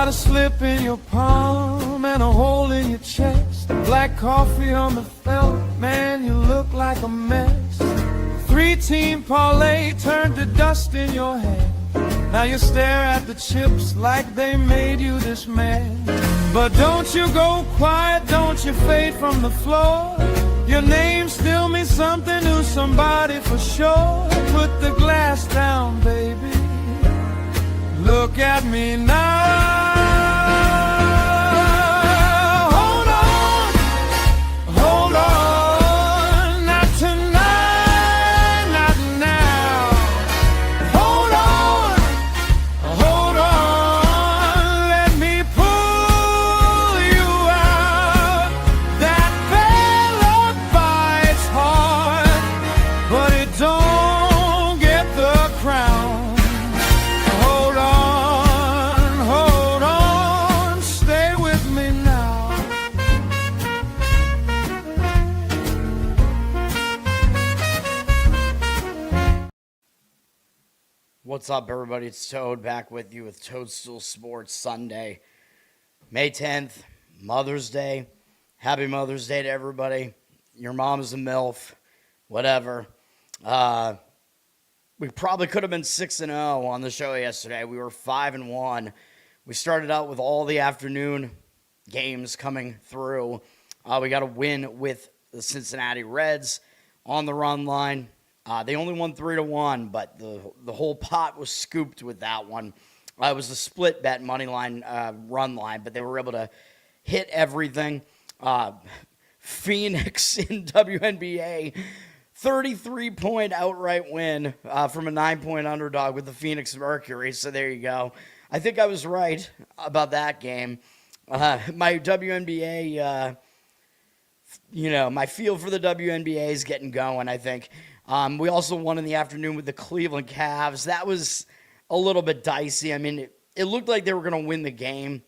got a slip in your palm and a hole in your chest. Black coffee on the felt, man, you look like a mess. 3-team parlay turned to dust in your hand. Now you stare at the chips like they made you this man. But don't you go quiet, don't you fade from the floor. Your name still means something to somebody for sure. Put the glass down, baby. Look at me now. Hold on, hold on. Not tonight, not now. Hold on. Let me pull you out. That fella bites hard, but it don't get the crown. What's up, everybody? It's Toad back with you with Toadstool Sports Sunday, May 10th, Mother's Day. Happy Mother's Day to everybody. Your mom's a MILF, whatever. We probably could have been 6-0 on the show yesterday. We were 5-1. We started out with all the afternoon games coming through. We got a win with the Cincinnati Reds on the run line. They only won 3-1, but the whole pot was scooped with that one. It was a split bet money line, run line, but they were able to hit everything. Phoenix in WNBA, 33-point outright win from a 9-point underdog with the Phoenix Mercury. So there you go. I think I was right about that game. My WNBA, my feel for the WNBA is getting going, I think. We also won in the afternoon with the Cleveland Cavs. That was a little bit dicey. I mean, it looked like they were going to win the game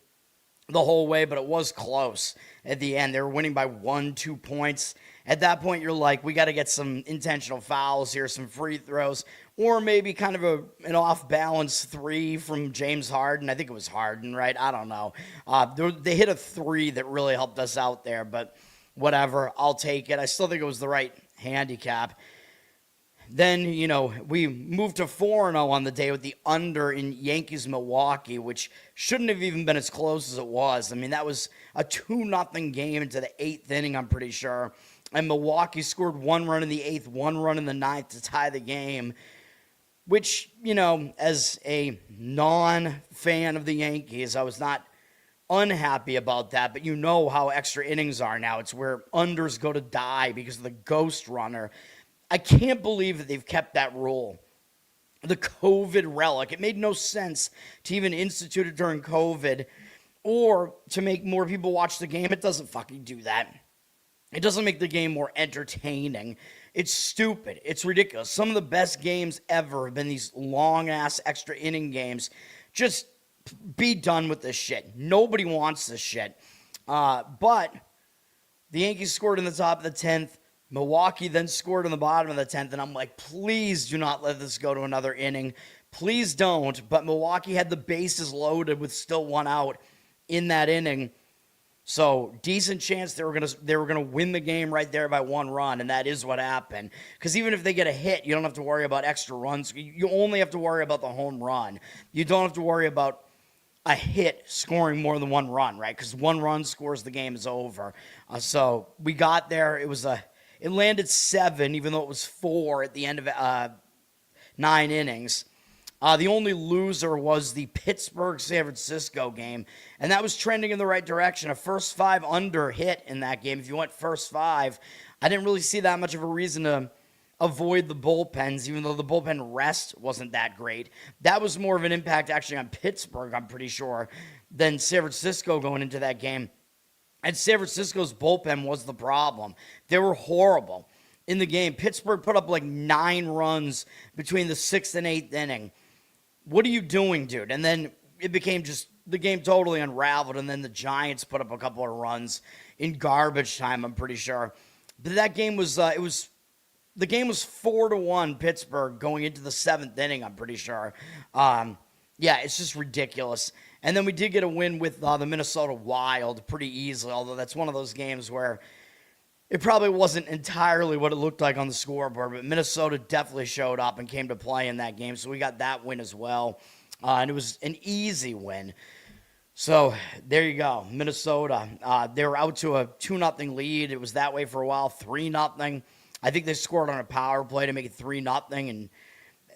the whole way, but it was close at the end. They were winning by 1-2 points. At that point, you're like, we got to get some intentional fouls here, some free throws, or maybe kind of an off-balance three from James Harden. I think it was Harden, right? I don't know. They hit a three that really helped us out there, but whatever. I'll take it. I still think it was the right handicap. Then, we moved to 4-0 on the day with the under in Yankees-Milwaukee, which shouldn't have even been as close as it was. I mean, that was a 2-0 game into the 8th inning, I'm pretty sure. And Milwaukee scored 1 run in the 8th, 1 run in the 9th to tie the game, which, as a non-fan of the Yankees, I was not unhappy about that. But you know how extra innings are now. It's where unders go to die because of the ghost runner. I can't believe that they've kept that rule, the COVID relic. It made no sense to even institute it during COVID or to make more people watch the game. It doesn't fucking do that. It doesn't make the game more entertaining. It's stupid. It's ridiculous. Some of the best games ever have been these long-ass extra inning games. Just be done with this shit. Nobody wants this shit. But the Yankees scored in the top of the 10th. Milwaukee then scored in the bottom of the 10th, and I'm like, please do not let this go to another inning. Please don't. But Milwaukee had the bases loaded with still 1 out in that inning. So decent chance they were gonna win the game right there by 1 run, and that is what happened. Because even if they get a hit, you don't have to worry about extra runs. You only have to worry about the home run. You don't have to worry about a hit scoring more than 1 run, right? Because 1 run scores, the game is over. So we got there. It landed 7, even though it was 4 at the end of 9 innings. The only loser was the Pittsburgh-San Francisco game, and that was trending in the right direction. A first 5 under hit in that game. If you went first 5, I didn't really see that much of a reason to avoid the bullpens, even though the bullpen rest wasn't that great. That was more of an impact actually on Pittsburgh, I'm pretty sure, than San Francisco going into that game. And San Francisco's bullpen was the problem. They were horrible in the game. Pittsburgh put up like 9 runs between the 6th and 8th inning. What are you doing, dude? And then it became just the game totally unraveled, and then the Giants put up a couple of runs in garbage time, I'm pretty sure. But that game was, the game was 4-1 Pittsburgh going into the 7th inning, I'm pretty sure. Yeah, it's just ridiculous. And then we did get a win with the Minnesota Wild pretty easily, although that's one of those games where it probably wasn't entirely what it looked like on the scoreboard, but Minnesota definitely showed up and came to play in that game, so we got that win as well. And it was an easy win. So there you go, Minnesota. They were out to a 2-0 lead. It was that way for a while, 3-0. I think they scored on a power play to make it 3-0, and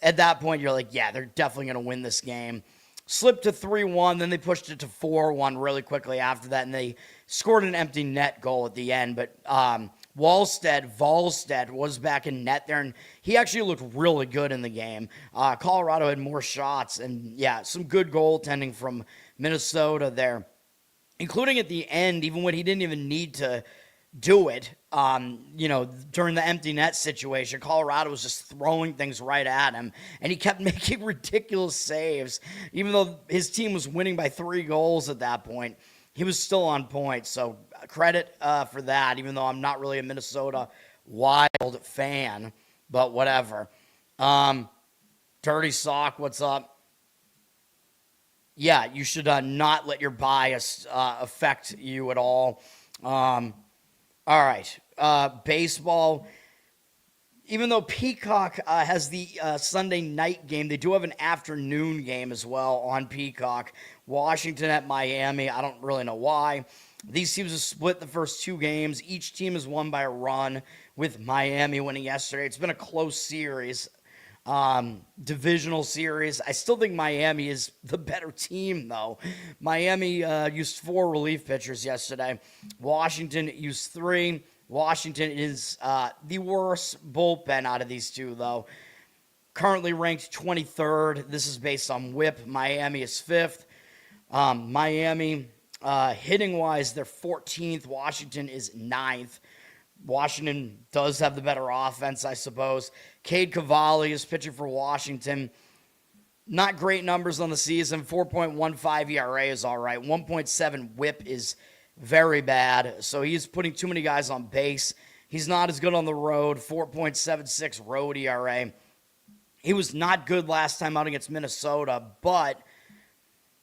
at that point you're like, yeah, they're definitely going to win this game. Slipped to 3-1, then they pushed it to 4-1 really quickly after that, and they scored an empty net goal at the end. But Volstead was back in net there, and he actually looked really good in the game. Colorado had more shots, and yeah, some good goaltending from Minnesota there, including at the end, even when he didn't even need to do it. During the empty net situation, Colorado was just throwing things right at him, and he kept making ridiculous saves. Even though his team was winning by 3 goals at that point, he was still on point. So credit for that, even though I'm not really a Minnesota Wild fan, but whatever. Dirty Sock, what's up? Yeah, you should not let your bias affect you at all. All right, baseball. Even though Peacock has the Sunday night game, they do have an afternoon game as well on Peacock. Washington at Miami. I don't really know why. These teams have split the first 2 games. Each team has won by a run, with Miami winning yesterday. It's been a close series, divisional series. I still think Miami is the better team, though. Miami used 4 relief pitchers yesterday. Washington used 3. Washington is the worst bullpen out of these 2, though. Currently ranked 23rd. This is based on whip. Miami is 5th. Miami, hitting-wise, they're 14th. Washington is 9th. Washington does have the better offense, I suppose. Cade Cavalli is pitching for Washington. Not great numbers on the season. 4.15 ERA is all right. 1.7 whip is very bad. So he's putting too many guys on base. He's not as good on the road. 4.76 road ERA. He was not good last time out against Minnesota, but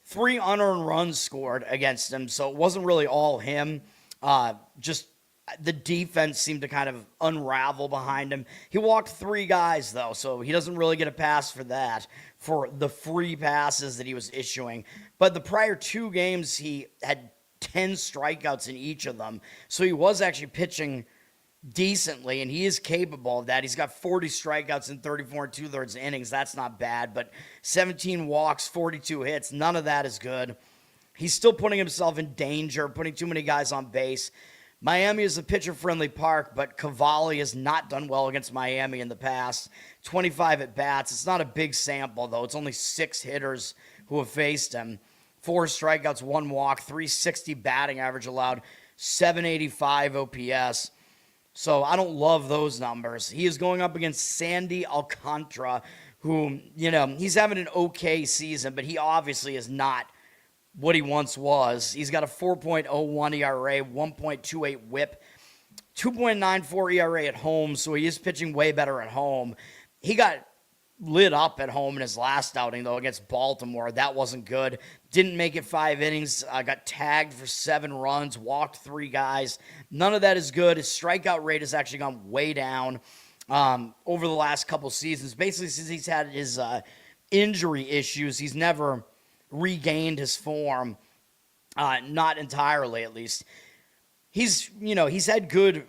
3 unearned runs scored against him. So it wasn't really all him. Just the defense seemed to kind of unravel behind him. He walked 3 guys, though, so he doesn't really get a pass for that, for the free passes that he was issuing. But the prior 2 games, he had 10 strikeouts in each of them. So he was actually pitching decently, and he is capable of that. He's got 40 strikeouts in 34 2/3 innings. That's not bad, but 17 walks, 42 hits. None of that is good. He's still putting himself in danger, putting too many guys on base. Miami is a pitcher-friendly park, but Cavalli has not done well against Miami in the past. 25 at-bats. It's not a big sample, though. It's only 6 hitters who have faced him. 4 strikeouts, 1 walk, 360 batting average allowed, 785 OPS. So I don't love those numbers. He is going up against Sandy Alcantara, who, he's having an okay season, but he obviously is not what he once was. He's got a 4.01 ERA, 1.28 whip, 2.94 ERA at home, so he is pitching way better at home. He got lit up at home in his last outing, though, against Baltimore. That wasn't good. Didn't make it 5 innings. Got tagged for 7 runs, walked 3 guys. None of that is good. His strikeout rate has actually gone way down over the last couple seasons. Basically, since he's had his injury issues, he's never regained his form, not entirely at least. He's had good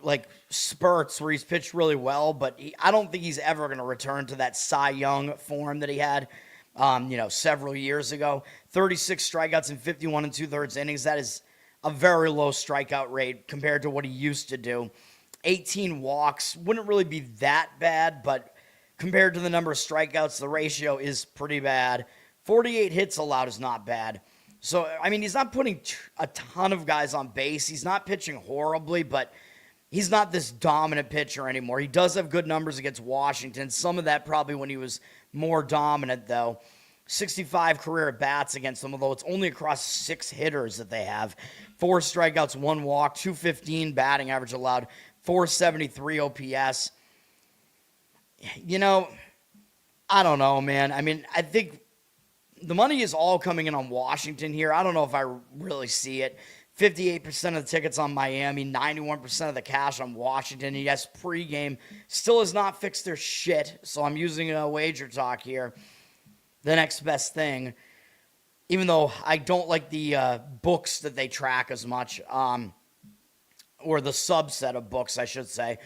spurts where he's pitched really well, but I don't think he's ever going to return to that Cy Young form that he had several years ago. 36 strikeouts in 51 2/3 innings. That is a very low strikeout rate compared to what he used to do. 18 walks wouldn't really be that bad, but compared to the number of strikeouts, the ratio is pretty bad. 48 hits allowed is not bad. So, he's not putting a ton of guys on base. He's not pitching horribly, but he's not this dominant pitcher anymore. He does have good numbers against Washington. Some of that probably when he was more dominant, though. 65 career at-bats against them, although it's only across 6 hitters that they have. 4 strikeouts, 1 walk, 215 batting average allowed, 473 OPS. I don't know, man. I think The money is all coming in on Washington here. I don't know if I really see it. 58% of the tickets on Miami, 91% of the cash on Washington. And yes, pregame still has not fixed their shit, so I'm using a wager talk here. The next best thing, even though I don't like the books that they track as much, or the subset of books, I should say.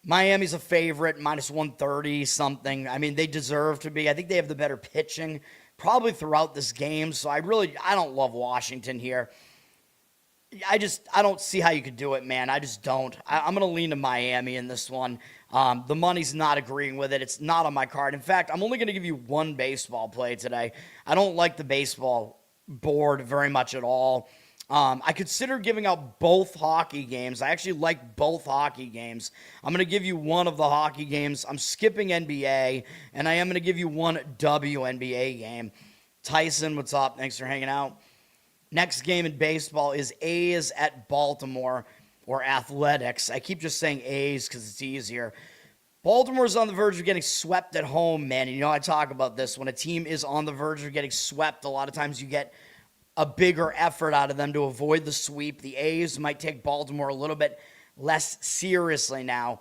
Miami's a favorite, minus 130 something. I mean, they deserve to be. I think they have the better pitching probably throughout this game, so I don't love Washington here. I don't see how you could do it, man. I just don't. I'm going to lean to Miami in this one. The money's not agreeing with it. It's not on my card. In fact, I'm only going to give you one baseball play today. I don't like the baseball board very much at all. I consider giving out both hockey games. I actually like both hockey games. I'm going to give you one of the hockey games. I'm skipping NBA, and I am going to give you one WNBA game. Tyson, what's up? Thanks for hanging out. Next game in baseball is A's at Baltimore, or Athletics. I keep just saying A's because it's easier. Baltimore's on the verge of getting swept at home, man. And I talk about this. When a team is on the verge of getting swept, a lot of times you get a bigger effort out of them to avoid the sweep. The A's might take Baltimore a little bit less seriously now.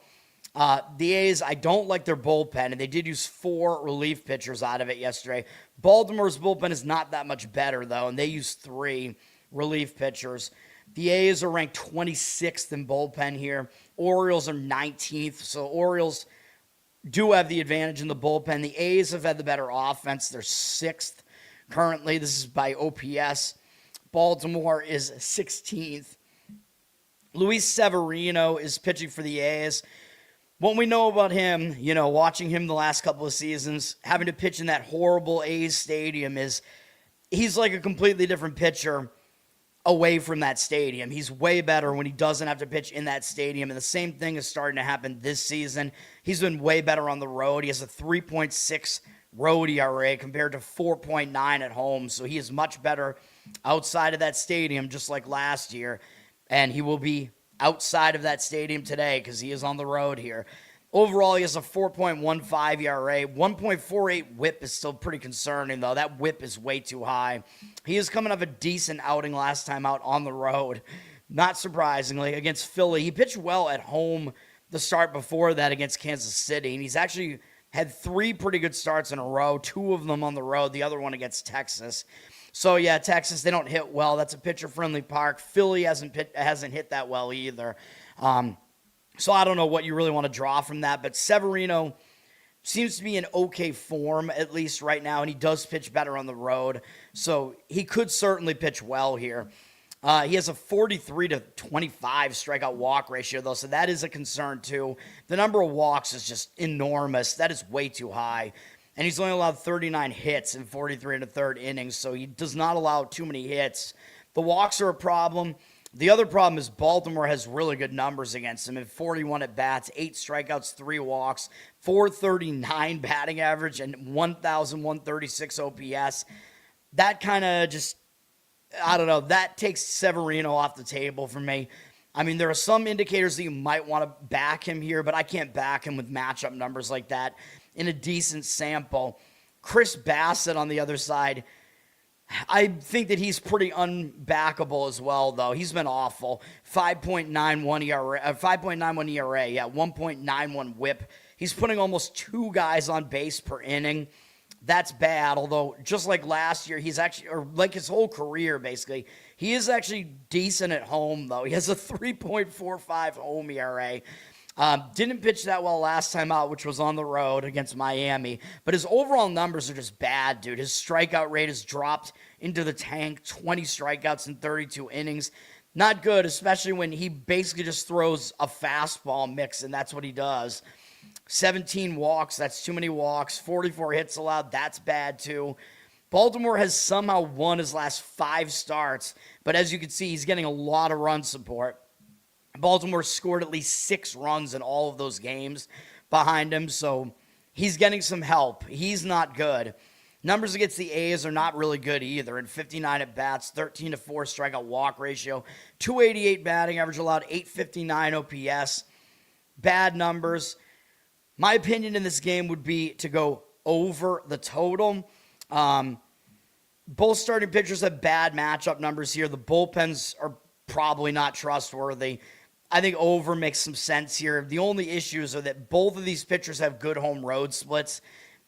The A's, I don't like their bullpen, and they did use 4 relief pitchers out of it yesterday. Baltimore's bullpen is not that much better, though, and they used 3 relief pitchers. The A's are ranked 26th in bullpen here. Orioles are 19th, so Orioles do have the advantage in the bullpen. The A's have had the better offense. They're 6th currently. This is by OPS. Baltimore is 16th. Luis Severino is pitching for the A's. What we know about him, watching him the last couple of seasons, having to pitch in that horrible A's stadium, is he's like a completely different pitcher away from that stadium. He's way better when he doesn't have to pitch in that stadium, and the same thing is starting to happen this season. He's been way better on the road. He has a 3.6 road ERA compared to 4.9 at home, so he is much better outside of that stadium, just like last year, and he will be outside of that stadium today because he is on the road here. Overall, he has a 4.15 ERA. 1.48 whip is still pretty concerning, though. That whip is way too high. He is coming off a decent outing last time out on the road, not surprisingly, against Philly. He pitched well at home the start before that against Kansas City, and he's actually had 3 pretty good starts in a row, 2 of them on the road, the other one against Texas. So, yeah, Texas, they don't hit well. That's a pitcher-friendly park. Philly hasn't hit that well either. So I don't know what you really want to draw from that. But Severino seems to be in okay form, at least right now, and he does pitch better on the road. So he could certainly pitch well here. He has a 43-25 strikeout walk ratio, though, so that is a concern, too. The number of walks is just enormous. That is way too high. And he's only allowed 39 hits in 43 1/3 innings, so he does not allow too many hits. The walks are a problem. The other problem is Baltimore has really good numbers against him in 41 at-bats, 8 strikeouts, 3 walks, 439 batting average, and 1,136 OPS. That kind of just, I don't know, that takes Severino off the table for me. I mean, there are some indicators that you might want to back him here, but I can't back him with matchup numbers like that in a decent sample. Chris Bassett on the other side, I think that he's pretty unbackable as well, though. He's been awful. 5.91 ERA, 5.91 ERA, yeah, 1.91 whip. He's putting almost 2 guys on base per inning. That's bad, although just like last year, he's actually, or like his whole career, basically, he is actually decent at home, though. He has a 3.45 home ERA. Didn't pitch that well last time out, which was on the road against Miami. But his overall numbers are just bad, dude. His strikeout rate has dropped into the tank, 20 strikeouts in 32 innings. Not good, especially when he basically just throws a fastball mix, and that's what he does. 17 walks, that's too many walks. 44 hits allowed, that's bad too. Baltimore has somehow won his last 5 starts, but as you can see, he's getting a lot of run support. Baltimore scored at least 6 runs in all of those games behind him, so he's getting some help. He's not good. Numbers against the A's are not really good either. In 59 at-bats, 13-4 strikeout walk ratio, 288 batting average allowed, 859 OPS. Bad numbers. My opinion in this game would be to go over the total. Both starting pitchers have bad matchup numbers here. The bullpens are probably not trustworthy. I think over makes some sense here. The only issues are that both of these pitchers have good home road splits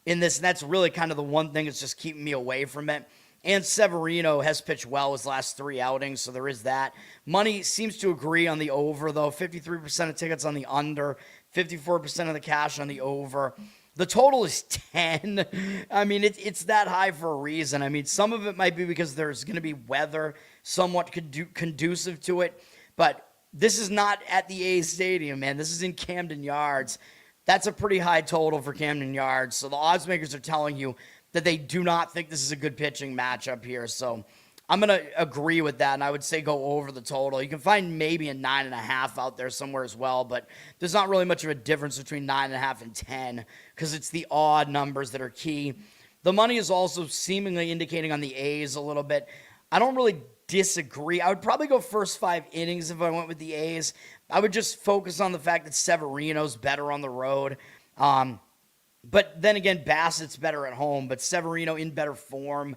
in this, and that's really kind of the one thing that's just keeping me away from it. And Severino has pitched well his last 3 outings, so there is that. Money seems to agree on the over, though. 53% of tickets on the under, 54% of the cash on the over. The total is 10. I mean, it's that high for a reason. I mean, some of it might be because there's going to be weather somewhat conducive to it, but this is not at the A's Stadium, man. This is in Camden Yards. That's a pretty high total for Camden Yards, so the odds makers are telling you that they do not think this is a good pitching matchup here. So I'm going to agree with that, and I would say go over the total. You can find maybe a 9.5 out there somewhere as well, but there's not really much of a difference between 9.5 and 10 because it's the odd numbers that are key. The money is also seemingly indicating on the A's a little bit. I don't really disagree. I would probably go first 5 innings if I went with the A's. I would just focus on the fact that Severino's better on the road. But then again, Bassett's better at home, but Severino in better form.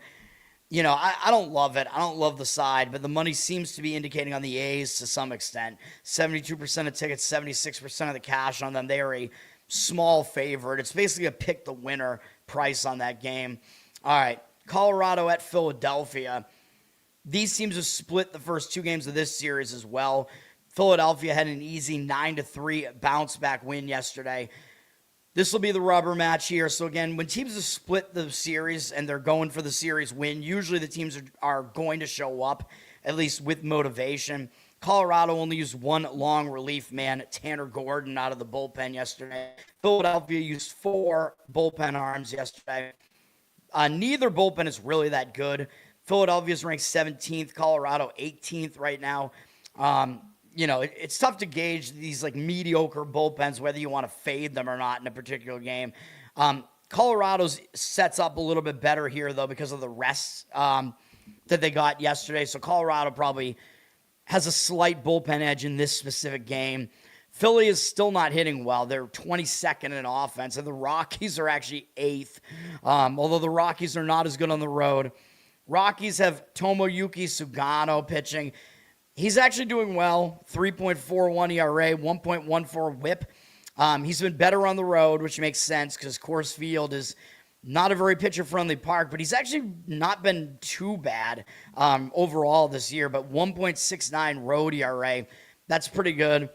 You know, I don't love it. I don't love the side, but the money seems to be indicating on the A's to some extent. 72% of tickets, 76% of the cash on them. They are a small favorite. It's basically a pick the winner price on that game. All right, Colorado at Philadelphia. These teams have split the first 2 games of this series as well. Philadelphia had an easy 9-3 bounce-back win yesterday. This will be the rubber match here. So again, when teams have split the series and they're going for the series win, usually the teams are going to show up, at least with motivation. Colorado only used 1 long relief man, Tanner Gordon, out of the bullpen yesterday. Philadelphia used 4 bullpen arms yesterday. Neither bullpen is really that good. Philadelphia's ranked 17th, Colorado 18th right now. You know, it's tough to gauge these like mediocre bullpens, whether you want to fade them or not in a particular game. Colorado's sets up a little bit better here, though, because of the rest that they got yesterday. So Colorado probably has a slight bullpen edge in this specific game. Philly is still not hitting well. They're 22nd in offense, and the Rockies are actually 8th, although the Rockies are not as good on the road. Rockies have Tomoyuki Sugano pitching. He's actually doing well, 3.41 ERA, 1.14 whip. He's been better on the road, which makes sense because Coors Field is not a very pitcher-friendly park, but he's actually not been too bad overall this year, but 1.69 road ERA. That's pretty good.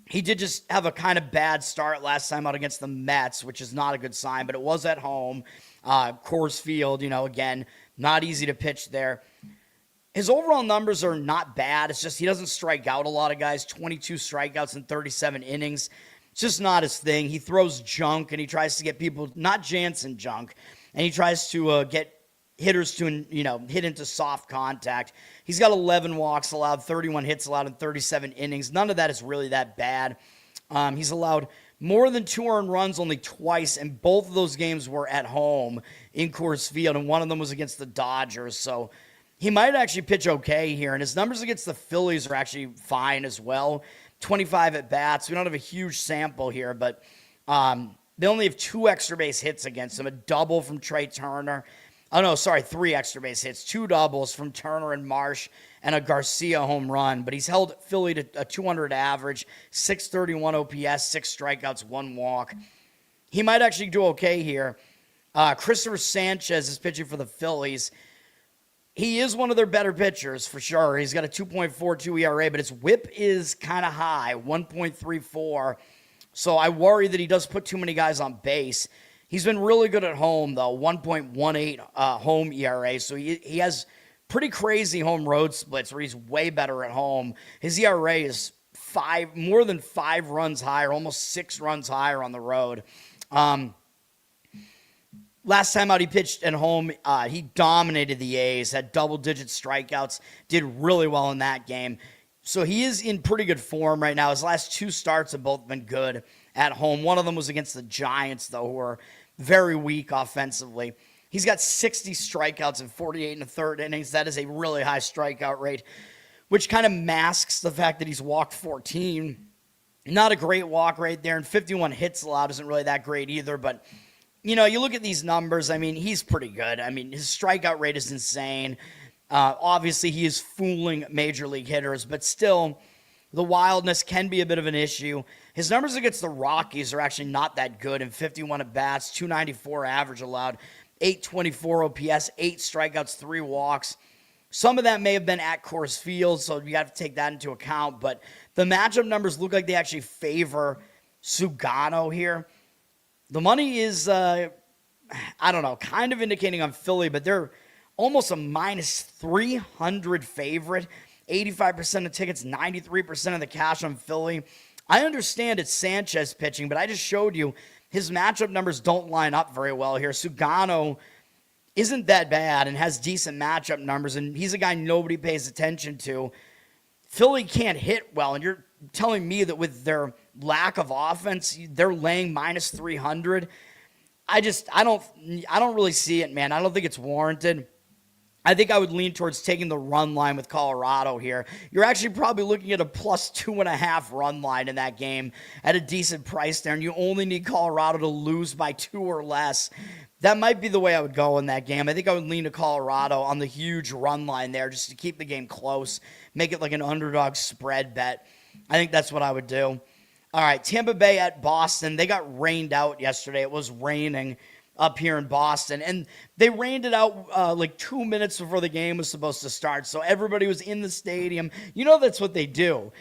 He did just have a kind of bad start last time out against the Mets, which is not a good sign, but it was at home. Coors Field, you know, again, not easy to pitch there. His overall numbers are not bad. It's just he doesn't strike out a lot of guys. 22 strikeouts in 37 innings. It's just not his thing. He throws junk, and he tries to get people, not Jansen junk, and he tries to get hitters to, you know, hit into soft contact. He's got 11 walks allowed, 31 hits allowed in 37 innings. None of that is really that bad. He's allowed more than 2 earned runs only twice, and both of those games were at home in Coors Field, and one of them was against the Dodgers. So he might actually pitch okay here, and his numbers against the Phillies are actually fine as well. 25 at bats. We don't have a huge sample here, but they only have 2 extra base hits against him. A double from Trey Turner. Oh, no, sorry, 3 extra base hits. 2 doubles from Turner and Marsh, and a Garcia home run. But he's held Philly to a 200 average, 631 OPS, 6 strikeouts, 1 walk. He might actually do okay here. Christopher Sanchez is pitching for the Phillies. He is one of their better pitchers, for sure. He's got a 2.42 ERA, but his whip is kind of high, 1.34. So I worry that he does put too many guys on base. He's been really good at home, though, 1.18 home ERA. So he has pretty crazy home road splits where he's way better at home. His ERA is more than 5 runs higher, almost 6 runs higher on the road. Last time out he pitched at home, he dominated the A's, had double-digit strikeouts, did really well in that game. So he is in pretty good form right now. His last 2 starts have both been good at home. One of them was against the Giants, though, who are very weak offensively. He's got 60 strikeouts in 48 1/3 innings. That is a really high strikeout rate, which kind of masks the fact that he's walked 14. Not a great walk rate there, and 51 hits allowed isn't really that great either, but you look at these numbers. I mean, he's pretty good. I mean, his strikeout rate is insane. Obviously, he is fooling major league hitters, but still, the wildness can be a bit of an issue. His numbers against the Rockies are actually not that good. In 51 at-bats, 294 average allowed, 824 OPS, 8 strikeouts, 3 walks. Some of that may have been at Coors Field, so you have to take that into account. But the matchup numbers look like they actually favor Sugano here. The money is, kind of indicating on Philly, but they're almost a minus 300 favorite. 85% of tickets, 93% of the cash on Philly. I understand it's Sanchez pitching, but I just showed you his matchup numbers don't line up very well here. Sugano isn't that bad and has decent matchup numbers, and he's a guy nobody pays attention to. Philly can't hit well, and you're telling me that with their lack of offense, they're laying minus 300. I don't really see it, man. I don't think it's warranted. I think I would lean towards taking the run line with Colorado here. You're actually probably looking at a plus 2.5 run line in that game at a decent price there, and you only need Colorado to lose by 2 or less. That might be the way I would go in that game. I think I would lean to Colorado on the huge run line there just to keep the game close, make it like an underdog spread bet. I think that's what I would do. All right, Tampa Bay at Boston. They got rained out yesterday. It was raining up here in Boston, and they rained it out like 2 minutes before the game was supposed to start, so everybody was in the stadium. That's what they do.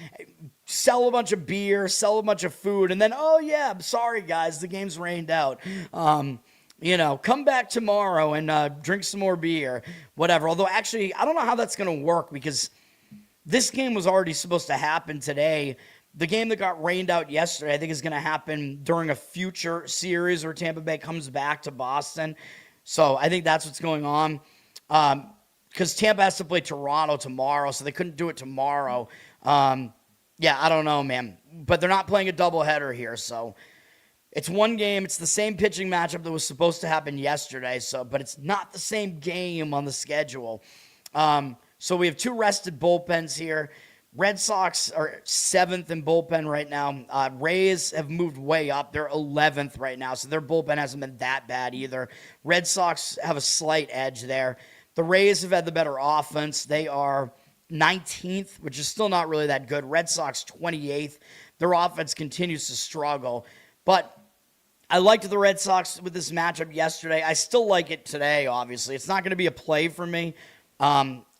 Sell a bunch of beer, sell a bunch of food, and then, oh yeah, I'm sorry guys, the game's rained out. Come back tomorrow and drink some more beer, whatever. Although actually, I don't know how that's going to work because this game was already supposed to happen today. The game that got rained out yesterday, I think, is going to happen during a future series where Tampa Bay comes back to Boston. So I think that's what's going on. Because Tampa has to play Toronto tomorrow, so they couldn't do it tomorrow. I don't know, man. But they're not playing a doubleheader here, so it's one game. It's the same pitching matchup that was supposed to happen yesterday, but it's not the same game on the schedule. So we have 2 rested bullpens here. Red Sox are 7th in bullpen right now. Rays have moved way up. They're 11th right now, so their bullpen hasn't been that bad either. Red Sox have a slight edge there. The Rays have had the better offense. They are 19th, which is still not really that good. Red Sox 28th. Their offense continues to struggle. But I liked the Red Sox with this matchup yesterday. I still like it today, obviously. It's not going to be a play for me.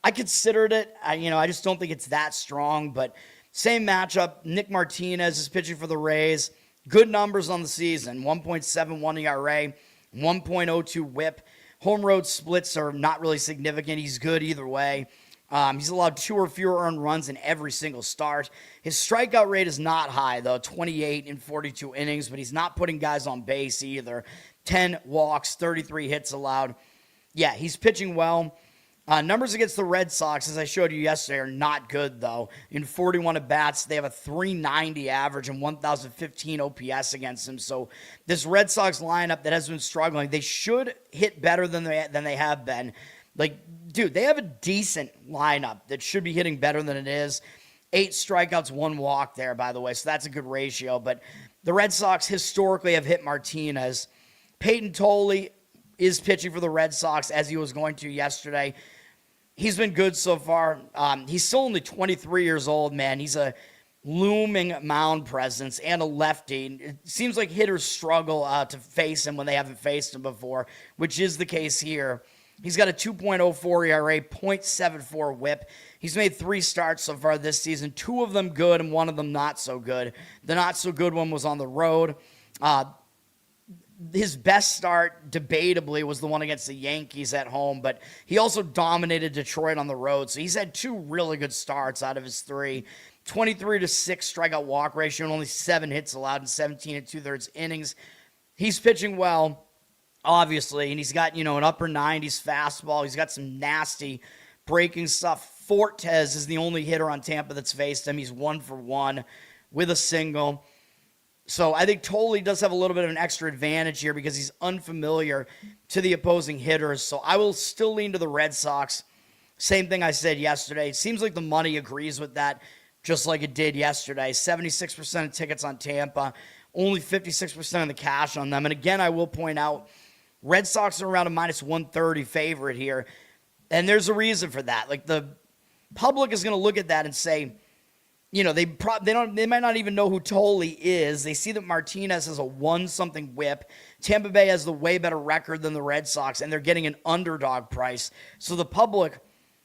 I considered it. I just don't think it's that strong. But same matchup. Nick Martinez is pitching for the Rays. Good numbers on the season. 1.71 ERA, 1.02 whip. Home road splits are not really significant. He's good either way. He's allowed 2 or fewer earned runs in every single start. His strikeout rate is not high, though, 28 in 42 innings, but he's not putting guys on base either. 10 walks, 33 hits allowed. Yeah, he's pitching well. Numbers against the Red Sox, as I showed you yesterday, are not good, though. In 41 at-bats, they have a 390 average and 1,015 OPS against them. So this Red Sox lineup that has been struggling, they should hit better than they have been. They have a decent lineup that should be hitting better than it is. 8 strikeouts, 1 walk there, by the way, so that's a good ratio. But the Red Sox historically have hit Martinez. Peyton Tolley is pitching for the Red Sox, as he was going to yesterday. He's been good so far. He's still only 23 years old, man. He's a looming mound presence and a lefty. It seems like hitters struggle to face him when they haven't faced him before, which is the case here. He's got a 2.04 ERA, 0.74 whip. He's made 3 starts so far this season, 2 of them good and 1 of them not so good. The not so good one was on the road. His best start, debatably, was the one against the Yankees at home, but he also dominated Detroit on the road, so he's had 2 really good starts out of his 3. 23-6 strikeout walk ratio and only 7 hits allowed in 17 2/3 innings. He's pitching well, obviously, and he's got, an upper 90s fastball. He's got some nasty breaking stuff. Fortes is the only hitter on Tampa that's faced him. He's 1 for 1 with a single. So I think Tolley does have a little bit of an extra advantage here because he's unfamiliar to the opposing hitters. So I will still lean to the Red Sox. Same thing I said yesterday. It seems like the money agrees with that, just like it did yesterday. 76% of tickets on Tampa, only 56% of the cash on them. And again, I will point out, Red Sox are around a minus 130 favorite here. And there's a reason for that. Like, the public is going to look at that and say, they might not even know who Tolle is. They see that Martinez has a 1-something whip. Tampa Bay has the way better record than the Red Sox, and they're getting an underdog price. So the public,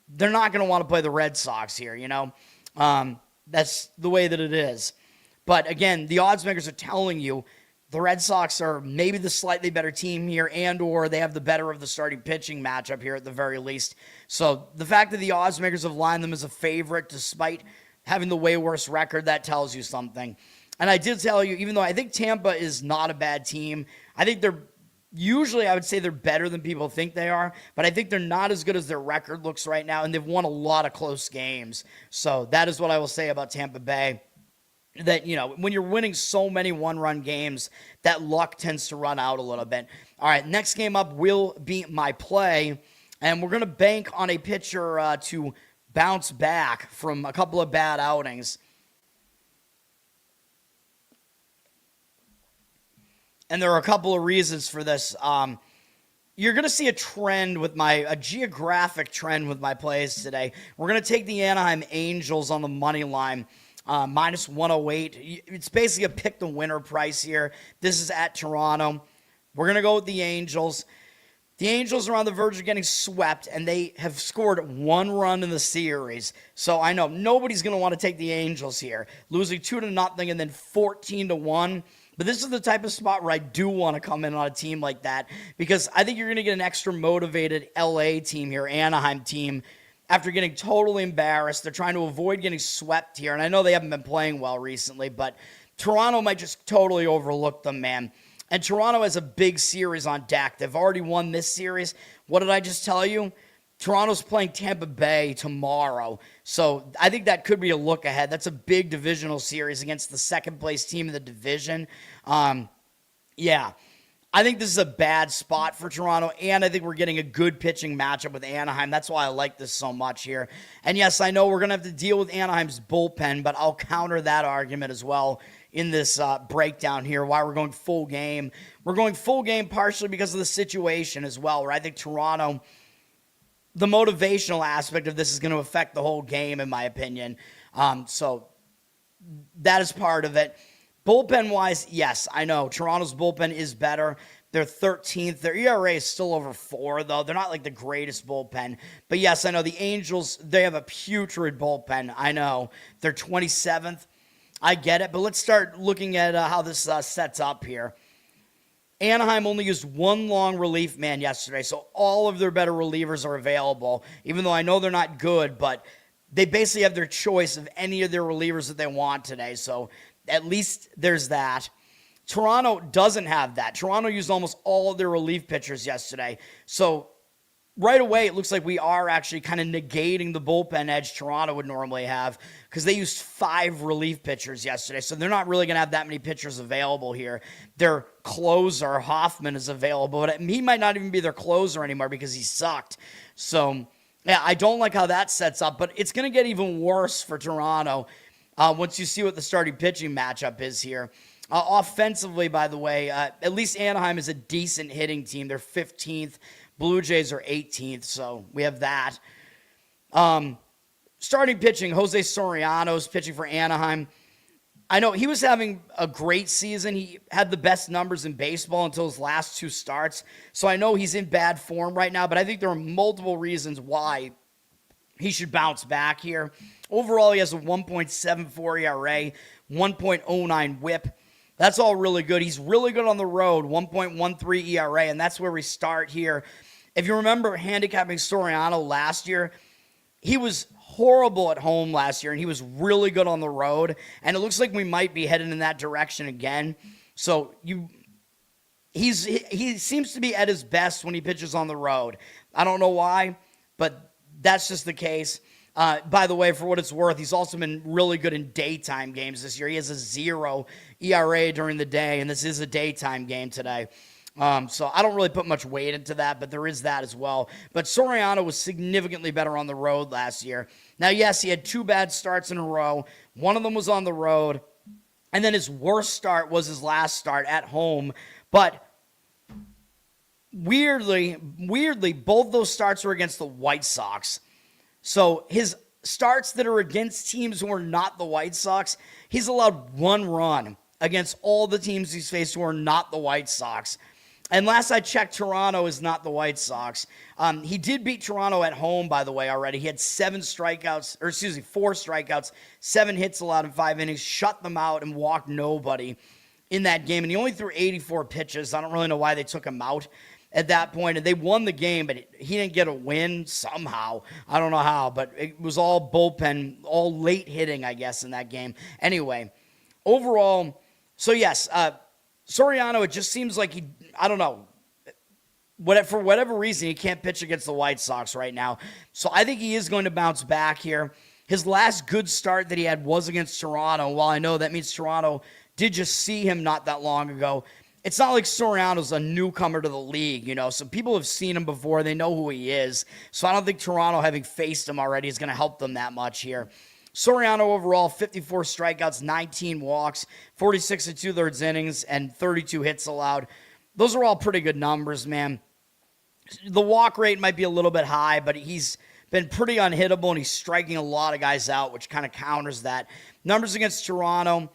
they're not going to want to play the Red Sox here, That's the way that it is. But again, the odds makers are telling you the Red Sox are maybe the slightly better team here, and or they have the better of the starting pitching matchup here at the very least. So the fact that the odds makers have lined them as a favorite despite having the way worse record, that tells you something. And I did tell you, even though I think Tampa is not a bad team, I think I would say they're better than people think they are, but I think they're not as good as their record looks right now, and they've won a lot of close games. So that is what I will say about Tampa Bay. That, when you're winning so many one-run games, that luck tends to run out a little bit. All right, next game up will be my play, and we're going to bank on a pitcher to bounce back from a couple of bad outings. And there are a couple of reasons for this. You're going to see a geographic trend with my plays today. We're going to take the Anaheim Angels on the money line, minus 108. It's basically a pick the winner price here. This is at Toronto. We're going to go with the Angels. The Angels are on the verge of getting swept, and they have scored 1 run in the series. So I know nobody's going to want to take the Angels here, losing 2-0 and then 14-1. But this is the type of spot where I do want to come in on a team like that, because I think you're going to get an extra motivated LA team here, Anaheim team, after getting totally embarrassed. They're trying to avoid getting swept here, and I know they haven't been playing well recently, but Toronto might just totally overlook them, man. And Toronto has a big series on deck. They've already won this series. What did I just tell you? Toronto's playing Tampa Bay tomorrow. So I think that could be a look ahead. That's a big divisional series against the second-place team in the division. Yeah. I think this is a bad spot for Toronto, and I think we're getting a good pitching matchup with Anaheim. That's why I like this so much here. And yes, I know we're going to have to deal with Anaheim's bullpen, but I'll counter that argument as well in this breakdown here, why we're going full game. We're going full game partially because of the situation as well, where I think Toronto, the motivational aspect of this is going to affect the whole game, in my opinion. So that is part of it. Bullpen-wise, yes, I know. Toronto's bullpen is better. They're 13th. Their ERA is still over 4, though. They're not like the greatest bullpen. But yes, I know the Angels, they have a putrid bullpen. I know. They're 27th. I get it, but let's start looking at how this sets up here. Anaheim only used 1 long relief man yesterday, so all of their better relievers are available, even though I know they're not good, but they basically have their choice of any of their relievers that they want today, so at least there's that. Toronto doesn't have that. Toronto used almost all of their relief pitchers yesterday, so right away, it looks like we are actually kind of negating the bullpen edge Toronto would normally have, because they used 5 relief pitchers yesterday, so they're not really going to have that many pitchers available here. Their closer, Hoffman, is available, but he might not even be their closer anymore because he sucked. So, yeah, I don't like how that sets up, but it's going to get even worse for Toronto once you see what the starting pitching matchup is here. Offensively, by the way, at least Anaheim is a decent hitting team. They're 15th. Blue Jays are 18th, so we have that. Starting pitching, José Soriano is pitching for Anaheim. I know he was having a great season. He had the best numbers in baseball until his last 2 starts, so I know he's in bad form right now, but I think there are multiple reasons why he should bounce back here. Overall, he has a 1.74 ERA, 1.09 whip. That's all really good. He's really good on the road, 1.13 ERA, and that's where we start here. If you remember handicapping Soriano last year, he was horrible at home last year, and he was really good on the road, and it looks like we might be heading in that direction again. So he seems to be at his best when he pitches on the road. I don't know why, but that's just the case. By the way, for what it's worth, he's also been really good in daytime games this year. He has a 0 ERA during the day, and this is a daytime game today. So I don't really put much weight into that, but there is that as well. But Soriano was significantly better on the road last year. Now, yes, he had 2 bad starts in a row. One of them was on the road. And then his worst start was his last start at home. But weirdly, both those starts were against the White Sox. So his starts that are against teams who are not the White Sox, he's allowed 1 run against all the teams he's faced who are not the White Sox. And last I checked, Toronto is not the White Sox. He did beat Toronto at home, by the way, already. He had 4 strikeouts, 7 hits allowed in 5 innings, shut them out and walked nobody in that game. And he only threw 84 pitches. I don't really know why they took him out at that point. And they won the game, but he didn't get a win somehow. I don't know how, but it was all bullpen, all late hitting, I guess, in that game. Anyway, overall, so yes, Soriano, it just seems like I don't know, for whatever reason, he can't pitch against the White Sox right now. So I think he is going to bounce back here. His last good start that he had was against Toronto. While I know that means Toronto did just see him not that long ago, it's not like Soriano's a newcomer to the league, so people have seen him before. They know who he is. So I don't think Toronto, having faced him already, is going to help them that much here. Soriano overall, 54 strikeouts, 19 walks, 46 and 2/3 innings, and 32 hits allowed. Those are all pretty good numbers, man. The walk rate might be a little bit high, but he's been pretty unhittable, and he's striking a lot of guys out, which kind of counters that. Numbers against Toronto,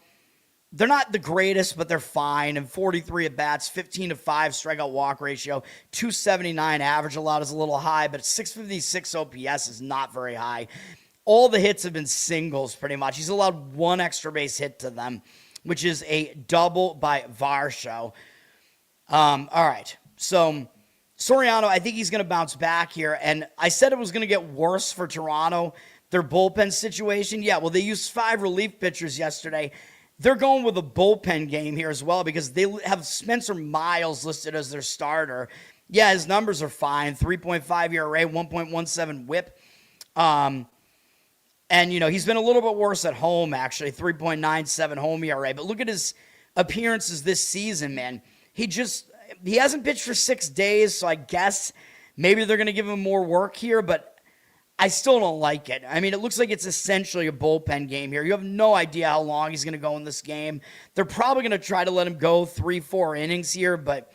they're not the greatest, but they're fine. And 43 at-bats, 15-5 strikeout walk ratio, 279 average allowed is a little high, but 656 OPS is not very high. All the hits have been singles pretty much. He's allowed 1 extra base hit to them, which is a double by Varsho. All right, so Soriano, I think he's going to bounce back here. And I said it was going to get worse for Toronto, their bullpen situation. Yeah, well, they used 5 relief pitchers yesterday. They're going with a bullpen game here as well because they have Spencer Miles listed as their starter. Yeah, his numbers are fine. 3.5 ERA, 1.17 whip. And, he's been a little bit worse at home, actually. 3.97 home ERA. But look at his appearances this season, man. He hasn't pitched for 6 days, so I guess maybe they're going to give him more work here, but I still don't like it. I mean, it looks like it's essentially a bullpen game here. You have no idea how long he's going to go in this game. They're probably going to try to let him go 3-4 innings here, but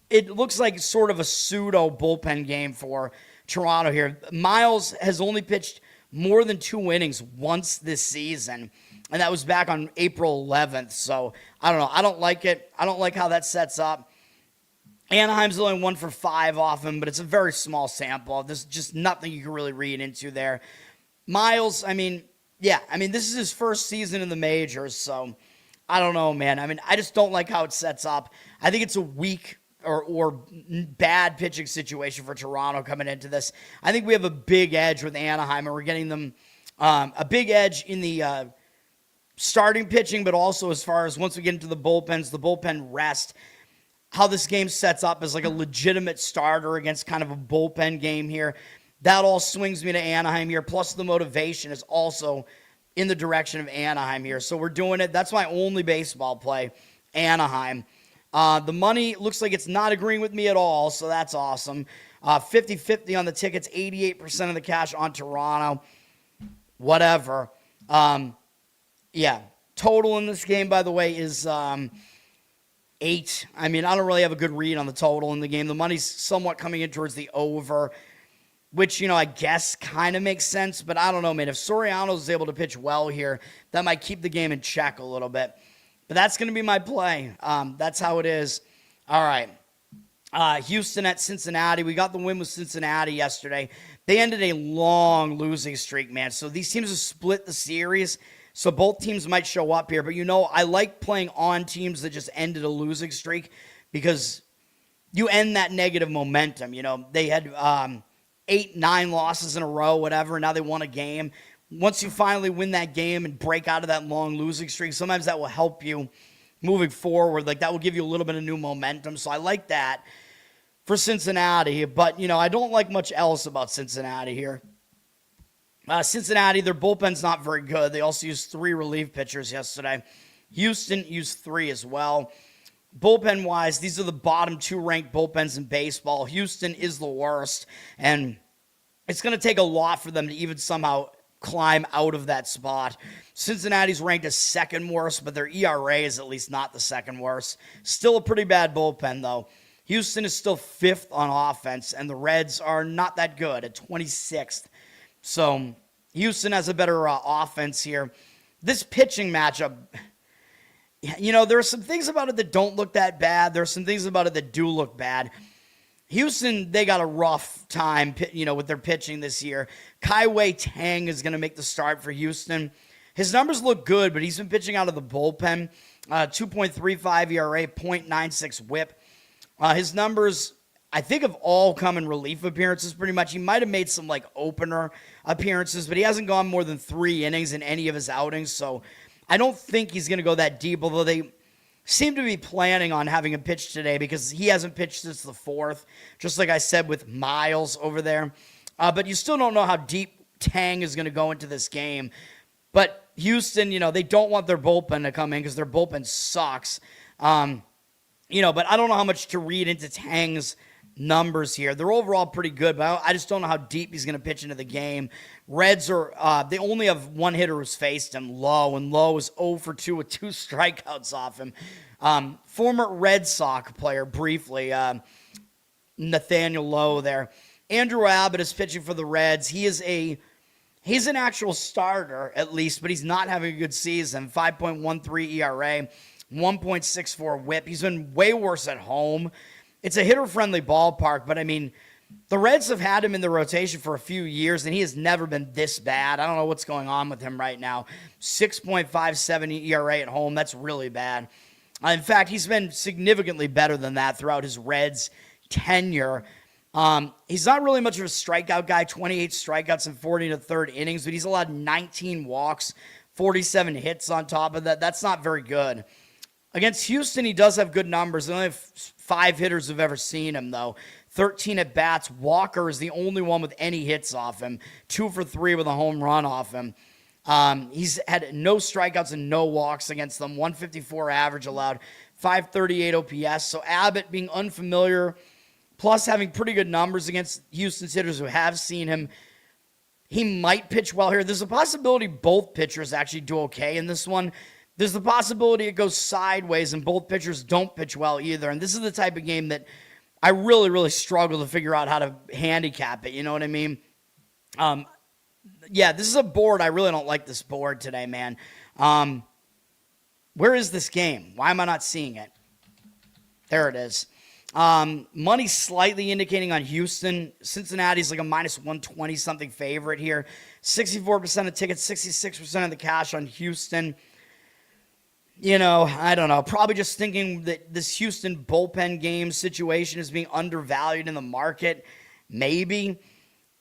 it looks like sort of a pseudo bullpen game for Toronto here. Miles has only pitched more than 2 innings once this season, and that was back on April 11th. So, I don't know. I don't like it. I don't like how that sets up. Anaheim's only 1 for 5 off him, but it's a very small sample. There's just nothing you can really read into there. Miles, this is his first season in the majors, so I don't know, man. I just don't like how it sets up. I think it's a weak or bad pitching situation for Toronto coming into this. I think we have a big edge with Anaheim, and we're getting them a big edge in the starting pitching, but also as far as once we get into the bullpens, the bullpen rest, how this game sets up as like a legitimate starter against kind of a bullpen game here. That all swings me to Anaheim here. Plus the motivation is also in the direction of Anaheim here. So we're doing it. That's my only baseball play, Anaheim. The money looks like it's not agreeing with me at all, so that's awesome. 50-50 on the tickets, 88% of the cash on Toronto. Whatever. Total in this game, by the way, is 8. I don't really have a good read on the total in the game. The money's somewhat coming in towards the over, which, I guess kind of makes sense. But I don't know, man. If Soriano is able to pitch well here, that might keep the game in check a little bit. But that's going to be my play. That's how it is. All right. Houston at Cincinnati. We got the win with Cincinnati yesterday. They ended a long losing streak, man. So these teams have split the series. So both teams might show up here. But, I like playing on teams that just ended a losing streak because you end that negative momentum. They had 8-9 losses in a row, whatever. Now they won a game. Once you finally win that game and break out of that long losing streak, sometimes that will help you moving forward. Like, that will give you a little bit of new momentum. So I like that for Cincinnati. But, I don't like much else about Cincinnati here. Cincinnati, their bullpen's not very good. They also used 3 relief pitchers yesterday. Houston used 3 as well. Bullpen-wise, these are the bottom 2 ranked bullpens in baseball. Houston is the worst, and it's going to take a lot for them to even somehow climb out of that spot. Cincinnati's ranked as second worst, but their ERA is at least not the second worst. Still a pretty bad bullpen, though. Houston is still fifth on offense, and the Reds are not that good at 26th. So Houston has a better offense here. This pitching matchup, there are some things about it that don't look that bad. There are some things about it that do look bad. Houston, they got a rough time, with their pitching this year. Kai-Wei Tang is going to make the start for Houston. His numbers look good, but he's been pitching out of the bullpen. 2.35 ERA, 0.96 whip. His numbers, I think, have all come in relief appearances pretty much. He might have made some opener appearances, but he hasn't gone more than 3 innings in any of his outings. So I don't think he's going to go that deep, although they seem to be planning on having him pitch today because he hasn't pitched since the 4th, just like I said with Miles over there. But you still don't know how deep Tang is going to go into this game. But Houston, they don't want their bullpen to come in because their bullpen sucks. But I don't know how much to read into Tang's numbers here. They're overall pretty good, but I just don't know how deep he's going to pitch into the game. Reds they only have one hitter who's faced him, Lowe, and Lowe is 0 for 2 with 2 strikeouts off him. Former Red Sox player, briefly, Nathaniel Lowe there. Andrew Abbott is pitching for the Reds. He's an actual starter, at least, but he's not having a good season. 5.13 ERA, 1.64 whip. He's been way worse at home. It's a hitter-friendly ballpark, but, the Reds have had him in the rotation for a few years, and he has never been this bad. I don't know what's going on with him right now. 6.57 ERA at home. That's really bad. In fact, he's been significantly better than that throughout his Reds tenure. He's not really much of a strikeout guy, 28 strikeouts in 40 and a third innings, but he's allowed 19 walks, 47 hits on top of that. That's not very good. Against Houston, he does have good numbers. They only have 5 hitters who've ever seen him, though. 13 at-bats. Walker is the only one with any hits off him. 2 for 3 with a home run off him. He's had no strikeouts and no walks against them. 154 average allowed. 538 OPS. So Abbott being unfamiliar, plus having pretty good numbers against Houston's hitters who have seen him, he might pitch well here. There's a possibility both pitchers actually do okay in this one. There's the possibility it goes sideways and both pitchers don't pitch well either. And this is the type of game that I really, really struggle to figure out how to handicap it. You know what I mean? This is a board. I really don't like this board today, man. Where is this game? Why am I not seeing it? There it is. Money slightly indicating on Houston. Cincinnati's like a minus 120 something favorite here. 64% of tickets, 66% of the cash on Houston. I don't know. Probably just thinking that this Houston bullpen game situation is being undervalued in the market. Maybe.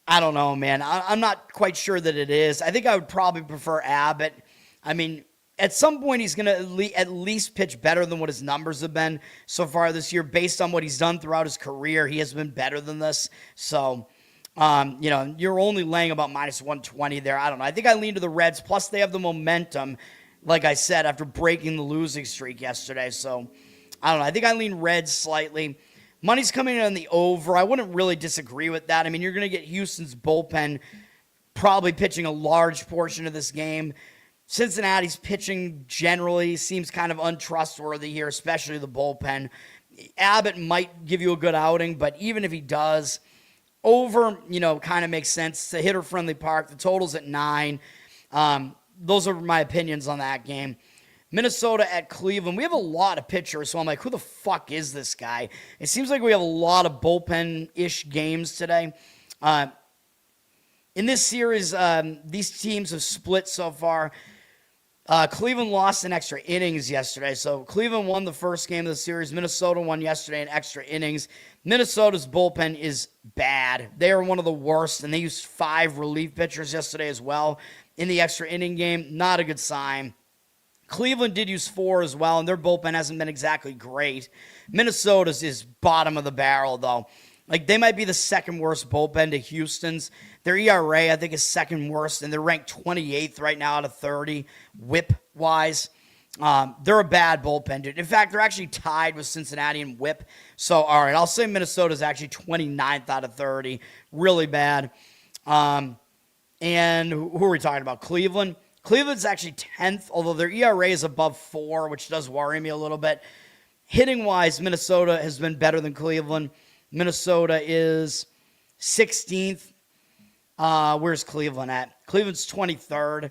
I don't know, man. I'm not quite sure that it is. I think I would probably prefer Abbott. At some point, he's going to at least pitch better than what his numbers have been so far this year. Based on what he's done throughout his career, he has been better than this. So, you're only laying about minus 120 there. I don't know. I think I lean to the Reds. Plus, they have the momentum, like I said, after breaking the losing streak yesterday. So, I don't know. I think I lean Reds slightly. Money's coming in on the over. I wouldn't really disagree with that. You're going to get Houston's bullpen probably pitching a large portion of this game. Cincinnati's pitching generally seems kind of untrustworthy here, especially the bullpen. Abbott might give you a good outing, but even if he does, over, kind of makes sense. It's a hitter-friendly park. The total's at 9. Those are my opinions on that game. Minnesota at Cleveland. We have a lot of pitchers, so I'm like, who the fuck is this guy? It seems like we have a lot of bullpen-ish games today. In this series, these teams have split so far. Cleveland lost in extra innings yesterday. So Cleveland won the first game of the series. Minnesota won yesterday in extra innings. Minnesota's bullpen is bad. They are one of the worst, and they used 5 relief pitchers yesterday as well in the extra inning game. Not a good sign. Cleveland did use 4 as well, and their bullpen hasn't been exactly great. Minnesota's is bottom of the barrel, though. They might be the second worst bullpen to Houston's. Their ERA, I think, is second worst, and they're ranked 28th right now out of 30, whip-wise. They're a bad bullpen, dude. In fact, they're actually tied with Cincinnati in whip. So, all right, I'll say Minnesota's actually 29th out of 30. Really bad. And And who are we talking about? Cleveland. Cleveland's actually 10th, although their ERA is above 4, which does worry me a little bit. Hitting-wise, Minnesota has been better than Cleveland. Minnesota is 16th. Where's Cleveland at? Cleveland's 23rd.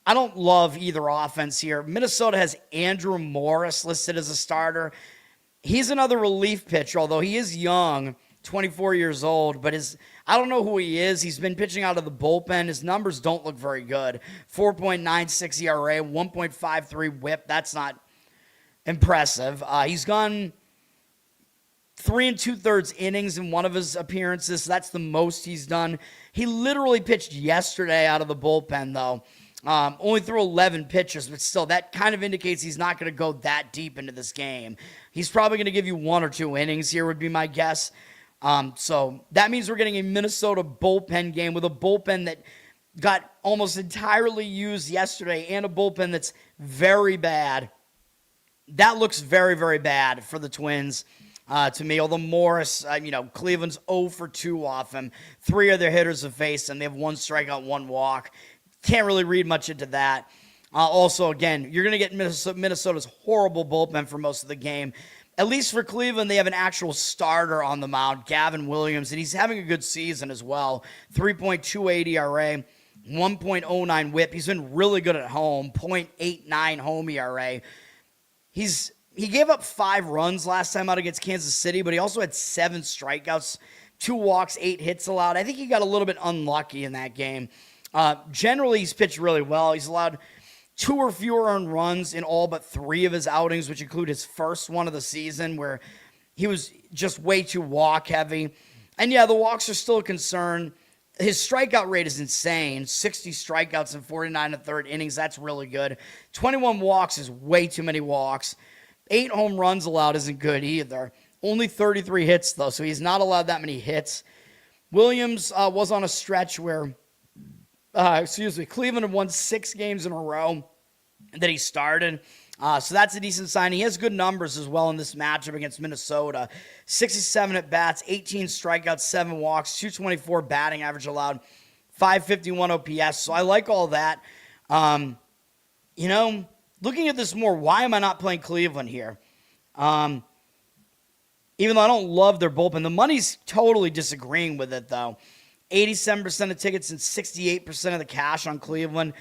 I don't love either offense here. Minnesota has Andrew Morris listed as a starter. He's another relief pitcher, although he is young, 24 years old, but I don't know who he is. He's been pitching out of the bullpen. His numbers don't look very good. 4.96 ERA, 1.53 whip. That's not impressive. He's gone 3 2/3 innings in one of his appearances. So that's the most he's done. He literally pitched yesterday out of the bullpen, though. Only threw 11 pitches, but still, that kind of indicates he's not going to go that deep into this game. He's probably going to give you 1 or 2 innings here, would be my guess. So that means we're getting a Minnesota bullpen game with a bullpen that got almost entirely used yesterday and a bullpen that's very bad. That looks very, very bad for the Twins to me. Although Morris, Cleveland's 0 for 2 off him. 3 of their hitters have faced him. They have 1 strikeout, 1 walk. Can't really read much into that. Also, again, you're going to get Minnesota's horrible bullpen for most of the game. At least for Cleveland, they have an actual starter on the mound, Gavin Williams, and he's having a good season as well. 3.28 ERA, 1.09 whip. He's been really good at home, 0.89 home ERA. He gave up 5 runs last time out against Kansas City, but he also had 7 strikeouts, 2 walks, 8 hits allowed. I think he got a little bit unlucky in that game. Generally, he's pitched really well. He's allowed 2 or fewer earned runs in all but 3 of his outings, which include his first one of the season where he was just way too walk heavy. And yeah, the walks are still a concern. His strikeout rate is insane. 60 strikeouts in 49 1/3 innings. That's really good. 21 walks is way too many walks. 8 home runs allowed isn't good either. Only 33 hits, though, so he's not allowed that many hits. Williams was on a stretch where Cleveland had won 6 games in a row that he started. So that's a decent sign. He has good numbers as well in this matchup against Minnesota. 67 at bats, 18 strikeouts, 7 walks, 224 batting average allowed, 551 OPS. So I like all that. Looking at this more, why am I not playing Cleveland here? Even though I don't love their bullpen, the money's totally disagreeing with it, though. 87% of tickets and 68% of the cash on Cleveland.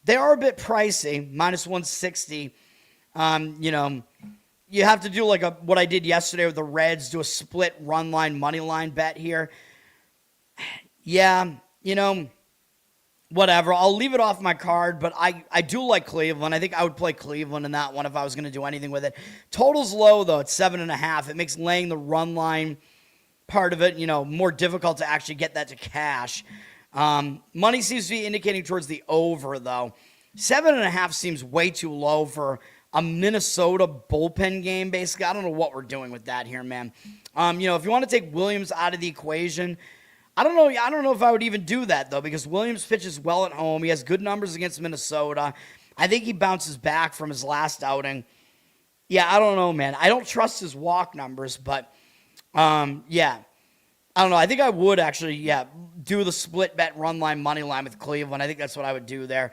They are a bit pricey, minus 160. You have to do like what I did yesterday with the Reds, do a split run line, money line bet here. Yeah, whatever. I'll leave it off my card, but I do like Cleveland. I think I would play Cleveland in that one if I was going to do anything with it. Total's low, though. It's 7.5. It makes laying the run line part of it, more difficult to actually get that to cash. Money seems to be indicating towards the over, though. 7.5 seems way too low for a Minnesota bullpen game, basically. I don't know what we're doing with that here, man. If you want to take Williams out of the equation, I don't know if I would even do that, though, because Williams pitches well at home. He has good numbers against Minnesota. I think he bounces back from his last outing. Yeah, I don't know, man. I don't trust his walk numbers, but yeah. I don't know. I think I would actually, do the split bet run line, money line with Cleveland. I think that's what I would do there.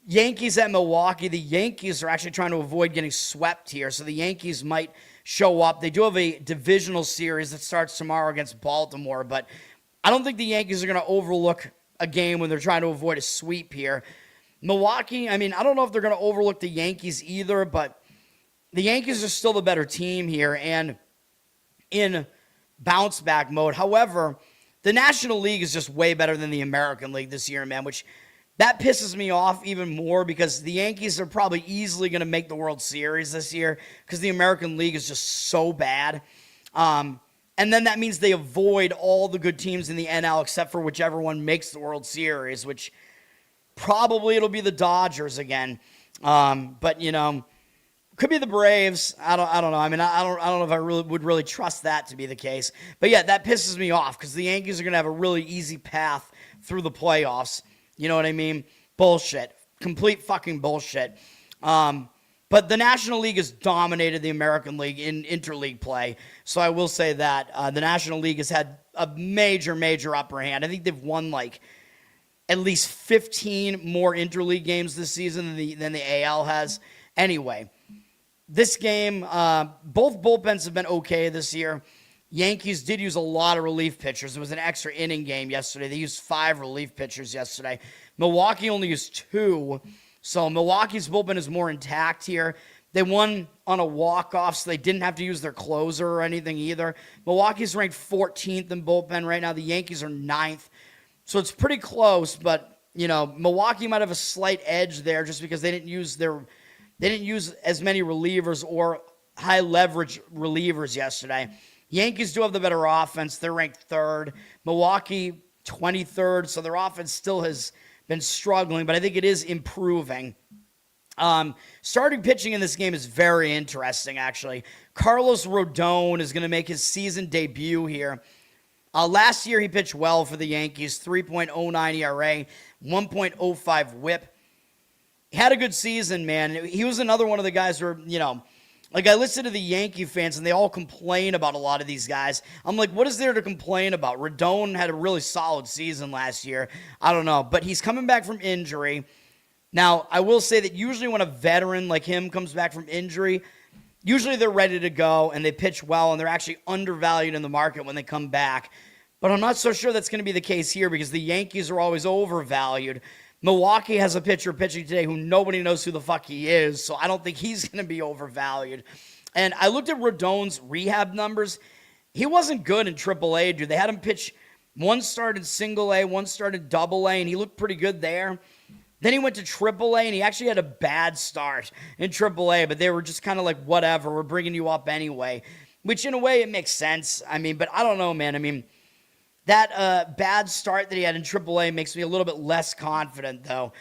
Yankees at Milwaukee. The Yankees are actually trying to avoid getting swept here, so the Yankees might show up. They do have a divisional series that starts tomorrow against Baltimore, but I don't think the Yankees are going to overlook a game when they're trying to avoid a sweep here. Milwaukee, I don't don't know if they're going to overlook the Yankees either, but the Yankees are still the better team here and in bounce back mode. However, the National League is just way better than the American League this year, man, which that pisses me off even more because the Yankees are probably easily going to make the World Series this year because the American League is just so bad. And then that means they avoid all the good teams in the NL except for whichever one makes the World Series, which probably it'll be the Dodgers again. But, could be the Braves. I don't know. I don't know if I would really trust that to be the case. But yeah, that pisses me off because the Yankees are going to have a really easy path through the playoffs. You know what I mean? Bullshit. Complete fucking bullshit. But the National League has dominated the American League in interleague play. So I will say that the National League has had a major, major upper hand. I think they've won like at least 15 more interleague games this season than the AL has. Anyway, this game, both bullpens have been okay this year. Yankees did use a lot of relief pitchers. It was an extra inning game yesterday. They used 5 relief pitchers yesterday. Milwaukee only used 2. So Milwaukee's bullpen is more intact here. They won on a walk-off, so they didn't have to use their closer or anything either. Milwaukee's ranked 14th in bullpen right now. The Yankees are 9th. So it's pretty close, but, Milwaukee might have a slight edge there just because they didn't use as many relievers or high-leverage relievers yesterday. Yankees do have the better offense. They're ranked 3rd. Milwaukee, 23rd, so their offense still has been struggling, but I think it is improving. Starting pitching in this game is very interesting, actually. Carlos Rodon is going to make his season debut here. Last year, he pitched well for the Yankees, 3.09 ERA, 1.05 whip. He had a good season, man. He was another one of the guys where, I listen to the Yankee fans, and they all complain about a lot of these guys. I'm like, what is there to complain about? Rodon had a really solid season last year. I don't know, but he's coming back from injury. Now, I will say that usually when a veteran like him comes back from injury, usually they're ready to go and they pitch well and they're actually undervalued in the market when they come back. But I'm not so sure that's going to be the case here because the Yankees are always overvalued. Milwaukee has a pitcher pitching today who nobody knows who the fuck he is, so I don't think he's going to be overvalued. And I looked at Rodon's rehab numbers. He wasn't good in AAA, dude. They had him pitch 1 start in single A, 1 start in double A, and he looked pretty good there. Then he went to AAA, and he actually had a bad start in AAA, but they were just kind of like, whatever, we're bringing you up anyway, which in a way it makes sense. But I don't know, man. That bad start that he had in AAA makes me a little bit less confident, though.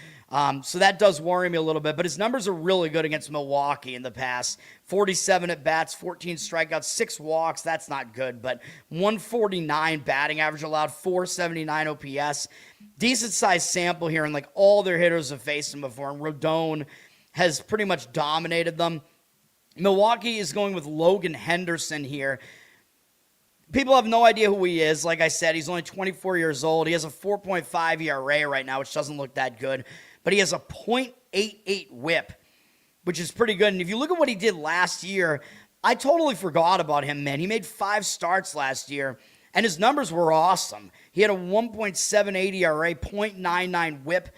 So that does worry me a little bit. But his numbers are really good against Milwaukee in the past. 47 at-bats, 14 strikeouts, 6 walks. That's not good. But 149 batting average allowed, 479 OPS. Decent-sized sample here, and like all their hitters have faced him before. And Rodon has pretty much dominated them. Milwaukee is going with Logan Henderson here. People have no idea who he is. Like I said, he's only 24 years old. He has a 4.5 ERA right now, which doesn't look that good. But he has a .88 whip, which is pretty good. And if you look at what he did last year, I totally forgot about him, man. He made 5 starts last year, and his numbers were awesome. He had a 1.78 ERA, .99 whip.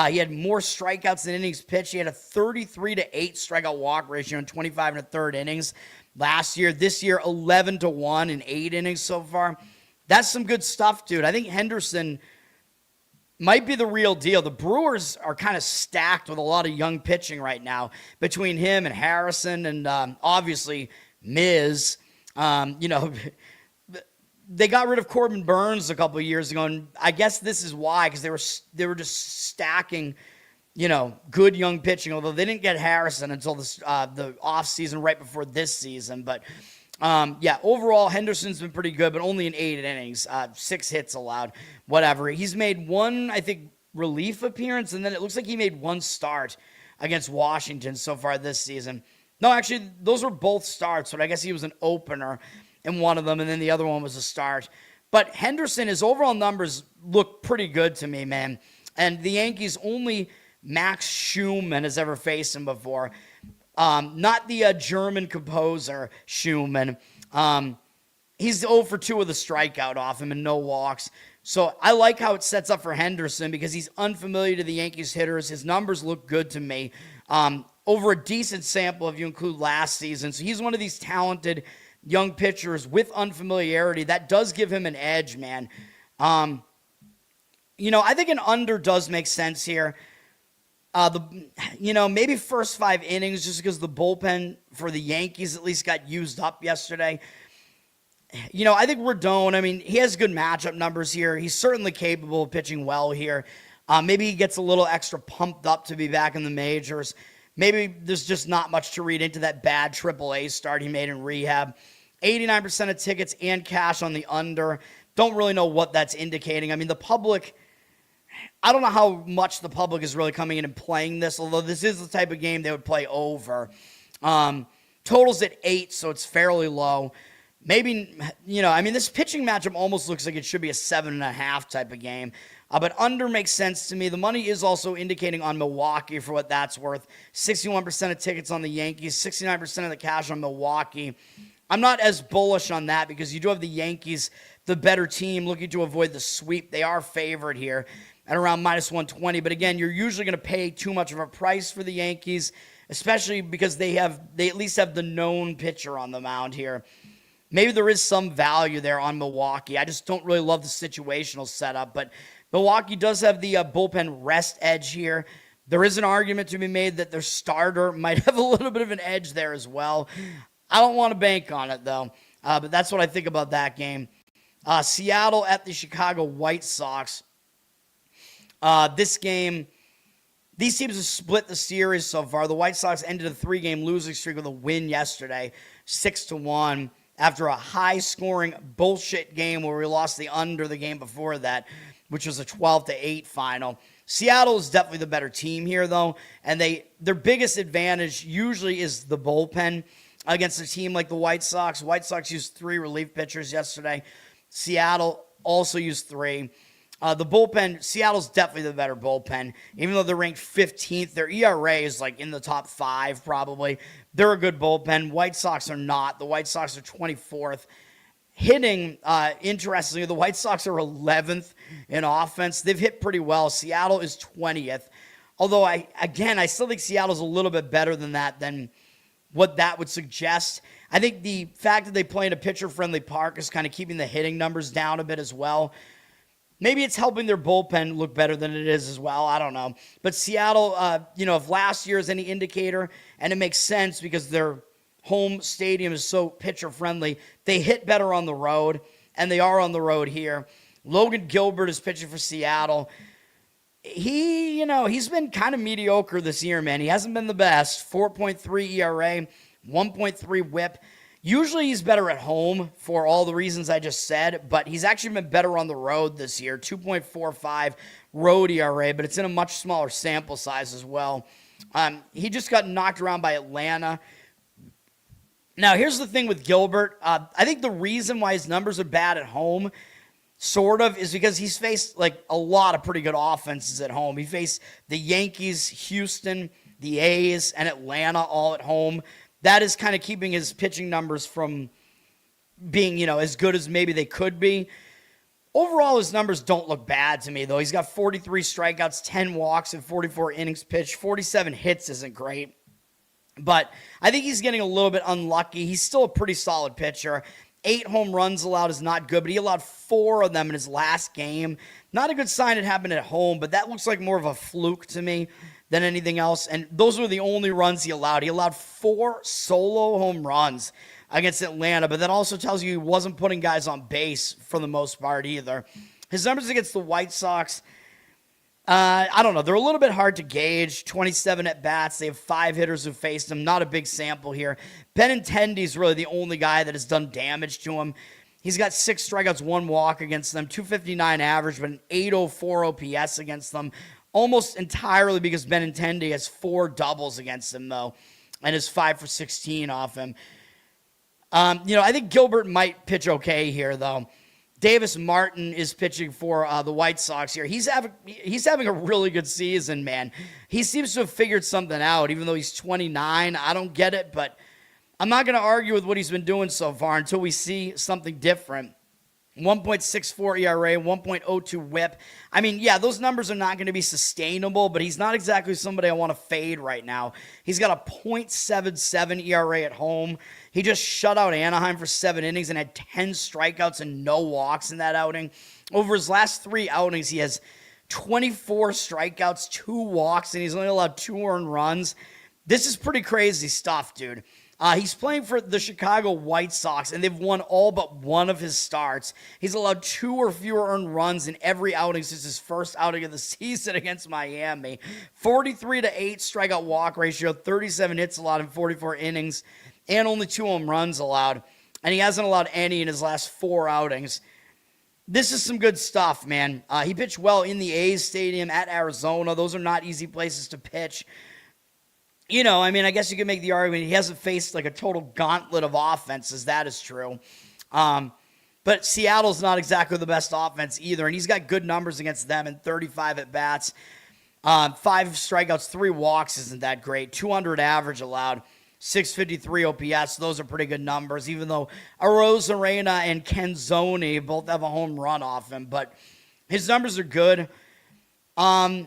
He had more strikeouts than innings pitched. He had a 33-8 strikeout walk ratio in 25 1/3 innings last year. This year, 11-1 in 8 innings so far. That's some good stuff, dude. I think Henderson might be the real deal. The Brewers are kind of stacked with a lot of young pitching right now between him and Harrison and obviously Miz. They got rid of Corbin Burns a couple of years ago, and I guess this is why, because they were just stacking, good young pitching. Although they didn't get Harrison until the off season right before this season. But overall Henderson's been pretty good, but only in 8 innings, 6 hits allowed, whatever. He's made 1, I think, relief appearance, and then it looks like he made 1 start against Washington so far this season. No, actually, those were both starts, but I guess he was an opener in one of them, and then the other one was a start. But Henderson, his overall numbers look pretty good to me, man. And the Yankees only Max Schumann has ever faced him before. Not the German composer Schumann. He's 0 for 2 with a strikeout off him and no walks. So I like how it sets up for Henderson because he's unfamiliar to the Yankees hitters. His numbers look good to me. Over a decent sample if you include last season. So he's one of these talented young pitchers with unfamiliarity. That does give him an edge, man. I think an under does make sense here. Maybe first 5 innings just because the bullpen for the Yankees at least got used up yesterday. I think Rodon, he has good matchup numbers here. He's certainly capable of pitching well here. Maybe he gets a little extra pumped up to be back in the majors. Maybe there's just not much to read into that bad AAA start he made in rehab. 89% of tickets and cash on the under. Don't really know what that's indicating. The public, I don't know how much the public is really coming in and playing this, although this is the type of game they would play over. Totals at 8, so it's fairly low. Maybe, this pitching matchup almost looks like it should be a 7.5 type of game. But under makes sense to me. The money is also indicating on Milwaukee for what that's worth. 61% of tickets on the Yankees, 69% of the cash on Milwaukee. I'm not as bullish on that because you do have the Yankees, the better team, looking to avoid the sweep. They are favored here at around minus 120. But again, you're usually going to pay too much of a price for the Yankees, especially because they at least have the known pitcher on the mound here. Maybe there is some value there on Milwaukee. I just don't really love the situational setup. But Milwaukee does have the bullpen rest edge here. There is an argument to be made that their starter might have a little bit of an edge there as well. I don't want to bank on it, though. But that's what I think about that game. Seattle at the Chicago White Sox. This game, these teams have split the series so far. The White Sox ended a 3-game losing streak with a win yesterday, 6-1, after a high-scoring bullshit game where we lost the under the game before that, which was a 12-8 final. Seattle is definitely the better team here, though, and their biggest advantage usually is the bullpen against a team like the White Sox. White Sox used 3 relief pitchers yesterday. Seattle also used 3. The bullpen, Seattle's definitely the better bullpen. Even though they're ranked 15th, their ERA is like in the top 5 probably. They're a good bullpen. White Sox are not. The White Sox are 24th. Hitting, interestingly, the White Sox are 11th in offense. They've hit pretty well. Seattle is 20th. Although, I still think Seattle's a little bit better than that, than what that would suggest. I think the fact that they play in a pitcher-friendly park is kind of keeping the hitting numbers down a bit as well. Maybe it's helping their bullpen look better than it is as well. I don't know. But Seattle, if last year is any indicator, and it makes sense because their home stadium is so pitcher-friendly, they hit better on the road, and they are on the road here. Logan Gilbert is pitching for Seattle. He's been kind of mediocre this year, man. He hasn't been the best. 4.3 ERA, 1.3 whip. Usually he's better at home for all the reasons I just said, but he's actually been better on the road this year. 2.45 road ERA, but it's in a much smaller sample size as well. He just got knocked around by Atlanta. Now, here's the thing with Gilbert. I think the reason why his numbers are bad at home sort of is because he's faced like a lot of pretty good offenses at home. He faced the Yankees, Houston, the A's, and Atlanta all at home. That is kind of keeping his pitching numbers from being, as good as maybe they could be. Overall, his numbers don't look bad to me, though. He's got 43 strikeouts, 10 walks, and 44 innings pitched. 47 hits isn't great. But I think he's getting a little bit unlucky. He's still a pretty solid pitcher. 8 home runs allowed is not good, but he allowed 4 of them in his last game. Not a good sign it happened at home, but that looks like more of a fluke to me than anything else. And those were the only runs he allowed. He allowed 4 solo home runs against Atlanta, but that also tells you he wasn't putting guys on base for the most part either. His numbers against the White Sox, I don't know. They're a little bit hard to gauge. 27 at-bats. They have 5 hitters who faced him. Not a big sample here. Benintendi's really the only guy that has done damage to him. He's got 6 strikeouts, 1 walk against them, 259 average, but an 804 OPS against them. Almost entirely because Benintendi has 4 doubles against him, though, and is 5 for 16 off him. I think Gilbert might pitch okay here, though. Davis Martin is pitching for the White Sox here. He's having a really good season, man. He seems to have figured something out, even though he's 29. I don't get it, but I'm not going to argue with what he's been doing so far until we see something different. 1.64 ERA, 1.02 whip. I mean, yeah, those numbers are not going to be sustainable, but he's not exactly somebody I want to fade right now. He's got a .77 ERA at home. He just shut out Anaheim for 7 innings and had 10 strikeouts and no walks in that outing. Over his last 3 outings, he has 24 strikeouts, 2 walks, and he's only allowed 2 earned runs. This is pretty crazy stuff, dude. He's playing for the Chicago White Sox, and they've won all but one of his starts. He's allowed 2 or fewer earned runs in every outing since his first outing of the season against Miami. 43-8 strikeout walk ratio, 37 hits allowed in 44 innings, and only 2 home runs allowed. And he hasn't allowed any in his last 4 outings. This is some good stuff, man. He pitched well in the A's stadium at Arizona. Those are not easy places to pitch. I guess you could make the argument he hasn't faced like a total gauntlet of offenses. That is true. But Seattle's not exactly the best offense either, and he's got good numbers against them in 35 at-bats. 5 strikeouts, 3 walks isn't that great. 200 average allowed, 653 OPS. Those are pretty good numbers, even though Arozarena and Canzoni both have a home run off him. But his numbers are good. I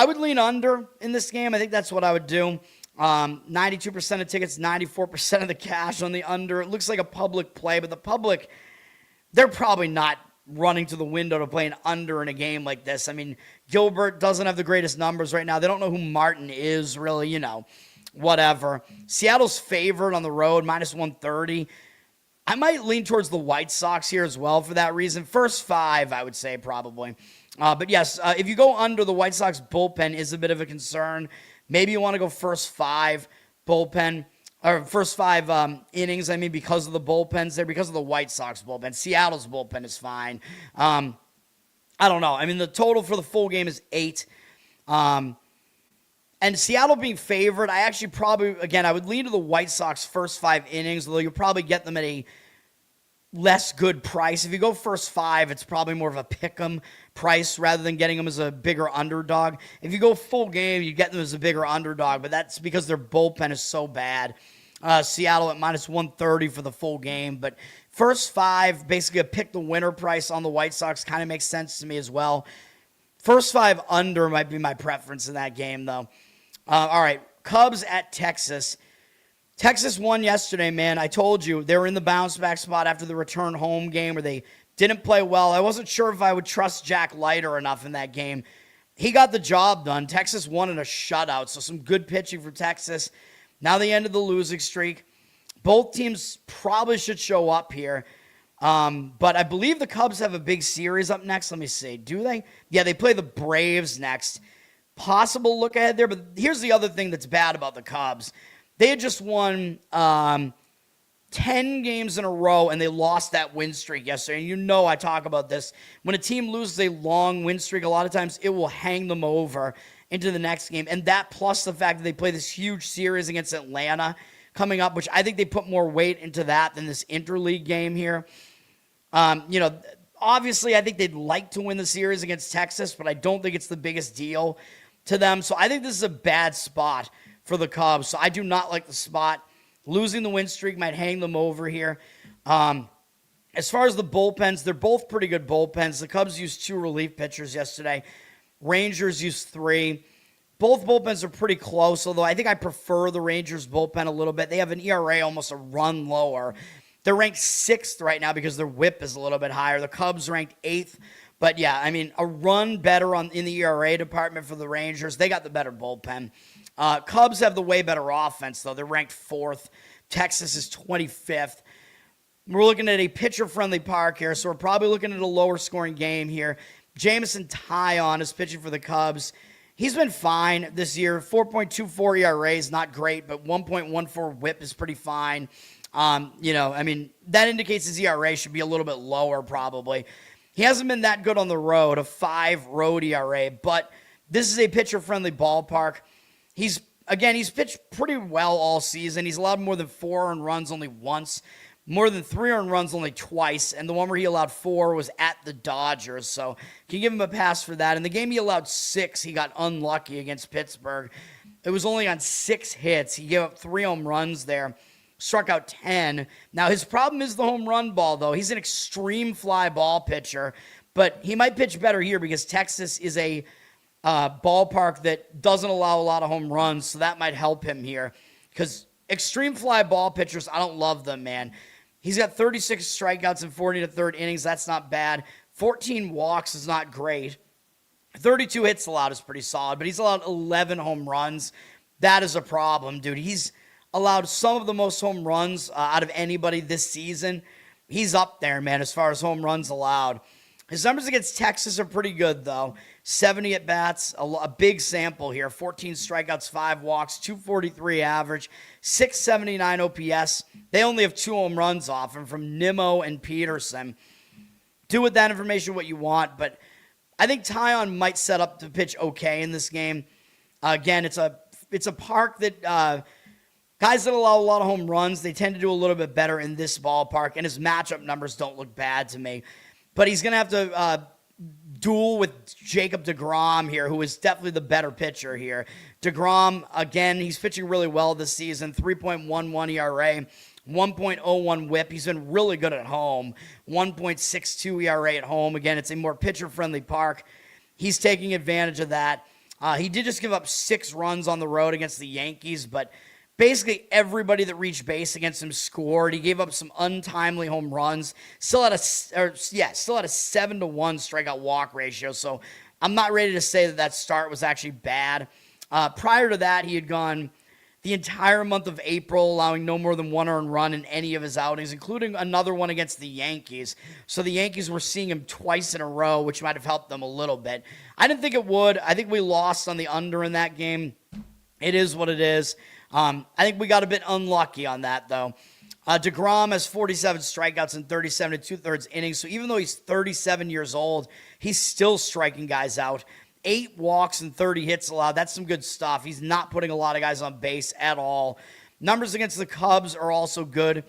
would lean under in this game. I think that's what I would do. 92% of tickets, 94% of the cash on the under. It looks like a public play, but the public, they're probably not running to the window to play an under in a game like this. I mean, Gilbert doesn't have the greatest numbers right now. They don't know who Martin is, really, whatever. Seattle's favored on the road, minus 130. I might lean towards the White Sox here as well for that reason. First 5, I would say, probably. But yes, if you go under, the White Sox bullpen is a bit of a concern. Maybe you want to go first 5 bullpen. Or first 5 innings, because of the bullpens there, because of the White Sox bullpen. Seattle's bullpen is fine. I don't know. The total for the full game is 8. And Seattle being favored, I actually probably, I would lean to the White Sox first 5 innings, although you'll probably get them at a less good price. If you go first 5, it's probably more of a pick-em price rather than getting them as a bigger underdog. If you go full game, you get them as a bigger underdog, but that's because their bullpen is so bad. Seattle at minus 130 for the full game, but first 5, basically a pick the winner price on the White Sox kind of makes sense to me as well. First 5 under might be my preference in that game, though. All right, Cubs at Texas. Texas won yesterday, man. I told you they were in the bounce back spot after the return home game where they didn't play well. I wasn't sure if I would trust Jack Leiter enough in that game. He got the job done. Texas won in a shutout, so some good pitching for Texas. Now the end of the losing streak. Both teams probably should show up here. But I believe the Cubs have a big series up next. Let me see. Do they? Yeah, they play the Braves next. Possible look ahead there, but here's the other thing that's bad about the Cubs. They had just won 10 games in a row, and they lost that win streak yesterday. And I talk about this. When a team loses a long win streak, a lot of times it will hang them over into the next game. And that plus the fact that they play this huge series against Atlanta coming up, which I think they put more weight into that than this interleague game here. Obviously, I think they'd like to win the series against Texas, but I don't think it's the biggest deal to them. So I think this is a bad spot for the Cubs. So I do not like the spot. Losing the win streak might hang them over here. As far as the bullpens, they're both pretty good bullpens. The Cubs used 2 relief pitchers yesterday. Rangers used 3. Both bullpens are pretty close, although I think I prefer the Rangers bullpen a little bit. They have an ERA almost a run lower. They're ranked 6th right now because their whip is a little bit higher. The Cubs ranked 8th. But yeah, a run better in the ERA department for the Rangers. They got the better bullpen. Cubs have the way better offense, though. They're ranked 4th. Texas is 25th. We're looking at a pitcher-friendly park here, so we're probably looking at a lower-scoring game here. Jamison Taillon is pitching for the Cubs. He's been fine this year. 4.24 ERA is not great, but 1.14 whip is pretty fine. That indicates his ERA should be a little bit lower probably. He hasn't been that good on the road, a 5 road ERA, but this is a pitcher-friendly ballpark. He's pitched pretty well all season. He's allowed more than 4 earned runs only once, more than 3 earned runs only twice, and the one where he allowed 4 was at the Dodgers, so can you give him a pass for that? In the game he allowed 6, he got unlucky against Pittsburgh. It was only on 6 hits. He gave up 3 home runs there, struck out 10. Now, his problem is the home run ball, though. He's an extreme fly ball pitcher, but he might pitch better here because Texas is a ballpark that doesn't allow a lot of home runs, so that might help him here. Because extreme fly ball pitchers, I don't love them, man. He's got 36 strikeouts in 40 to third innings. That's not bad. 14 walks is not great. 32 hits allowed is pretty solid, but he's allowed 11 home runs. That is a problem, dude. He's allowed some of the most home runs out of anybody this season. He's up there, man, as far as home runs allowed. His numbers against Texas are pretty good, though. 70 at-bats, a big sample here. 14 strikeouts, 5 walks, 243 average, 679 OPS. They only have 2 home runs off him from Nimmo and Peterson. Do with that information what you want, but I think Taillon might set up to pitch okay in this game. Again, it's a park that Guys that allow a lot of home runs, they tend to do a little bit better in this ballpark, and his matchup numbers don't look bad to me. But he's going to have to duel with Jacob deGrom here, who is definitely the better pitcher here. deGrom, again, he's pitching really well this season, 3.11 ERA, 1.01 whip. He's been really good at home, 1.62 ERA at home. Again, it's a more pitcher-friendly park. He's taking advantage of that. He did just give up 6 runs on the road against the Yankees, but basically everybody that reached base against him scored. He gave up some untimely home runs. Still had a 7-to-1 strikeout walk ratio. So I'm not ready to say that start was actually bad. Prior to that, he had gone the entire month of April, allowing no more than 1 earned run in any of his outings, including another one against the Yankees. So the Yankees were seeing him twice in a row, which might have helped them a little bit. I didn't think it would. I think we lost on the under in that game. It is what it is. I think we got a bit unlucky on that, though. deGrom has 47 strikeouts in 37 2/3 innings. So even though he's 37 years old, he's still striking guys out. 8 walks and 30 hits allowed. That's some good stuff. He's not putting a lot of guys on base at all. Numbers against the Cubs are also good.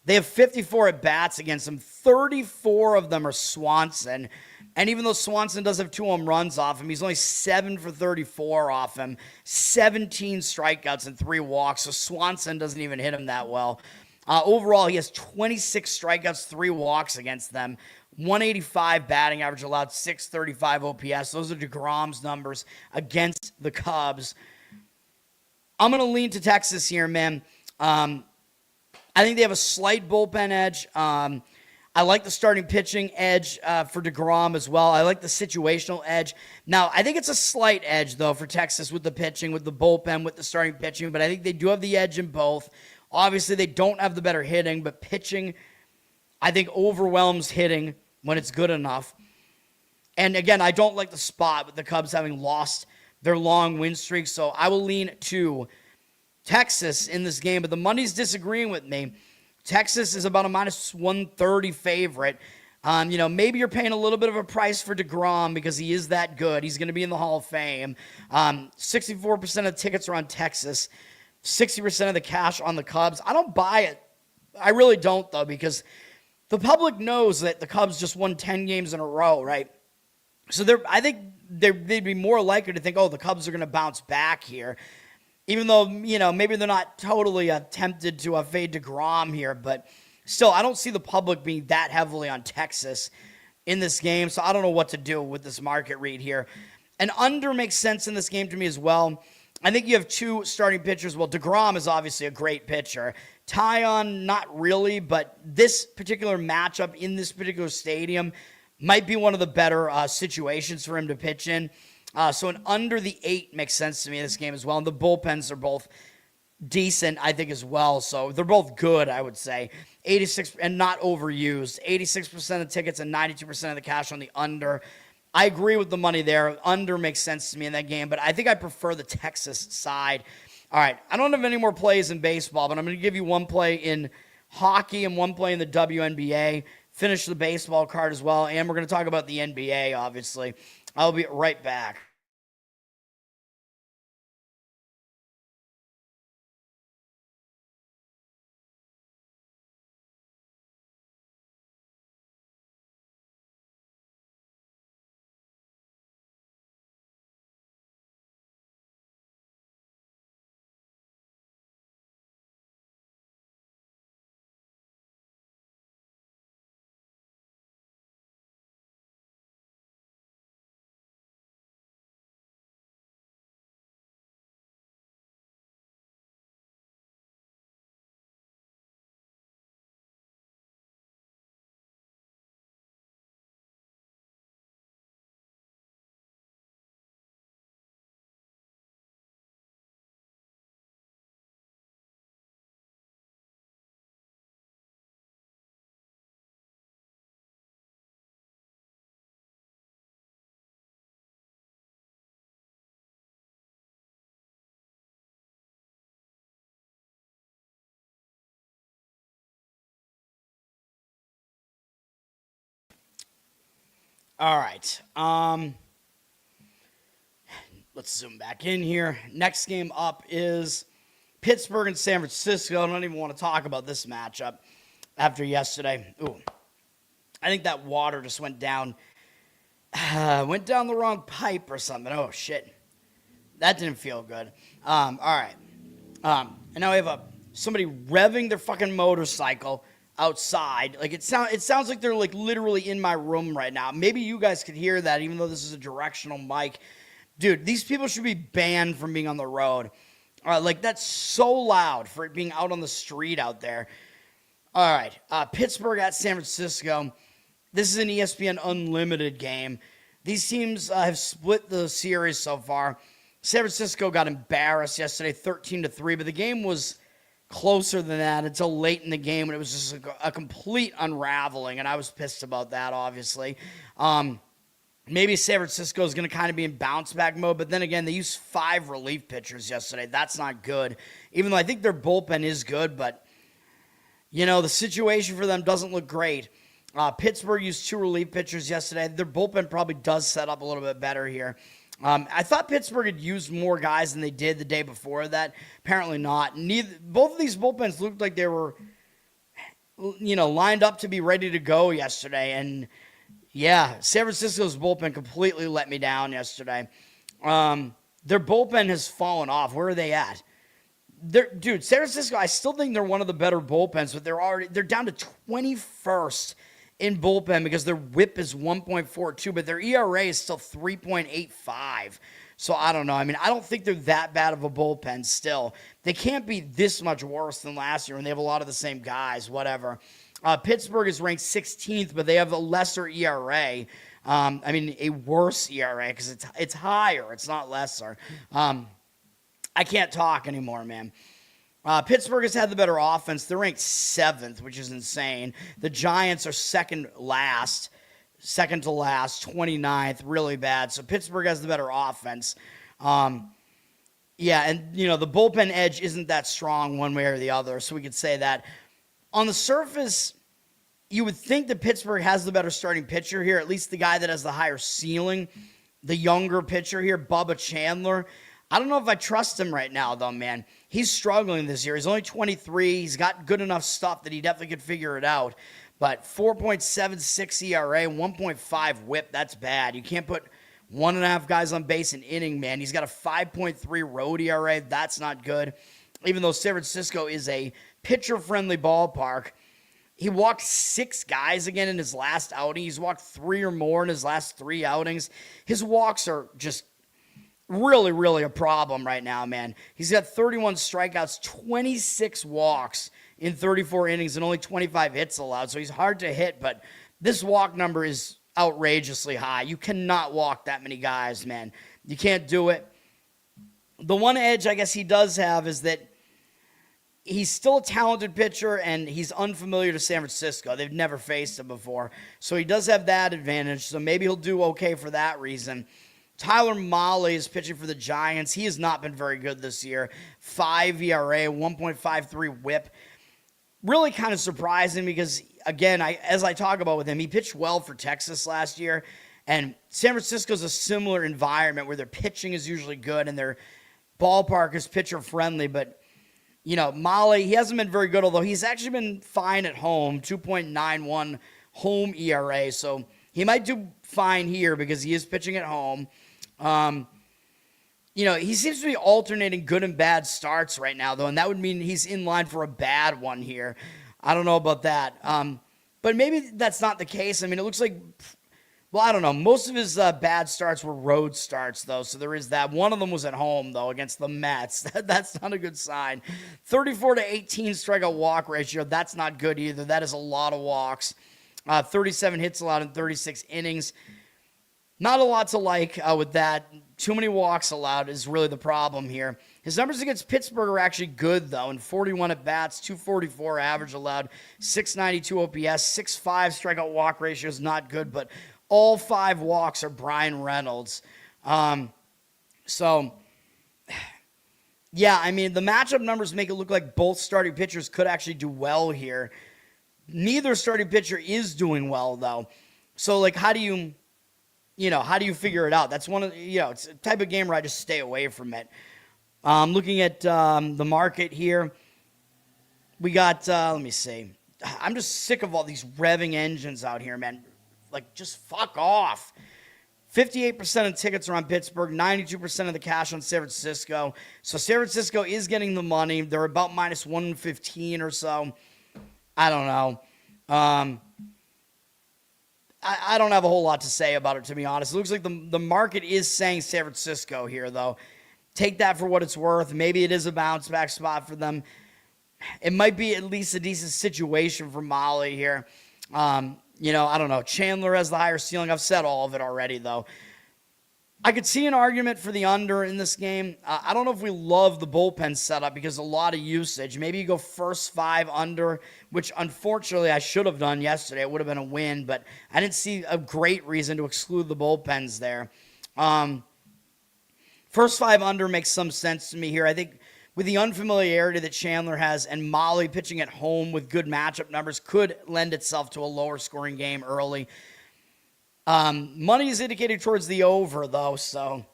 They have 54 at-bats against him. 34 of them are Swanson. And even though Swanson does have 2 home runs off him, he's only 7 for 34 off him. 17 strikeouts and 3 walks. So Swanson doesn't even hit him that well. Overall, he has 26 strikeouts, 3 walks against them. 185 batting average allowed, 635 OPS. Those are deGrom's numbers against the Cubs. I'm going to lean to Texas here, man. I think they have a slight bullpen edge. I like the starting pitching edge for deGrom as well. I like the situational edge. Now, I think it's a slight edge, though, for Texas with the pitching, with the bullpen, with the starting pitching, but I think they do have the edge in both. Obviously, they don't have the better hitting, but pitching, I think, overwhelms hitting when it's good enough. And again, I don't like the spot with the Cubs having lost their long win streak, so I will lean to Texas in this game, but the money's disagreeing with me. Texas is about a minus 130 favorite. Maybe you're paying a little bit of a price for deGrom because he is that good. He's going to be in the Hall of Fame. 64% of tickets are on Texas. 60% of the cash on the Cubs. I don't buy it. I really don't, though, because the public knows that the Cubs just won 10 games in a row, right? So I think they'd be more likely to think, oh, the Cubs are going to bounce back here. Even though, maybe they're not totally tempted to fade deGrom here, but still, I don't see the public being that heavily on Texas in this game, so I don't know what to do with this market read here. An under makes sense in this game to me as well. I think you have 2 starting pitchers. Well, deGrom is obviously a great pitcher. Taillon, not really, but this particular matchup in this particular stadium might be one of the better situations for him to pitch in. So an under the 8 makes sense to me in this game as well. And the bullpens are both decent, I think, as well. So they're both good, I would say. 86 and not overused. 86% of tickets and 92% of the cash on the under. I agree with the money there. Under makes sense to me in that game, but I think I prefer the Texas side. All right, I don't have any more plays in baseball, but I'm going to give you one play in hockey and one play in the WNBA. Finish the baseball card as well, and we're going to talk about the NBA, obviously. I'll be right back. All right. Let's zoom back in here. Next game up is Pittsburgh and San Francisco. I don't even want to talk about this matchup after yesterday. Ooh, I think that water just went down the wrong pipe or something. Oh, shit. That didn't feel good. All right. And now we have somebody revving their fucking motorcycle outside. Like, it sounds like they're, like, literally in my room right now. Maybe you guys could hear that, even though this is a directional mic. Dude, these people should be banned from being on the road. Like, that's so loud for it being out on the street out there. All right. Pittsburgh at San Francisco. This is an ESPN Unlimited game. These teams have split the series so far. San Francisco got embarrassed yesterday, 13-3, but the game was closer than that until late in the game, and it was just a complete unraveling, and I was pissed about that, obviously. Maybe San Francisco is going to kind of be in bounce-back mode, but then again, they used 5 relief pitchers yesterday. That's not good, even though I think their bullpen is good, but, the situation for them doesn't look great. Pittsburgh used 2 relief pitchers yesterday. Their bullpen probably does set up a little bit better here. I thought Pittsburgh had used more guys than they did the day before that. Apparently not. Both of these bullpens looked like they were, lined up to be ready to go yesterday. And, yeah, San Francisco's bullpen completely let me down yesterday. Their bullpen has fallen off. Where are they at? Dude, San Francisco, I still think they're one of the better bullpens, but they're down to 21st in bullpen because their whip is 1.42, but their ERA is still 3.85. So I don't know. I mean, I don't think they're that bad of a bullpen still. They can't be this much worse than last year, and they have a lot of the same guys, whatever. Pittsburgh is ranked 16th, but they have a lesser ERA. A worse ERA because it's higher. It's not lesser. I can't talk anymore, man. Pittsburgh has had the better offense. They're ranked 7th, which is insane. The Giants are second to last, 29th, really bad. So Pittsburgh has the better offense. And the bullpen edge isn't that strong one way or the other, so we could say that. On the surface, you would think that Pittsburgh has the better starting pitcher here, at least the guy that has the higher ceiling, the younger pitcher here, Bubba Chandler. I don't know if I trust him right now, though, man. He's struggling this year. He's only 23. He's got good enough stuff that he definitely could figure it out. But 4.76 ERA, 1.5 whip, that's bad. You can't put 1.5 guys on base an inning, man. He's got a 5.3 road ERA. That's not good. Even though San Francisco is a pitcher-friendly ballpark, he walked 6 guys again in his last outing. He's walked 3 or more in his last 3 outings. His walks are just really, really a problem right now, man. He's got 31 strikeouts, 26 walks in 34 innings, and only 25 hits allowed. So he's hard to hit, but this walk number is outrageously high. You cannot walk that many guys, man. You can't do it. The one edge I guess he does have is that he's still a talented pitcher, and he's unfamiliar to San Francisco. They've never faced him before. So he does have that advantage, so maybe he'll do okay for that reason. Tyler Mahle is pitching for the Giants. He has not been very good this year. 5 ERA, 1.53 whip. Really kind of surprising because, again, as I talk about with him, he pitched well for Texas last year. And San Francisco's a similar environment where their pitching is usually good and their ballpark is pitcher-friendly. But, Mahle, he hasn't been very good, although he's actually been fine at home, 2.91 home ERA. So he might do fine here because he is pitching at home. He seems to be alternating good and bad starts right now, though, and that would mean he's in line for a bad one here. I don't know about that. But maybe that's not the case. I mean, it looks like, I don't know. Most of his bad starts were road starts, though, so there is that. One of them was at home, though, against the Mets. That's not a good sign. 34-18 strikeout walk ratio. That's not good either. That is a lot of walks. 37 hits allowed in 36 innings. Not a lot to like with that. Too many walks allowed is really the problem here. His numbers against Pittsburgh are actually good, though. In 41 at-bats, 244 average allowed, 692 OPS, 6.5 strikeout walk ratio is not good, but all 5 walks are Brian Reynolds. The matchup numbers make it look like both starting pitchers could actually do well here. Neither starting pitcher is doing well, though. So, how do you figure it out? That's one of it's a type of game where I just stay away from it. Looking at the market here, we got, let me see. I'm just sick of all these revving engines out here, man. Like, just fuck off. 58% of tickets are on Pittsburgh, 92% of the cash on San Francisco. So San Francisco is getting the money. They're about minus 115 or so. I don't know. I don't have a whole lot to say about it, to be honest. It looks like the market is saying San Francisco here, though. Take that for what it's worth. Maybe it is a bounce back spot for them. It might be at least a decent situation for Molly here. I don't know. Chandler has the higher ceiling. I've said all of it already, though. I could see an argument for the under in this game. I don't know if we love the bullpen setup because a lot of usage. Maybe you go first 5 under, which unfortunately I should have done yesterday. It would have been a win, but I didn't see a great reason to exclude the bullpens there. First 5 under makes some sense to me here. I think with the unfamiliarity that Chandler has and Molly pitching at home with good matchup numbers could lend itself to a lower scoring game early. Money is indicated towards the over, though, so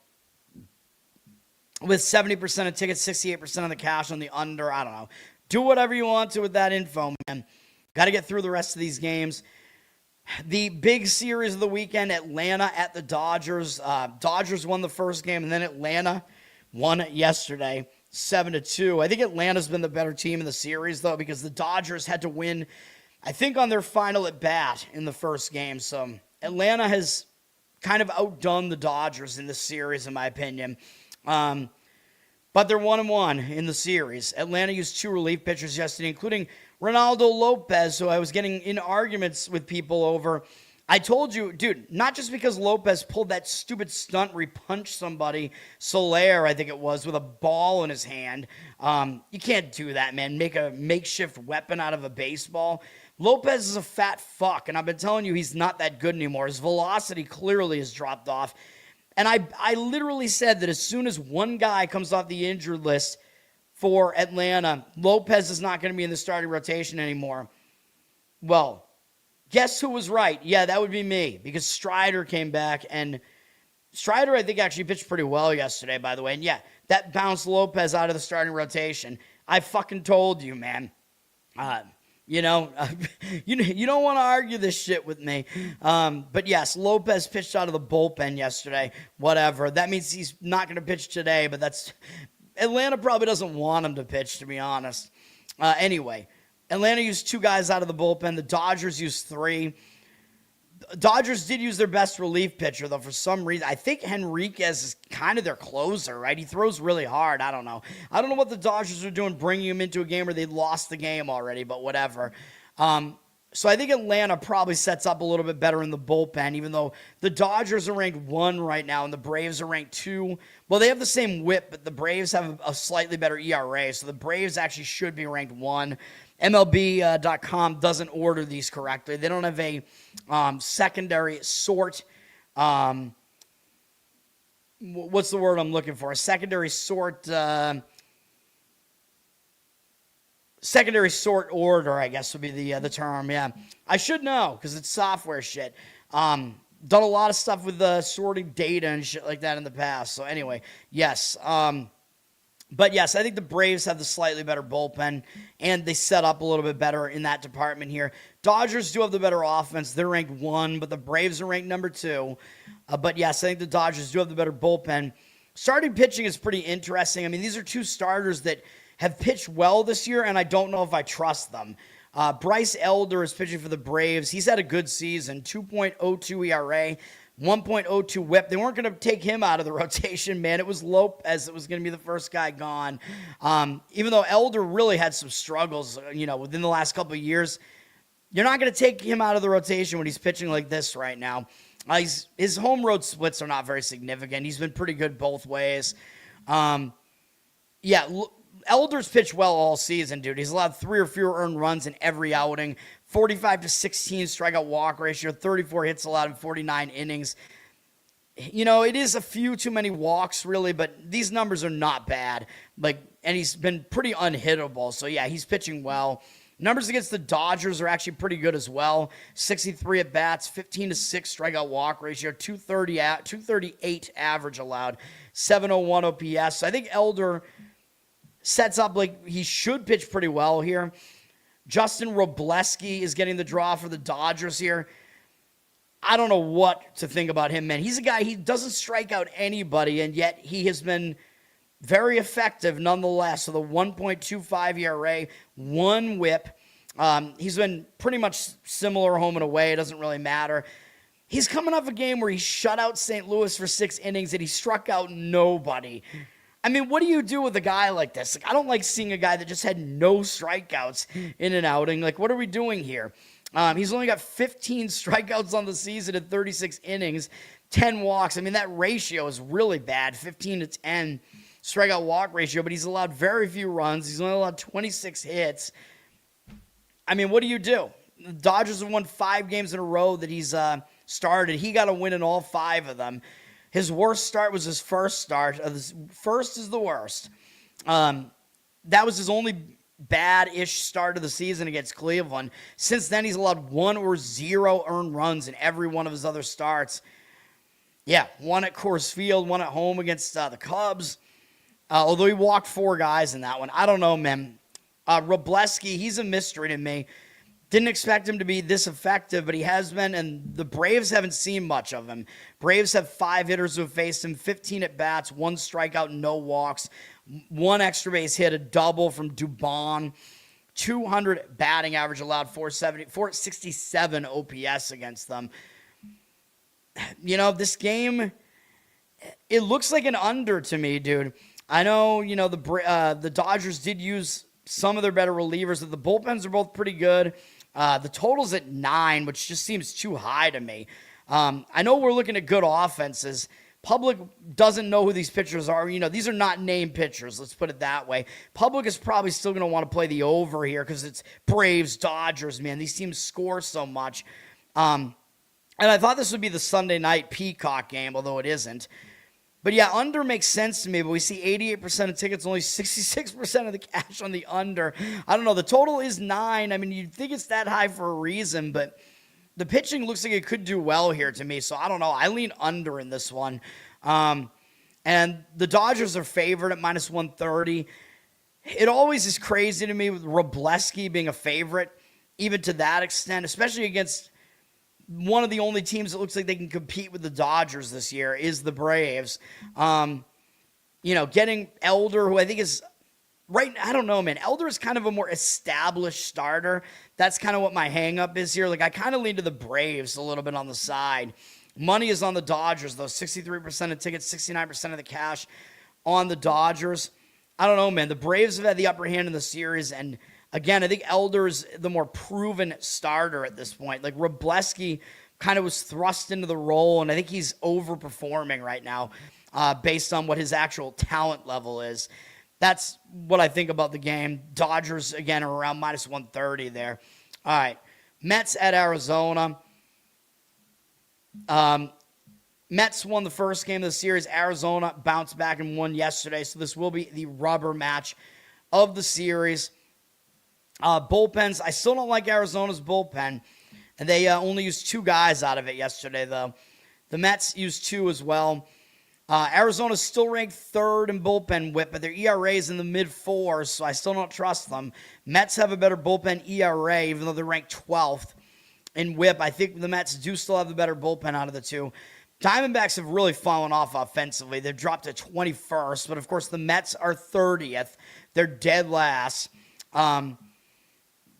with 70% of tickets, 68% of the cash on the under, I don't know. Do whatever you want to with that info, man. Got to get through the rest of these games. The big series of the weekend, Atlanta at the Dodgers. Dodgers won the first game, and then Atlanta won yesterday, 7-2. I think Atlanta's been the better team in the series, though, because the Dodgers had to win, I think, on their final at bat in the first game. So Atlanta has kind of outdone the Dodgers in this series, in my opinion. But they're 1-1 in the series. Atlanta used 2 relief pitchers yesterday, including Ronaldo Lopez, who I was getting in arguments with people over. I told you, dude, not just because Lopez pulled that stupid stunt where he punched somebody, Soler, I think it was, with a ball in his hand. You can't do that, man. Make a makeshift weapon out of a baseball. Lopez is a fat fuck, and I've been telling you he's not that good anymore. His velocity clearly has dropped off. And I literally said that as soon as one guy comes off the injured list for Atlanta, Lopez is not going to be in the starting rotation anymore. Well, guess who was right? Yeah, that would be me, because Strider came back, and Strider, I think, actually pitched pretty well yesterday, by the way. And yeah, that bounced Lopez out of the starting rotation. I fucking told you, man. You don't want to argue this shit with me. But yes, Lopez pitched out of the bullpen yesterday. Whatever. That means he's not going to pitch today, but Atlanta probably doesn't want him to pitch, to be honest. Anyway, Atlanta used 2 guys out of the bullpen. The Dodgers used 3. Dodgers did use their best relief pitcher, though, for some reason. I think Henriquez is kind of their closer, right? He throws really hard. I don't know. I don't know what the Dodgers are doing, bringing him into a game where they lost the game already, but whatever. So I think Atlanta probably sets up a little bit better in the bullpen, even though the Dodgers are ranked 1 right now and the Braves are ranked 2. Well, they have the same whip, but the Braves have a slightly better ERA, so the Braves actually should be ranked 1. MLB.com doesn't order these correctly. They don't have a secondary sort. What's the word I'm looking for? A secondary sort. Secondary sort order, I guess, would be the term. Yeah, I should know because it's software shit. Done a lot of stuff with sorting data and shit like that in the past. So anyway, yes. But yes, I think the Braves have the slightly better bullpen, and they set up a little bit better in that department here. Dodgers do have the better offense. They're ranked 1, but the Braves are ranked number 2. But yes, I think the Dodgers do have the better bullpen. Starting pitching is pretty interesting. I mean, these are 2 starters that have pitched well this year, and I don't know if I trust them. Bryce Elder is pitching for the Braves. He's had a good season, 2.02 ERA. 1.02 whip. They weren't going to take him out of the rotation, man. It was Lopez that was going to be the first guy gone. Even though Elder really had some struggles, within the last couple of years, you're not going to take him out of the rotation when he's pitching like this right now. His home road splits are not very significant. He's been pretty good both ways. Elder's pitched well all season, dude. He's allowed 3 or fewer earned runs in every outing. 45-16 strikeout walk ratio, 34 hits allowed in 49 innings. It is a few too many walks, really, but these numbers are not bad. And he's been pretty unhittable. So, yeah, he's pitching well. Numbers against the Dodgers are actually pretty good as well. 63 at bats, 15-6 strikeout walk ratio, 238 average allowed, 701 OPS. So I think Elder sets up like he should pitch pretty well here. Justin Robleski is getting the draw for the Dodgers here. I don't know what to think about him, man. He's a guy, he doesn't strike out anybody, and yet he has been very effective nonetheless. So the 1.25 ERA, 1 whip. He's been pretty much similar home and away. It doesn't really matter. He's coming off a game where he shut out St. Louis for 6 innings and he struck out nobody. I mean, what do you do with a guy like this? Like, I don't like seeing a guy that just had no strikeouts in an outing. Like, what are we doing here? He's only got 15 strikeouts on the season in 36 innings, 10 walks. I mean, that ratio is really bad, 15-10 strikeout walk ratio, but he's allowed very few runs. He's only allowed 26 hits. I mean, what do you do? The Dodgers have won 5 games in a row that he's started. He got a win in all 5 of them. His worst start was his first start. First is the worst. That was his only bad-ish start of the season against Cleveland. Since then, he's allowed 1 or 0 earned runs in every one of his other starts. Yeah, 1 at Coors Field, 1 at home against the Cubs. Although he walked 4 guys in that one. I don't know, man. Robleski, he's a mystery to me. Didn't expect him to be this effective, but he has been, and the Braves haven't seen much of him. Braves have 5 hitters who have faced him, 15 at bats, 1 strikeout, no walks, 1 extra base hit, a double from Dubon, 200 batting average allowed, 467 OPS against them. You know, this game, it looks like an under to me, dude. I know, you know, the Dodgers did use some of their better relievers. The bullpens are both pretty good. The total's at 9, which just seems too high to me. I know we're looking at good offenses. Public doesn't know who these pitchers are. You know, these are not named pitchers. Let's put it that way. Public is probably still going to want to play the over here because it's Braves, Dodgers, man. These teams score so much. And I thought this would be the Sunday night Peacock game, although it isn't. But yeah, under makes sense to me, but we see 88% of tickets, only 66% of the cash on the under. I don't know. The total is 9. I mean, you'd think it's that high for a reason, but the pitching looks like it could do well here to me. So I don't know. I lean under in this one. And the Dodgers are favored at minus 130. It always is crazy to me with Robleski being a favorite, even to that extent, especially against one of the only teams that looks like they can compete with the Dodgers this year is the Braves. You know, getting Elder, who I think is right. I don't know, man. Elder is kind of a more established starter. That's kind of what my hang up is here. Like, I kind of lean to the Braves a little bit on the side. Money is on the Dodgers, though. 63% of tickets, 69% of the cash on the Dodgers. I don't know, man. The Braves have had the upper hand in the series, and again, I think Elder's the more proven starter at this point. Like, Robleski kind of was thrust into the role, and I think he's overperforming right now based on what his actual talent level is. That's what I think about the game. Dodgers, again, are around minus 130 there. All right, Mets at Arizona. Mets won the first game of the series. Arizona bounced back and won yesterday, so this will be the rubber match of the series. Bullpens, I still don't like Arizona's bullpen, and they only used 2 guys out of it yesterday, though. The Mets used 2 as well. Arizona's still ranked 3rd in bullpen whip, but their ERA is in the mid-4s, so I still don't trust them. Mets have a better bullpen ERA, even though they're ranked 12th in whip. I think the Mets do still have the better bullpen out of the 2. Diamondbacks have really fallen off offensively. They've dropped to 21st, but of course the Mets are 30th. They're dead last.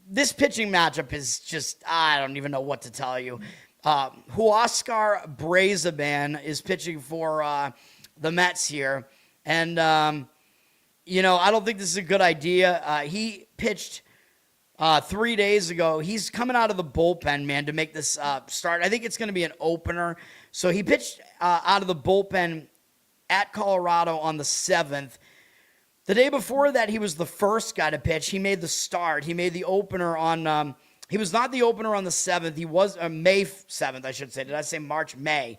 This pitching matchup is just, I don't even know what to tell you. Huascar Brazaban is pitching for the Mets here. And, you know, I don't think this is a good idea. He pitched 3 days ago. He's coming out of the bullpen, man, to make this start. I think it's going to be an opener. So he pitched out of the bullpen at Colorado on the 7th. The day before that, he was the first guy to pitch. He made the start. He made the opener on he was not the opener on the 7th. He was May 7th, I should say. Did I say March? May.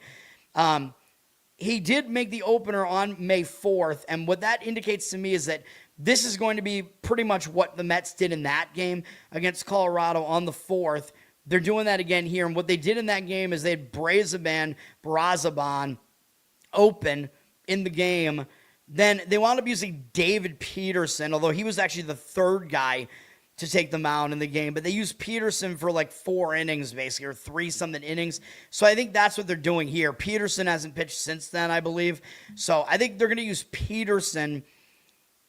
He did make the opener on May 4th, and what that indicates to me is that This is going to be pretty much what the Mets did in that game against Colorado on the 4th. They're doing that again here. And what they did in that game is they had Brazoban open in the game. Then they wound up using David Peterson, although he was actually the third guy to take the mound in the game. But they used Peterson for like 4 innings, basically, or 3-something innings. So I think that's what they're doing here. Peterson hasn't pitched since then, I believe. So I think they're going to use Peterson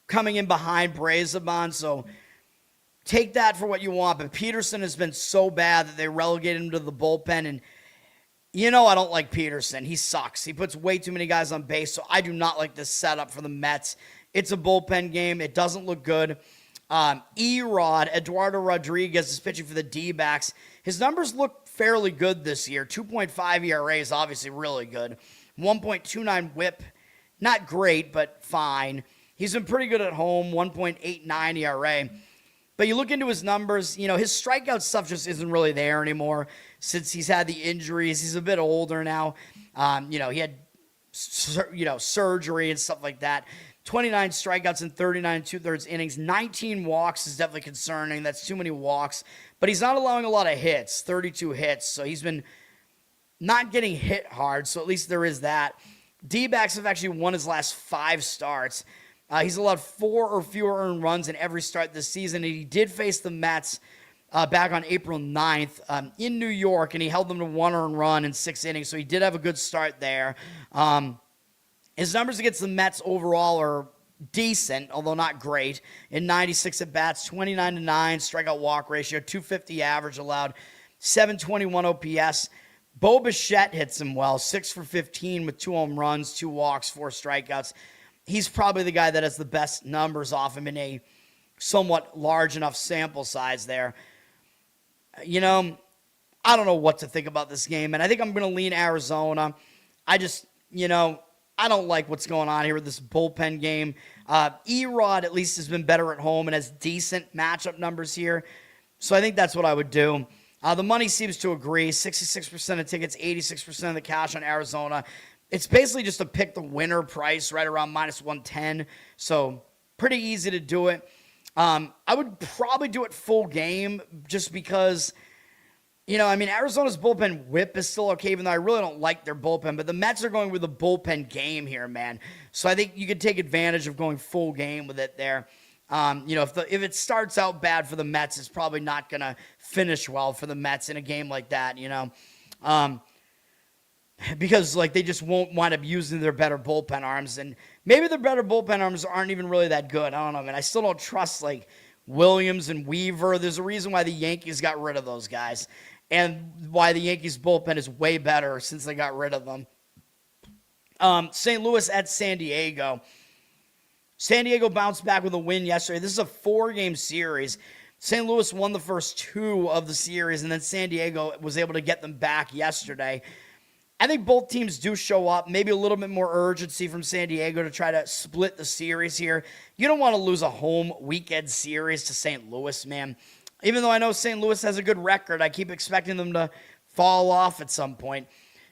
coming in behind Brazoban. So take that for what you want. But Peterson has been so bad that they relegated him to the bullpen. And I don't like Peterson. He sucks. He puts way too many guys on base. So I do not like this setup for the Mets. It's a bullpen game. It doesn't look good. Erod, Eduardo Rodriguez, is pitching for the Dbacks. His numbers look fairly good this year. 2.5 ERA is obviously really good. 1.29 whip, not great, but fine. He's been pretty good at home, 1.89 ERA. But you look into his numbers, his strikeout stuff just isn't really there anymore since he's had the injuries. He's a bit older now. He had, surgery and stuff like that. 29 strikeouts in 39 2/3 innings. 19 walks is definitely concerning. That's too many walks. But he's not allowing a lot of hits, 32 hits. So he's been not getting hit hard. So at least there is that. D-backs have actually won his last 5 starts. He's allowed 4 or fewer earned runs in every start this season. And he did face the Mets back on April 9th in New York. And he held them to 1 earned run in 6 innings. So he did have a good start there. His numbers against the Mets overall are decent, although not great. In 96 at-bats, 29-9 strikeout walk ratio, 250 average allowed, 721 OPS. Bo Bichette hits him well, 6 for 15 with 2 home runs, 2 walks, 4 strikeouts. He's probably the guy that has the best numbers off him in a somewhat large enough sample size there. I don't know what to think about this game, and I think I'm going to lean Arizona. I just, I don't like what's going on here with this bullpen game. Erod at least has been better at home and has decent matchup numbers here. So I think that's what I would do. The money seems to agree. 66% of tickets, 86% of the cash on Arizona. It's basically just a pick the winner price right around minus 110. So pretty easy to do it. I would probably do it full game just because Arizona's bullpen whip is still okay, even though I really don't like their bullpen. But the Mets are going with a bullpen game here, man. So I think you could take advantage of going full game with it there. If it starts out bad for the Mets, it's probably not going to finish well for the Mets in a game like that, because they just won't wind up using their better bullpen arms. And maybe their better bullpen arms aren't even really that good. I don't know, man. I still don't trust, Williams and Weaver. There's a reason why the Yankees got rid of those guys. And why the Yankees bullpen is way better since they got rid of them. St. Louis at San Diego. San Diego bounced back with a win yesterday. This is a 4-game series. St. Louis won the first 2 of the series, and then San Diego was able to get them back yesterday. I think both teams do show up. Maybe a little bit more urgency from San Diego to try to split the series here. You don't want to lose a home weekend series to St. Louis, man. Even though I know St. Louis has a good record, I keep expecting them to fall off at some point.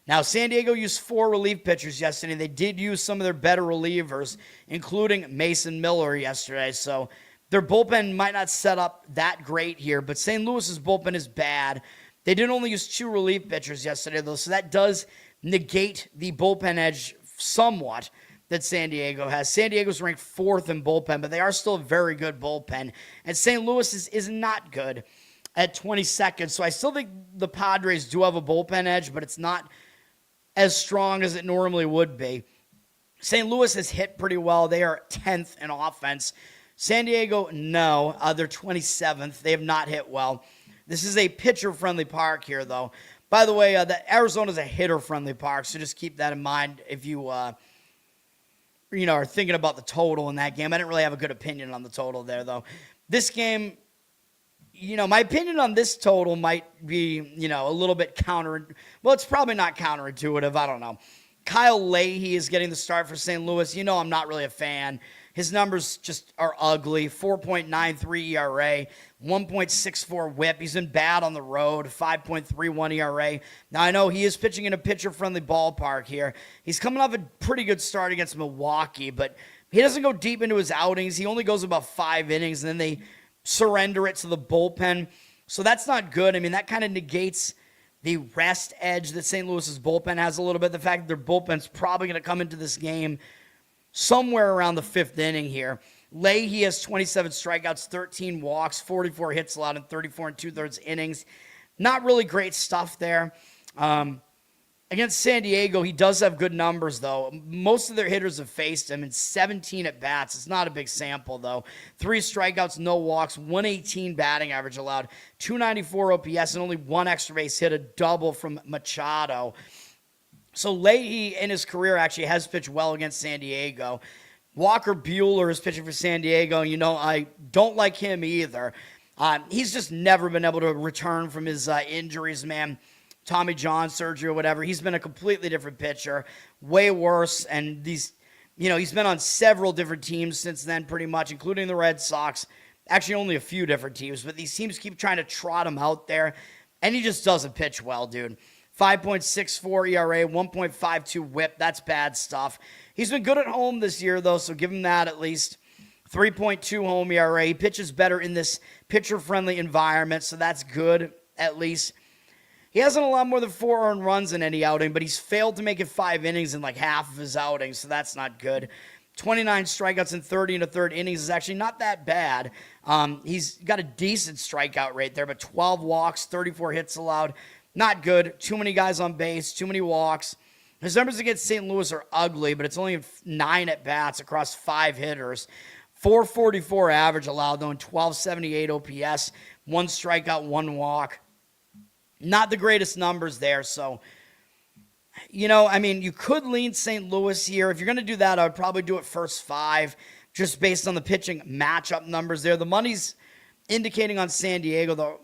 Now, San Diego used 4 relief pitchers yesterday. They did use some of their better relievers, including Mason Miller yesterday. So their bullpen might not set up that great here, but St. Louis's bullpen is bad. They did only use 2 relief pitchers yesterday, though, so that does negate the bullpen edge somewhat that San Diego has. San Diego's ranked 4th in bullpen, but they are still a very good bullpen. And St. Louis is not good at 22nd. So I still think the Padres do have a bullpen edge, but it's not as strong as it normally would be. St. Louis has hit pretty well. They are 10th in offense. San Diego, no. They're 27th. They have not hit well. This is a pitcher-friendly park here, though. By the way, Arizona's a hitter-friendly park, so just keep that in mind if you are thinking about the total in that game. I didn't really have a good opinion on the total there, though. This game, my opinion on this total might be, a little bit well, it's probably not counterintuitive. I don't know. Kyle Leahy is getting the start for St. Louis. I'm not really a fan. His numbers just are ugly. 4.93 ERA, 1.64 whip. He's been bad on the road, 5.31 ERA. Now, I know he is pitching in a pitcher-friendly ballpark here. He's coming off a pretty good start against Milwaukee, but He doesn't go deep into his outings. He only goes about 5 innings, and then they surrender it to the bullpen. So that's not good. I mean, that kind of negates the rest edge that St. Louis's bullpen has a little bit. The fact that their bullpen's probably going to come into this game somewhere around the 5th inning here. Leahy has 27 strikeouts, 13 walks, 44 hits allowed in 34 and 2/3 innings. Not really great stuff there. Against San Diego, he does have good numbers, though. Most of their hitters have faced him in 17 at-bats. It's not a big sample, though. 3 strikeouts, no walks, 118 batting average allowed, 294 OPS, and only 1 extra base hit, a double from Machado. So Leahy, in his career, actually has pitched well against San Diego. Walker Buehler is pitching for San Diego. You know, I don't like him either. He's just never been able to return from his injuries, man. Tommy John surgery or whatever. He's been a completely different pitcher, way worse. And he's been on several different teams since then, pretty much, including the Red Sox. Actually, only a few different teams, but these teams keep trying to trot him out there, and he just doesn't pitch well, dude. 5.64 ERA, 1.52 WHIP. That's bad stuff. He's been good at home this year, though, so give him that at least. 3.2 home ERA. He pitches better in this pitcher-friendly environment, so that's good, at least. He hasn't allowed more than 4 earned runs in any outing, but he's failed to make it 5 innings in like half of his outings, so that's not good. 29 strikeouts in 30 1/3 innings is actually not that bad. He's got a decent strikeout rate there, but 12 walks, 34 hits allowed. Not good. Too many guys on base, too many walks. His numbers against St. Louis are ugly, but it's only 9 at-bats across 5 hitters. 444 average allowed, though, and 1278 OPS. 1 strikeout, 1 walk. Not the greatest numbers there, so, you could lean St. Louis here. If you're going to do that, I would probably do it first 5, just based on the pitching matchup numbers there. The money's indicating on San Diego, though,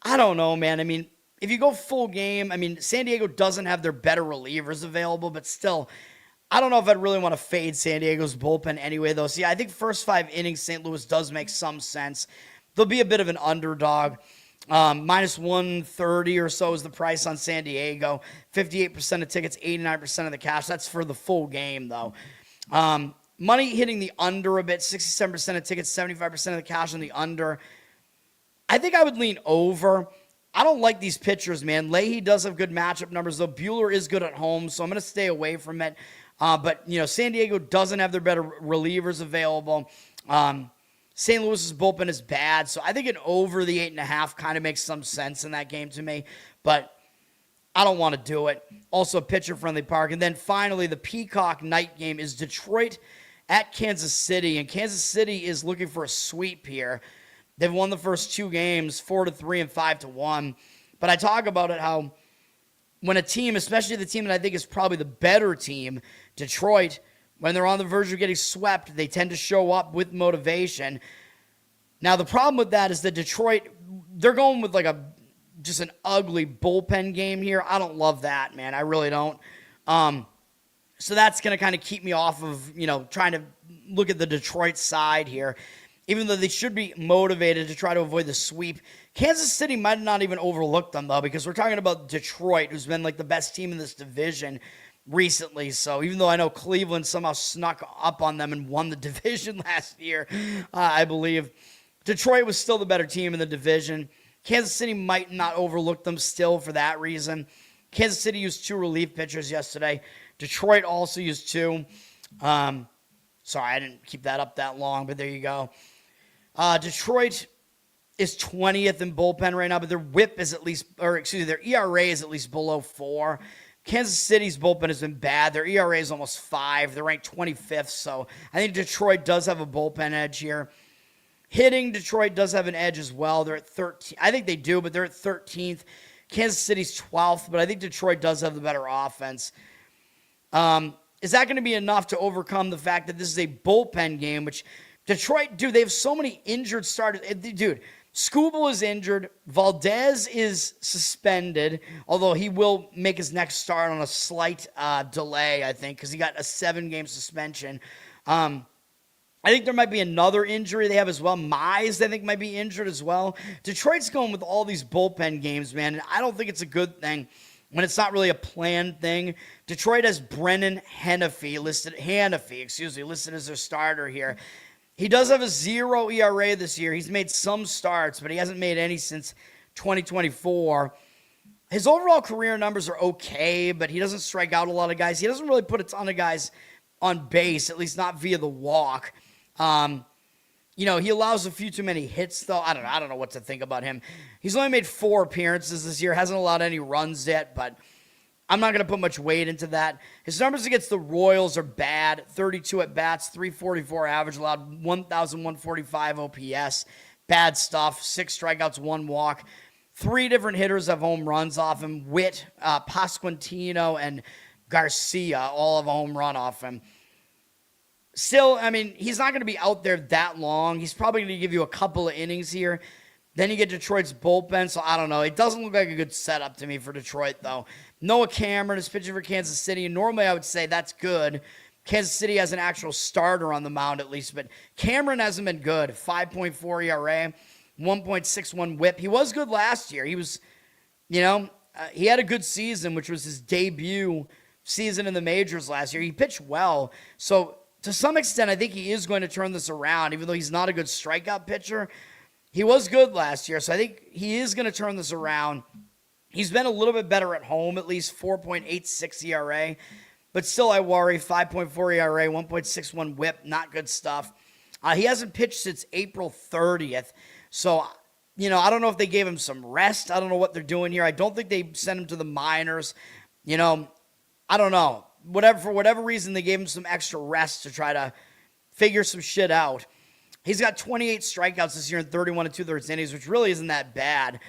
I don't know, man. I mean, if you go full game, San Diego doesn't have their better relievers available, but still, I don't know if I'd really want to fade San Diego's bullpen anyway, though. See, I think first 5 innings, St. Louis does make some sense. They'll be a bit of an underdog. Minus 130 or so is the price on San Diego. 58% of tickets, 89% of the cash. That's for the full game, though. Money hitting the under a bit. 67% of tickets, 75% of the cash on the under. I think I would lean over. I don't like these pitchers, man. Leahy does have good matchup numbers, though. Buehler is good at home, so I'm going to stay away from it. But San Diego doesn't have their better relievers available. St. Louis's bullpen is bad, so I think an over the 8.5 kind of makes some sense in that game to me, but I don't want to do it. Also, a pitcher-friendly park. And then finally, the Peacock night game is Detroit at Kansas City, and Kansas City is looking for a sweep here. They've won the first 2 games, 4-3 and 5-1. But I talk about it how when a team, especially the team that I think is probably the better team, Detroit, when they're on the verge of getting swept, they tend to show up with motivation. Now, the problem with that is that Detroit, they're going with just an ugly bullpen game here. I don't love that, man. I really don't. So that's going to kind of keep me off of, trying to look at the Detroit side here. Even though they should be motivated to try to avoid the sweep. Kansas City might not even overlook them, though, because we're talking about Detroit, who's been the best team in this division recently. So even though I know Cleveland somehow snuck up on them and won the division last year, I believe Detroit was still the better team in the division. Kansas City might not overlook them still for that reason. Kansas City used 2 relief pitchers yesterday. Detroit also used 2. Sorry, I didn't keep that up that long, but there you go. Detroit is 20th in bullpen right now, but their whip is their ERA is at least below 4. Kansas City's bullpen has been bad. Their ERA is almost 5. They're ranked 25th, so I think Detroit does have a bullpen edge here. Hitting, Detroit does have an edge as well. They're at 13. I think they do, but they're at 13th. Kansas City's 12th, but I think Detroit does have the better offense. Is that going to be enough to overcome the fact that this is a bullpen game, which Detroit, dude, they have so many injured starters. Dude, Skubal is injured. Valdez is suspended, although he will make his next start on a slight delay, I think, because he got a 7-game suspension. I think there might be another injury they have as well. Mize, I think, might be injured as well. Detroit's going with all these bullpen games, man, and I don't think it's a good thing. when it's not really a planned thing. Detroit has Brennan Hannafy listed as their starter here. He does have a 0 ERA this year. He's made some starts, but he hasn't made any since 2024. His overall career numbers are okay, but he doesn't strike out a lot of guys. He doesn't really put a ton of guys on base, at least not via the walk. He allows a few too many hits, though. I don't know what to think about him. He's only made 4 appearances this year, hasn't allowed any runs yet, but I'm not going to put much weight into that. His numbers against the Royals are bad. 32 at-bats, 344 average, allowed 1,145 OPS. Bad stuff. 6 strikeouts, 1 walk. 3 different hitters have home runs off him. Witt, Pasquantino, and Garcia all have a home run off him. Still, he's not going to be out there that long. He's probably going to give you a couple of innings here. Then you get Detroit's bullpen, so I don't know. It doesn't look like a good setup to me for Detroit, though. Noah Cameron is pitching for Kansas City, and normally I would say that's good. Kansas City has an actual starter on the mound at least, but Cameron hasn't been good. 5.4 ERA, 1.61 whip. He was good last year. He was, he had a good season, which was his debut season in the majors last year. He pitched well, so to some extent, I think he is going to turn this around, even though he's not a good strikeout pitcher. He was good last year, so I think he is going to turn this around. He's been a little bit better at home, at least 4.86 ERA. But still, I worry. 5.4 ERA, 1.61 whip, not good stuff. He hasn't pitched since April 30th. So, I don't know if they gave him some rest. I don't know what they're doing here. I don't think they sent him to the minors. I don't know. For whatever reason, they gave him some extra rest to try to figure some shit out. He's got 28 strikeouts this year in 31 2/3 innings, which really isn't that bad.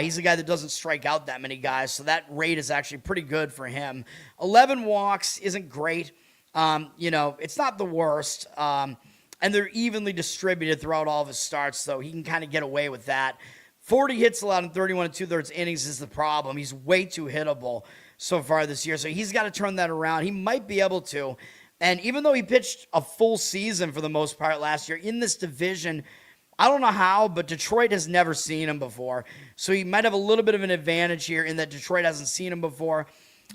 He's a guy that doesn't strike out that many guys, so that rate is actually pretty good for him. 11 walks isn't great. It's not the worst. And they're evenly distributed throughout all of his starts, so he can kind of get away with that. 40 hits allowed in 31 2/3 innings is the problem. He's way too hittable so far this year, so he's got to turn that around. He might be able to. And even though he pitched a full season for the most part last year in this division, I don't know how, but Detroit has never seen him before. So he might have a little bit of an advantage here in that Detroit hasn't seen him before.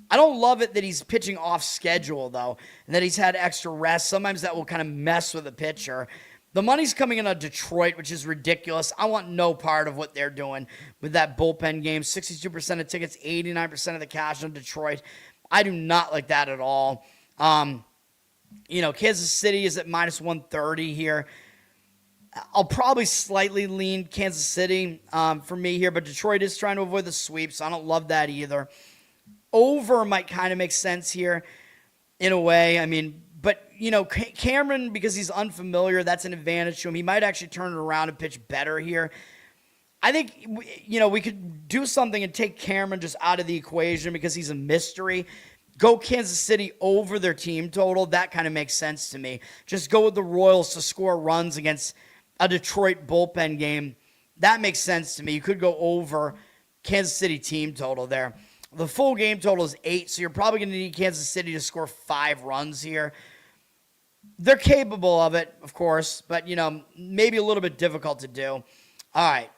I don't love it that he's pitching off schedule, though, and that he's had extra rest. Sometimes that will kind of mess with a pitcher. The money's coming in on Detroit, which is ridiculous. I want no part of what they're doing with that bullpen game. 62% of tickets, 89% of the cash on Detroit. I do not like that at all. Kansas City is at minus 130 here. I'll probably slightly lean Kansas City for me here, but Detroit is trying to avoid the sweep, so I don't love that either. Over might kind of make sense here in a way. But, Cameron, because he's unfamiliar, that's an advantage to him. He might actually turn it around and pitch better here. I think, we could do something and take Cameron just out of the equation because he's a mystery. Go Kansas City over their team total. That kind of makes sense to me. Just go with the Royals to score runs against a Detroit bullpen game. That makes sense to me. You could go over Kansas City team total there. The full game total is 8, so you're probably going to need Kansas City to score 5 runs here. They're capable of it, of course, but, maybe a little bit difficult to do. All right.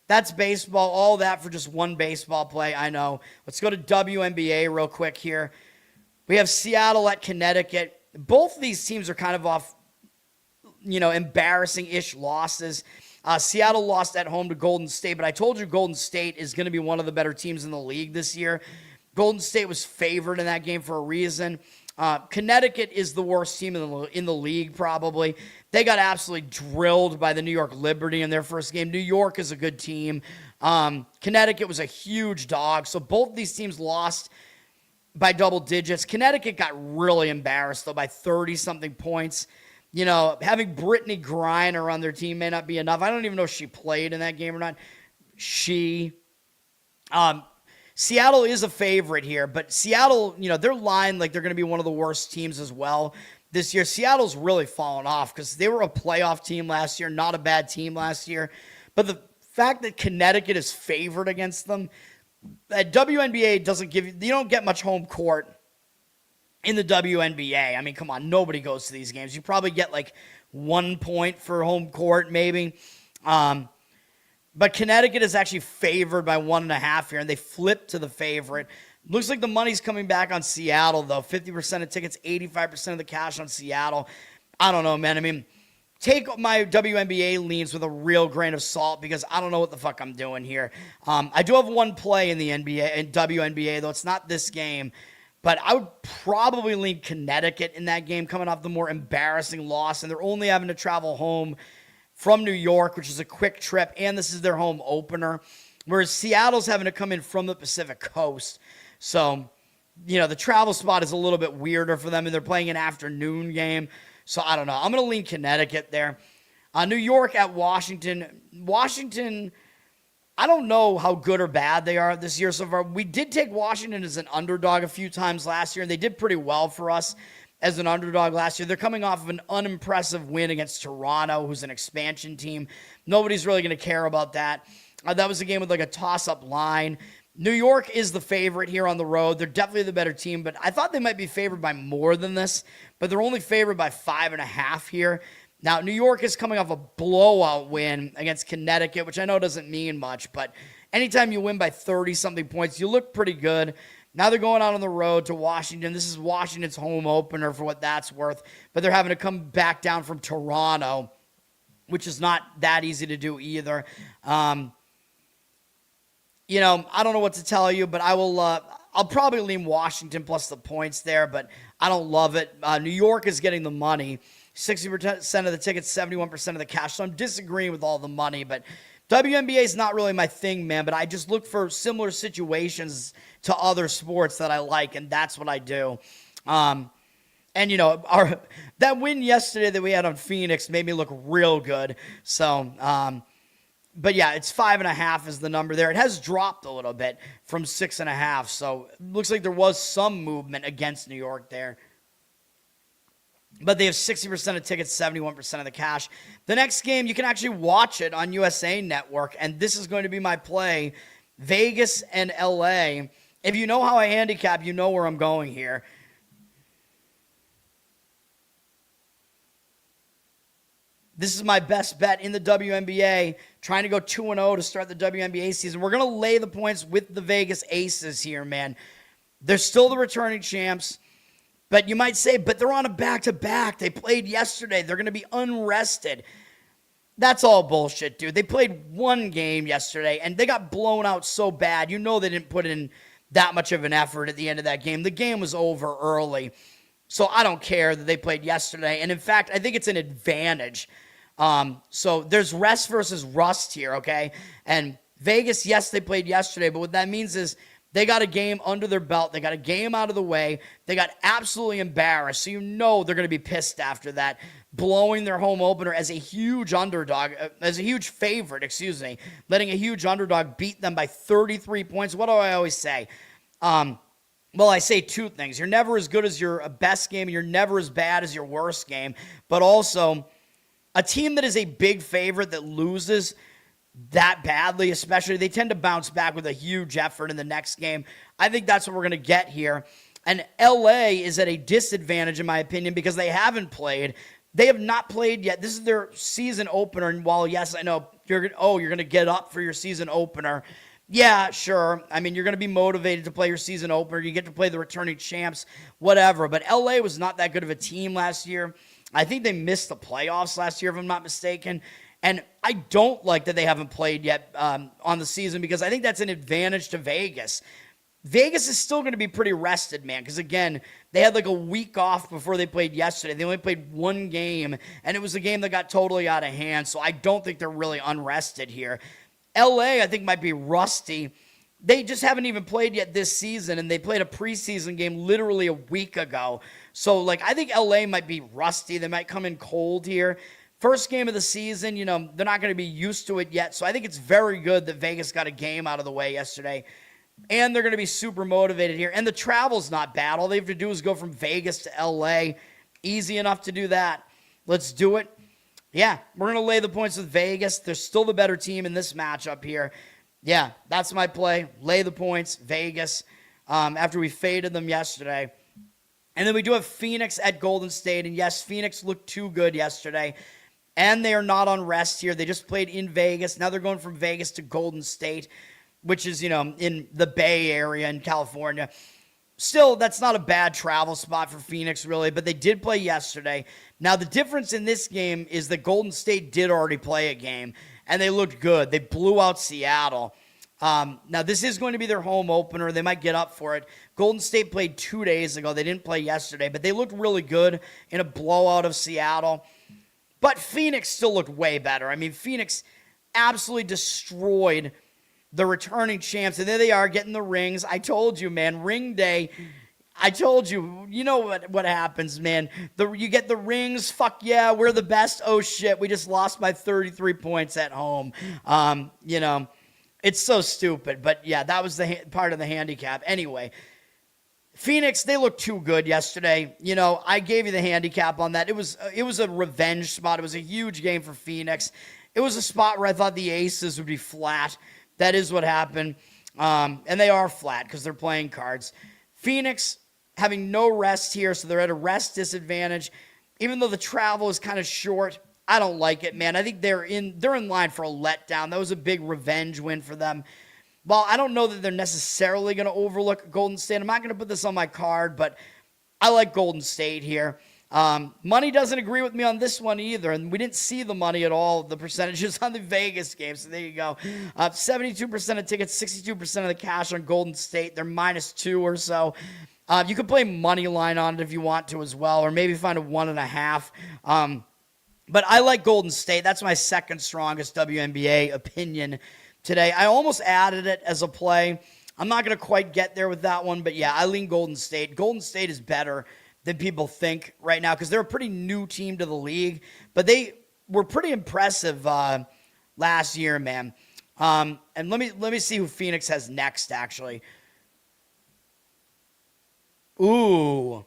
That's baseball. All that for just one baseball play, I know. Let's go to WNBA real quick here. We have Seattle at Connecticut. Both of these teams are kind of off, embarrassing-ish losses. Seattle lost at home to Golden State, but I told you Golden State is going to be one of the better teams in the league this year. Golden State was favored in that game for a reason. Connecticut is the worst team in the league, probably. They got absolutely drilled by the New York Liberty in their first game. New York is a good team. Connecticut was a huge dog. So both these teams lost by double digits. Connecticut got really embarrassed, though, by 30-something points. Having Brittany Griner on their team may not be enough. I don't even know if she played in that game or not. Seattle is a favorite here, but Seattle, they're lying like they're going to be one of the worst teams as well this year. Seattle's really fallen off because they were a playoff team last year, not a bad team last year. But the fact that Connecticut is favored against them, that WNBA doesn't give you, you don't get much home court in the WNBA. Come on, nobody goes to these games. You probably get like 1 point for home court, maybe. But Connecticut is actually favored by 1.5 here, and they flipped to the favorite. Looks like the money's coming back on Seattle, though. 50% of tickets, 85% of the cash on Seattle. I don't know, man. I mean, take my WNBA leans with a real grain of salt because I don't know what the fuck I'm doing here. I do have one play in the NBA and WNBA, though it's not this game. But I would probably lean Connecticut in that game, coming off the more embarrassing loss. And they're only having to travel home from New York, which is a quick trip. And this is their home opener. Whereas Seattle's having to come in from the Pacific Coast. So, the travel spot is a little bit weirder for them. And they're playing an afternoon game. So, I don't know. I'm going to lean Connecticut there. New York at Washington. Washington, I don't know how good or bad they are this year so far. We did take Washington as an underdog a few times last year, and they did pretty well for us as an underdog last year. They're coming off of an unimpressive win against Toronto, who's an expansion team. Nobody's really going to care about that. That was a game with like a toss-up line. New York is the favorite here on the road. They're definitely the better team, but I thought they might be favored by more than this, but they're only favored by 5.5 here. Now, New York is coming off a blowout win against Connecticut, which I know doesn't mean much, but anytime you win by 30-something points, you look pretty good. Now they're going out on the road to Washington. This is Washington's home opener for what that's worth, but they're having to come back down from Toronto, which is not that easy to do either. I don't know what to tell you, but I'll probably lean Washington plus the points there, but I don't love it. New York is getting the money. 60% of the tickets, 71% of the cash. So I'm disagreeing with all the money, but WNBA is not really my thing, man. But I just look for similar situations to other sports that I like, and that's what I do. That win yesterday that we had on Phoenix made me look real good. So, but yeah, it's 5.5 is the number there. It has dropped a little bit from 6.5. So it looks like there was some movement against New York there. But they have 60% of tickets, 71% of the cash. The next game, you can actually watch it on USA Network, and this is going to be my play, Vegas and LA. If you know how I handicap, you know where I'm going here. This is my best bet in the WNBA, trying to go 2-0 to start the WNBA season. We're going to lay the points with the Vegas Aces here, man. They're still the returning champs. But you might say, but they're on a back-to-back. They played yesterday. They're going to be unrested. That's all bullshit, dude. They played one game yesterday, and they got blown out so bad. You know they didn't put in that much of an effort at the end of that game. The game was over early. So I don't care that they played yesterday. And, in fact, I think it's an advantage. So there's rest versus rust here, okay? And Vegas, yes, they played yesterday, but what that means is they got a game under their belt. They got a game out of the way. They got absolutely embarrassed. So you know they're going to be pissed after that, blowing their home opener as a huge underdog, as a huge favorite, letting a huge underdog beat them by 33 points. What do I always say? Well, I say two things. You're never as good as your best game. You're never as bad as your worst game. But also, a team that is a big favorite that loses that badly, especially, they tend to bounce back with a huge effort in the next game. I think that's what we're going to get here. And LA is at a disadvantage, in my opinion, because they haven't played. They have not played yet. This is their season opener. And while, yes, I know you're going to get up for your season opener. Yeah, sure. I mean, you're going to be motivated to play your season opener. You get to play the returning champs, whatever. But LA was not that good of a team last year. I think they missed the playoffs last year, if I'm not mistaken. And I don't like that they haven't played yet on the season because I think that's an advantage to Vegas. Vegas is still going to be pretty rested, man, because, again, they had like a week off before they played yesterday. They only played one game, and it was a game that got totally out of hand, so I don't think they're really unrested here. LA, I think, might be rusty. They just haven't even played yet this season, and they played a preseason game literally a week ago. So, I think LA might be rusty. They might come in cold here. First game of the season, they're not going to be used to it yet. So I think it's very good that Vegas got a game out of the way yesterday. And they're going to be super motivated here. And the travel's not bad. All they have to do is go from Vegas to LA. Easy enough to do that. Let's do it. Yeah, we're going to lay the points with Vegas. They're still the better team in this matchup here. Yeah, that's my play. Lay the points, Vegas, after we faded them yesterday. And then we do have Phoenix at Golden State. And yes, Phoenix looked too good yesterday. And they are not on rest here. They just played in Vegas. Now they're going from Vegas to Golden State. which is, in the Bay Area in California. Still, that's not a bad travel spot for Phoenix, really, but they did play yesterday. Now, the difference in this game is that Golden State did already play a game, and they looked good. They blew out Seattle. Now, this is going to be their home opener. They might get up for it. Golden State played 2 days ago. They didn't play yesterday, but they looked really good in a blowout of Seattle. But Phoenix still looked way better. I mean, Phoenix absolutely destroyed the returning champs, and there they are getting the rings. I told you, man, ring day. I told you, you know what happens, man. You get the rings, fuck yeah, we're the best. Oh, shit, we just lost by 33 points at home. It's so stupid, but yeah, that was the part of the handicap. Anyway, Phoenix, they looked too good yesterday. I gave you the handicap on that. It was a revenge spot. It was a huge game for Phoenix. It was a spot where I thought the Aces would be flat. That is what happened. And they are flat because they're playing cards. Phoenix having no rest here, so they're at a rest disadvantage. Even though the travel is kind of short, I don't like it, man. I think they're in line for a letdown. That was a big revenge win for them. Well, I don't know that they're necessarily going to overlook Golden State. I'm not going to put this on my card, but I like Golden State here. Money doesn't agree with me on this one either, and we didn't see the money at all, the percentages on the Vegas game, so there you go. 72% of tickets, 62% of the cash on Golden State. They're -2 or so. You can play money line on it if you want to as well, or maybe find a 1.5. But I like Golden State. That's my second strongest WNBA opinion today. I almost added it as a play. I'm not going to quite get there with that one, but yeah, I lean Golden State. Golden State is better than people think right now because they're a pretty new team to the league, but they were pretty impressive last year, man. And let me see who Phoenix has next, actually. Ooh.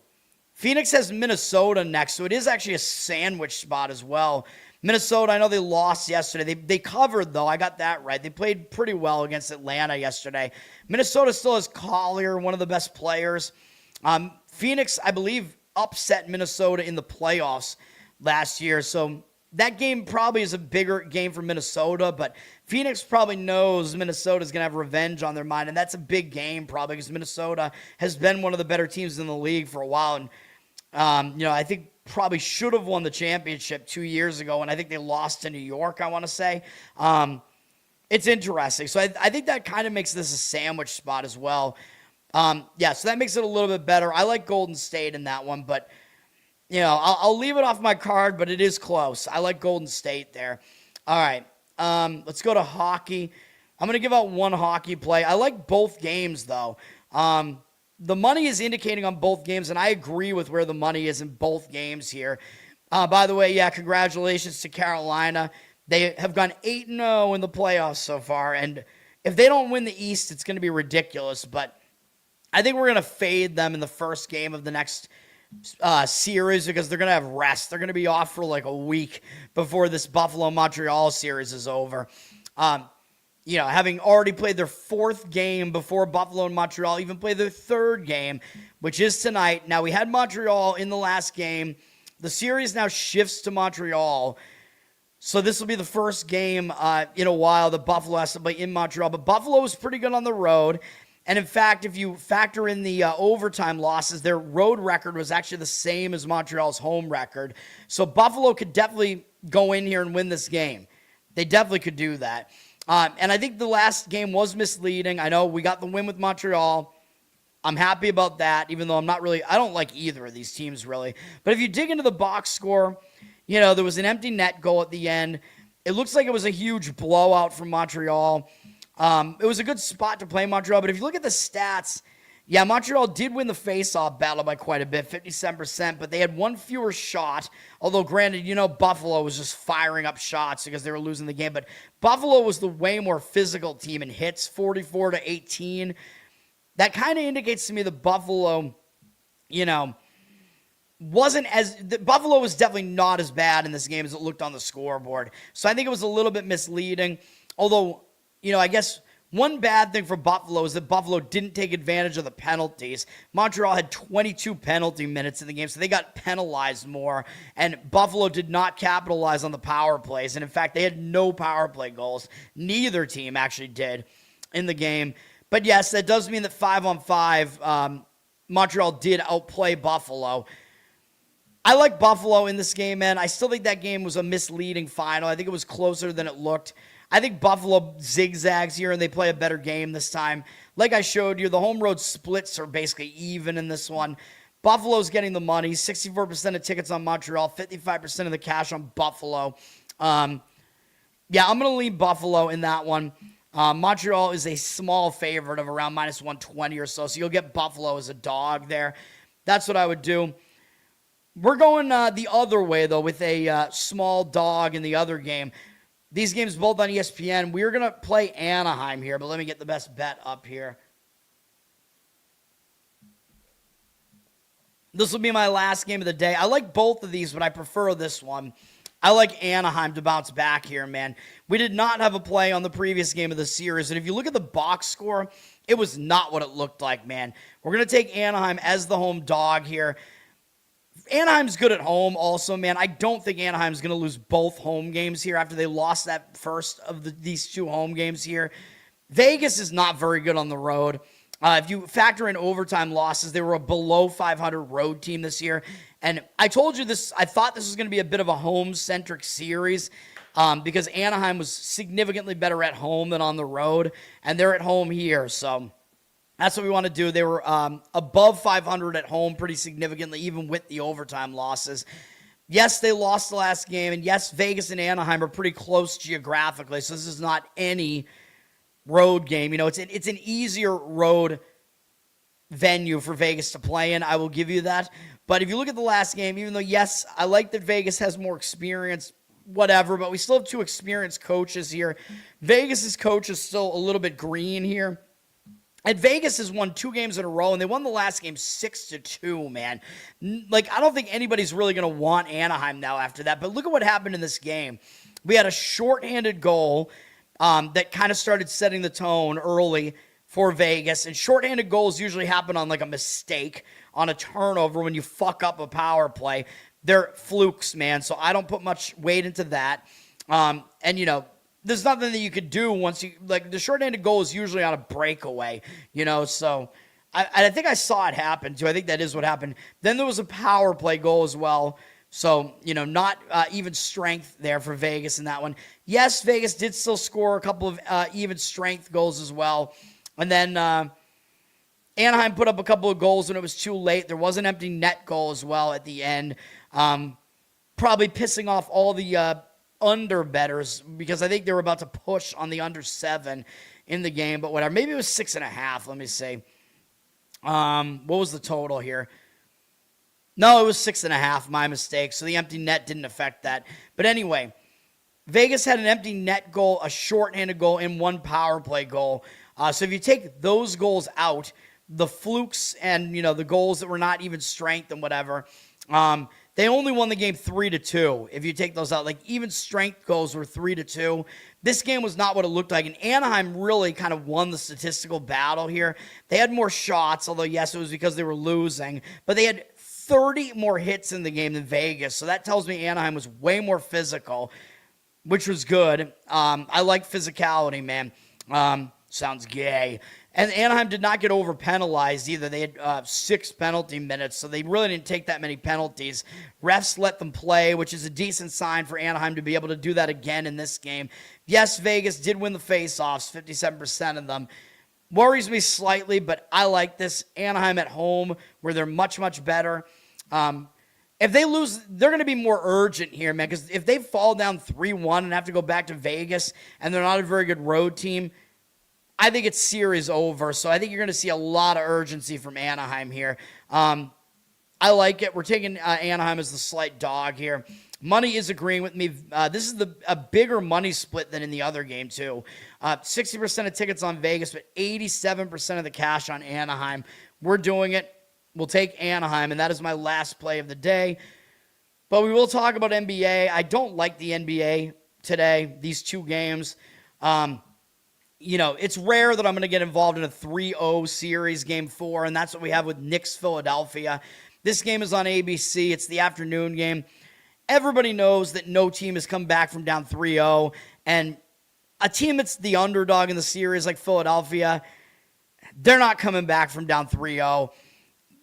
Phoenix has Minnesota next, so it is actually a sandwich spot as well. Minnesota, I know they lost yesterday. They covered, though. I got that right. They played pretty well against Atlanta yesterday. Minnesota still has Collier, one of the best players. Phoenix, I believe, upset Minnesota in the playoffs last year, so that game probably is a bigger game for Minnesota, but Phoenix probably knows Minnesota's going to have revenge on their mind, and that's a big game probably because Minnesota has been one of the better teams in the league for a while, and I think probably should have won the championship 2 years ago, and I think they lost to New York, I want to say. It's interesting. So I think that kind of makes this a sandwich spot as well. So that makes it a little bit better. I like Golden State in that one, but, I'll leave it off my card, but it is close. I like Golden State there. All right, let's go to hockey. I'm going to give out one hockey play. I like both games, though. The money is indicating on both games, and I agree with where the money is in both games here. By the way, congratulations to Carolina. They have gone 8-0 in the playoffs so far, and if they don't win the East, it's going to be ridiculous, but I think we're going to fade them in the first game of the next series because they're going to have rest. They're going to be off for like a week before this Buffalo-Montreal series is over. Having already played their fourth game before Buffalo and Montreal even played their third game, which is tonight. Now, we had Montreal in the last game. The series now shifts to Montreal. So this will be the first game in a while that Buffalo has to play in Montreal. But Buffalo is pretty good on the road. And in fact, if you factor in the overtime losses, their road record was actually the same as Montreal's home record. So Buffalo could definitely go in here and win this game. They definitely could do that. And I think the last game was misleading. I know we got the win with Montreal. I'm happy about that, even though I don't like either of these teams really. But if you dig into the box score, there was an empty net goal at the end. It looks like it was a huge blowout from Montreal. It was a good spot to play Montreal, but if you look at the stats, Montreal did win the face-off battle by quite a bit, 57%, but they had one fewer shot, although granted, Buffalo was just firing up shots because they were losing the game, but Buffalo was the way more physical team in hits, 44-18. That kind of indicates to me that Buffalo, Buffalo was definitely not as bad in this game as it looked on the scoreboard, so I think it was a little bit misleading, although I guess one bad thing for Buffalo is that Buffalo didn't take advantage of the penalties. Montreal had 22 penalty minutes in the game, so they got penalized more, and Buffalo did not capitalize on the power plays, and in fact, they had no power play goals. Neither team actually did. in the game. But yes, that does mean that 5-on-5, Montreal did outplay Buffalo. I like Buffalo in this game, man. I still think that game was a misleading final. I think it was closer than it looked. I think Buffalo zigzags here, and they play a better game this time. Like I showed you, the home road splits are basically even in this one. Buffalo's getting the money, 64% of tickets on Montreal, 55% of the cash on Buffalo. Yeah, I'm going to lean Buffalo in that one. Montreal is a small favorite of around minus 120 or so, so you'll get Buffalo as a dog there. That's what I would do. We're going the other way, though, with a small dog in the other game. These games both on ESPN. We're going to play Anaheim here, but let me get the best bet up here. This will be my last game of the day. I like both of these, but I prefer this one. I like Anaheim to bounce back here, man. We did not have a play on the previous game of the series, and if you look at the box score, it was not what it looked like, man. We're going to take Anaheim as the home dog here. Anaheim's good at home also, man. I don't think Anaheim's going to lose both home games here after they lost that first of these two home games here. Vegas is not very good on the road. If you factor in overtime losses, they were a below 500 road team this year. And I told you this, I thought this was going to be a bit of a home-centric series because Anaheim was significantly better at home than on the road, and they're at home here. So that's what we want to do. They were above 500 at home pretty significantly, even with the overtime losses. Yes, they lost the last game, and yes, Vegas and Anaheim are pretty close geographically, so this is not any road game. You know, it's an easier road venue for Vegas to play in. I will give you that. But if you look at the last game, even though, yes, I like that Vegas has more experience, whatever, but we still have two experienced coaches here. Vegas's coach is still a little bit green here. And Vegas has won 2 games in a row, and they won the last game 6-2, man. Like, I don't think anybody's really going to want Anaheim now after that. But look at what happened in this game. We had a shorthanded goal that kind of started setting the tone early for Vegas. And shorthanded goals usually happen on like a mistake, on a turnover when you fuck up a power play. They're flukes, man. So I don't put much weight into that. And, you know, there's nothing that you could do once you, like, the shorthanded goal is usually on a breakaway, you know, so I think I saw it happen, too. I think that is what happened. Then there was a power play goal as well, so, you know, not even strength there for Vegas in that one. Yes, Vegas did still score a couple of even strength goals as well, and then Anaheim put up a couple of goals when it was too late. There was an empty net goal as well at the end, probably pissing off all the under bettors because I think they were about to push on the under 7 in the game, but whatever. Maybe it was 6.5. Let me see. What was the total here? No, it was 6.5. My mistake. So the empty net didn't affect that. But anyway, Vegas had an empty net goal, a shorthanded goal, and 1 power play goal. So if you take those goals out, the flukes and, you know, the goals that were not even strength and whatever, they only won the game 3-2. If you take those out, like even strength goals were 3-2. This game was not what it looked like, and Anaheim really kind of won the statistical battle here. They had more shots, although yes, it was because they were losing, but they had 30 more hits in the game than Vegas, so that tells me Anaheim was way more physical, which was good. I like physicality, man. Sounds gay. And Anaheim did not get over-penalized either. They had 6 penalty minutes, so they really didn't take that many penalties. Refs let them play, which is a decent sign for Anaheim to be able to do that again in this game. Yes, Vegas did win the face-offs, 57% of them. Worries me slightly, but I like this. Anaheim at home, where they're much, much better. If they lose, they're going to be more urgent here, man, because if they fall down 3-1 and have to go back to Vegas, and they're not a very good road team, I think it's series over, so I think you're going to see a lot of urgency from Anaheim here. I like it. We're taking Anaheim as the slight dog here. Money is agreeing with me. This is a bigger money split than in the other game, too. 60% of tickets on Vegas, but 87% of the cash on Anaheim. We're doing it. We'll take Anaheim, and that is my last play of the day. But we will talk about NBA. I don't like the NBA today, these 2 games. You know, it's rare that I'm going to get involved in a 3-0 series, game 4, and that's what we have with Knicks Philadelphia. This game is on ABC. It's the afternoon game. Everybody knows that no team has come back from down 3-0, and a team that's the underdog in the series like Philadelphia, they're not coming back from down 3-0.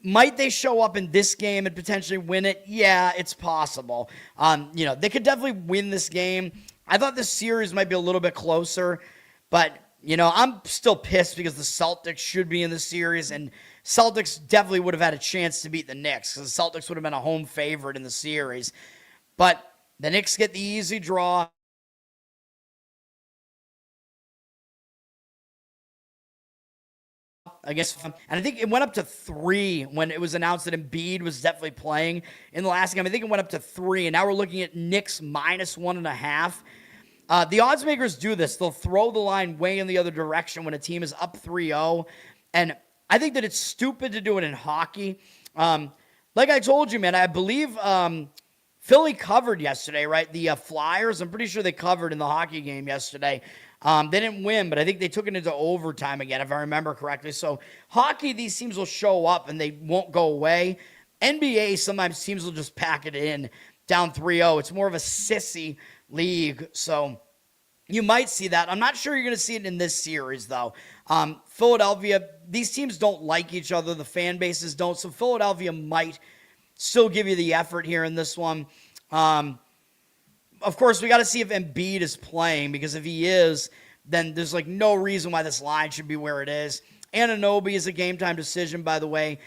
Might they show up in this game and potentially win it? Yeah, it's possible. They could definitely win this game. I thought this series might be a little bit closer, but, I'm still pissed because the Celtics should be in the series, and Celtics definitely would have had a chance to beat the Knicks because the Celtics would have been a home favorite in the series. But the Knicks get the easy draw. And I think it went up to 3 when it was announced that Embiid was definitely playing in the last game. I think it went up to 3, and now we're looking at Knicks -1.5. The odds makers do this. They'll throw the line way in the other direction when a team is up 3-0, and I think that it's stupid to do it in hockey. Like I told you, man, I believe Philly covered yesterday, right? The Flyers, I'm pretty sure they covered in the hockey game yesterday. They didn't win, but I think they took it into overtime again, if I remember correctly. So hockey, these teams will show up and they won't go away. NBA, sometimes teams will just pack it in down 3-0. It's more of a sissy league, so you might see that. I'm not sure you're going to see it in this series, though. Philadelphia, these teams don't like each other. The fan bases don't, so Philadelphia might still give you the effort here in this one. Of course, we got to see if Embiid is playing, because if he is, then there's no reason why this line should be where it is. Anunoby is a game-time decision, by the way.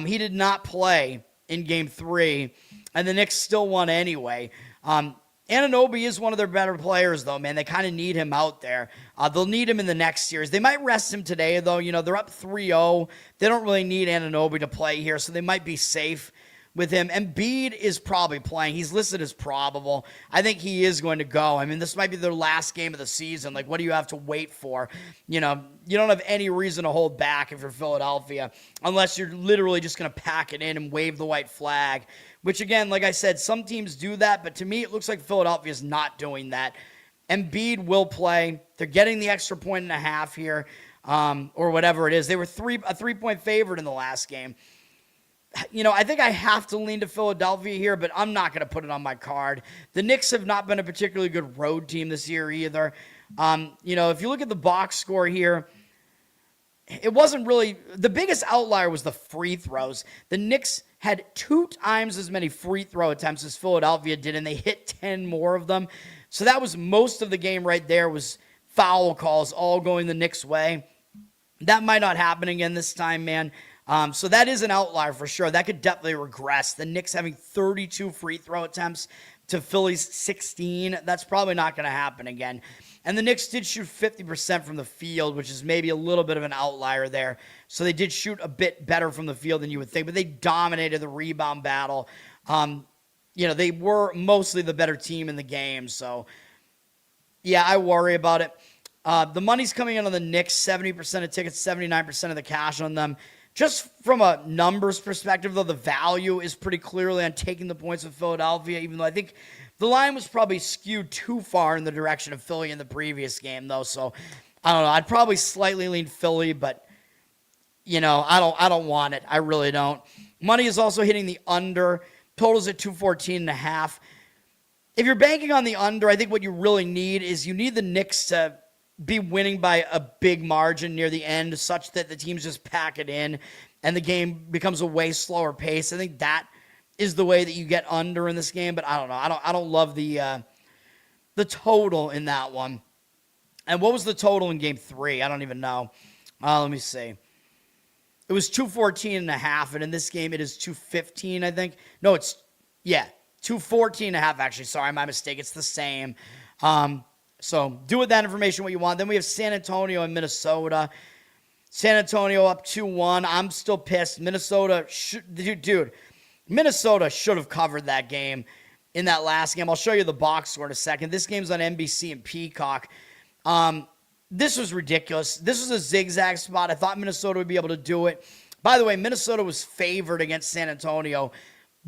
He did not play in Game 3, and the Knicks still won anyway. Anunoby is one of their better players, though, man. They kind of need him out there. They'll need him in the next series. They might rest him today, though. They're up 3-0. They don't really need Anunoby to play here, so they might be safe with him. Embiid is probably playing. He's listed as probable. I think he is going to go. I mean, this might be their last game of the season. What do you have to wait for? You don't have any reason to hold back if you're Philadelphia, unless you're literally just going to pack it in and wave the white flag, which, again, like I said, some teams do that, but to me, it looks like Philadelphia is not doing that. Embiid will play. They're getting the extra 1.5 here, or whatever it is. They were a 3-point favorite in the last game. I think I have to lean to Philadelphia here, but I'm not going to put it on my card. The Knicks have not been a particularly good road team this year either. If you look at the box score here, it wasn't really – the biggest outlier was the free throws. The Knicks had 2 times as many free throw attempts as Philadelphia did, and they hit 10 more of them. So that was most of the game right there, was foul calls all going the Knicks' way. That might not happen again this time, man. So that is an outlier for sure. That could definitely regress. The Knicks having 32 free throw attempts to Philly's 16. That's probably not going to happen again. And the Knicks did shoot 50% from the field, which is maybe a little bit of an outlier there. So they did shoot a bit better from the field than you would think, but they dominated the rebound battle. They were mostly the better team in the game. So, yeah, I worry about it. The money's coming in on the Knicks, 70% of tickets, 79% of the cash on them. Just from a numbers perspective, though, the value is pretty clearly on taking the points of Philadelphia, even though I think the line was probably skewed too far in the direction of Philly in the previous game, though. So, I don't know. I'd probably slightly lean Philly, but, I don't want it. I really don't. Money is also hitting the under. Totals at 214.5. If you're banking on the under, I think what you really need is you need the Knicks to be winning by a big margin near the end, such that the teams just pack it in and the game becomes a way slower pace. I think that is the way that you get under in this game, but I don't know. I don't love the total in that one. And what was the total in Game 3? I don't even know. Let me see. It was 214.5, and in this game it is 215, I think. No, 214.5, actually. Sorry, my mistake. It's the same. So do with that information what you want. Then we have San Antonio and Minnesota. San Antonio up 2-1. I'm still pissed. Minnesota should have covered that game in that last game. I'll show you the box score in a second. This game's on NBC and Peacock. This was ridiculous. This was a zigzag spot. I thought Minnesota would be able to do it. By the way, Minnesota was favored against San Antonio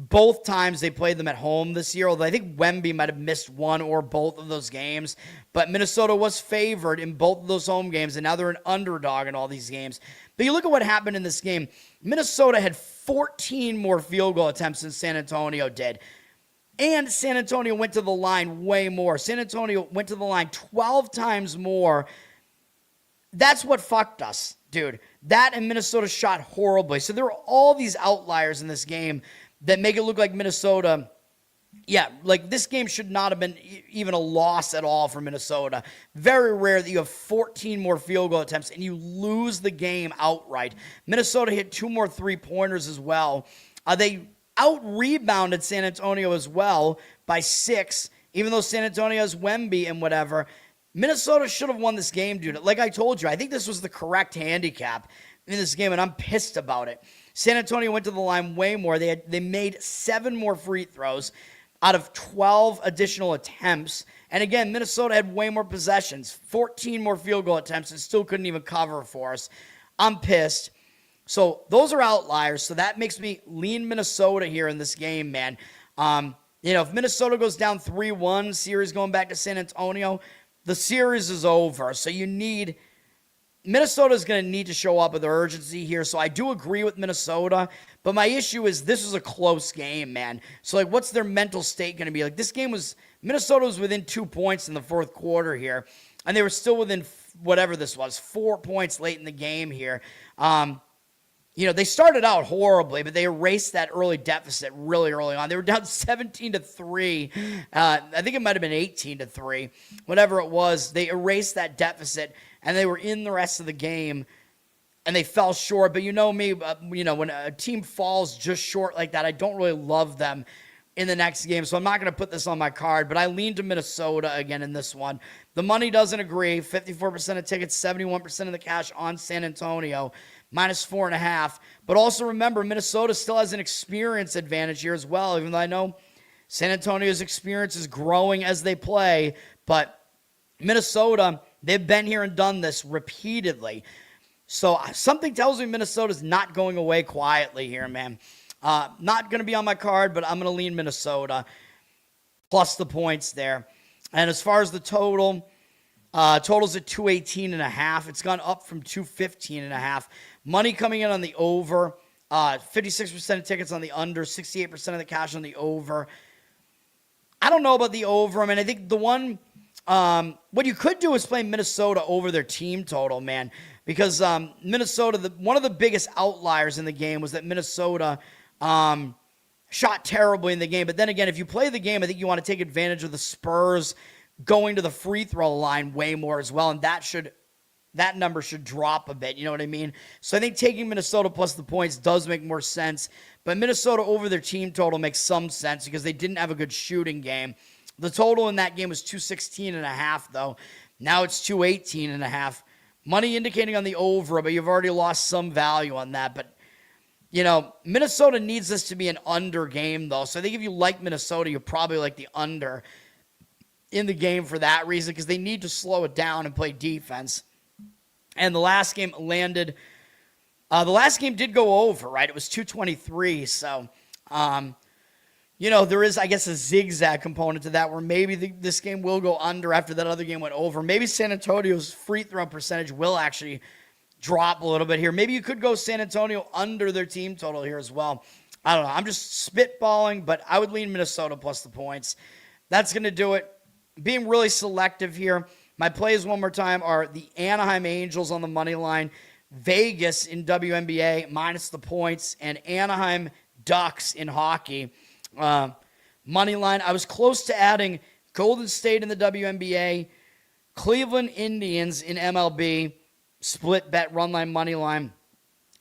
both times they played them at home this year, although I think Wemby might have missed one or both of those games. But Minnesota was favored in both of those home games, and now they're an underdog in all these games. But you look at what happened in this game. Minnesota had 14 more field goal attempts than San Antonio did. And San Antonio went to the line way more. San Antonio went to the line 12 times more. That's what fucked us, dude. That and Minnesota shot horribly. So there are all these outliers in this game that make it look like Minnesota, like this game should not have been even a loss at all for Minnesota. Very rare that you have 14 more field goal attempts and you lose the game outright. Minnesota hit 2 more three-pointers as well. They out-rebounded San Antonio as well by 6, even though San Antonio has Wemby and whatever. Minnesota should have won this game, dude. Like I told you, I think this was the correct handicap in this game, and I'm pissed about it. San Antonio went to the line way more. They made 7 more free throws out of 12 additional attempts. And again, Minnesota had way more possessions, 14 more field goal attempts, and still couldn't even cover for us. I'm pissed. So those are outliers. So that makes me lean Minnesota here in this game, man. If Minnesota goes down 3-1, series going back to San Antonio, the series is over. So Minnesota's going to need to show up with urgency here. So I do agree with Minnesota, but my issue is this is a close game, man. So what's their mental state going to be? Minnesota was within 2 points in the fourth quarter here, and they were still within whatever this was, 4 points late in the game here. They started out horribly, but they erased that early deficit really early on. They were down 17-3. I think it might have been 18-3. Whatever it was, they erased that deficit, and they were in the rest of the game, and they fell short. But you know me, when a team falls just short like that, I don't really love them in the next game. So I'm not going to put this on my card, but I lean to Minnesota again in this one. The money doesn't agree. 54% of tickets, 71% of the cash on San Antonio. -4.5. But also remember, Minnesota still has an experience advantage here as well, even though I know San Antonio's experience is growing as they play. But Minnesota, they've been here and done this repeatedly. So something tells me Minnesota's not going away quietly here, man. Not going to be on my card, but I'm going to lean Minnesota plus the points there. And as far as the total's at 218.5. It's gone up from 215.5. Money coming in on the over. 56% of tickets on the under. 68% of the cash on the over. I don't know about the over. I think the one, what you could do is play Minnesota over their team total, man. Because Minnesota, one of the biggest outliers in the game was that Minnesota shot terribly in the game. But then again, if you play the game, I think you want to take advantage of the Spurs going to the free throw line way more as well, and that number should drop a bit, you know what I mean? So I think taking Minnesota plus the points does make more sense, but Minnesota over their team total makes some sense because they didn't have a good shooting game. The total in that game was 216.5, though. Now it's 218.5. Money indicating on the over, but you've already lost some value on that. But, Minnesota needs this to be an under game, though. So I think if you like Minnesota, you probably like the under in the game for that reason, because they need to slow it down and play defense. And the last game landed, the last game did go over, right? It was 223. So, there is, I guess, a zigzag component to that where maybe this game will go under after that other game went over. Maybe San Antonio's free throw percentage will actually drop a little bit here. Maybe you could go San Antonio under their team total here as well. I don't know. I'm just spitballing, but I would lean Minnesota plus the points. That's going to do it. Being really selective here. My plays one more time are the Anaheim Angels on the money line, Vegas in WNBA minus the points, and Anaheim Ducks in hockey. Money line, I was close to adding Golden State in the WNBA, Cleveland Indians in MLB, split bet run line money line,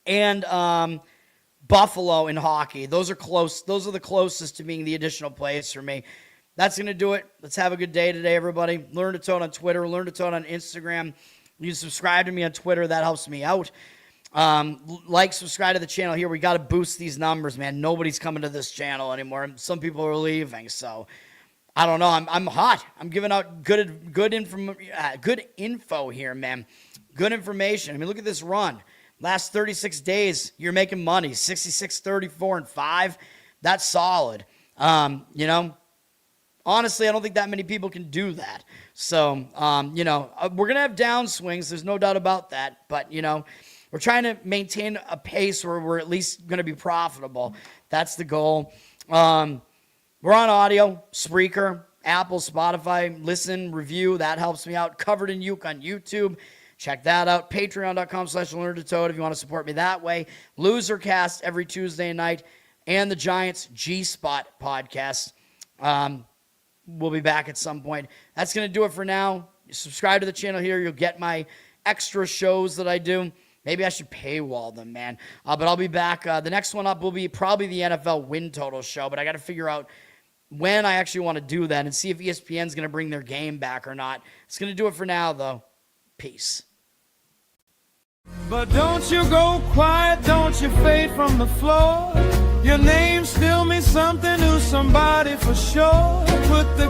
and Buffalo in hockey. Those are close. Those are the closest to being the additional plays for me. That's going to do it. Let's have a good day today, everybody. Learn to Toad on Twitter. Learn to Toad on Instagram. You subscribe to me on Twitter. That helps me out. Subscribe to the channel here. We got to boost these numbers, man. Nobody's coming to this channel anymore. Some people are leaving, so I don't know. I'm hot. I'm giving out good info here, man. Good information. Look at this run. Last 36 days, you're making money. 66, 34, and 5. That's solid. Honestly, I don't think that many people can do that. So, we're going to have downswings. There's no doubt about that. But, we're trying to maintain a pace where we're at least going to be profitable. That's the goal. We're on audio, Spreaker, Apple, Spotify. Listen, review. That helps me out. Covered in Uke on YouTube. Check that out. Patreon.com/LearnToToad if you want to support me that way. Losercast every Tuesday night. And the Giants G-Spot podcast. We'll be back at some point. That's going to do it for now. Subscribe to the channel here. You'll get my extra shows that I do. Maybe I should paywall them, man. But I'll be back. The next one up will be probably the NFL win total show. But I got to figure out when I actually want to do that and see if ESPN's going to bring their game back or not. It's going to do it for now, though. Peace. But don't you go quiet, don't you fade from the floor. Your name still means something to somebody for sure. Put the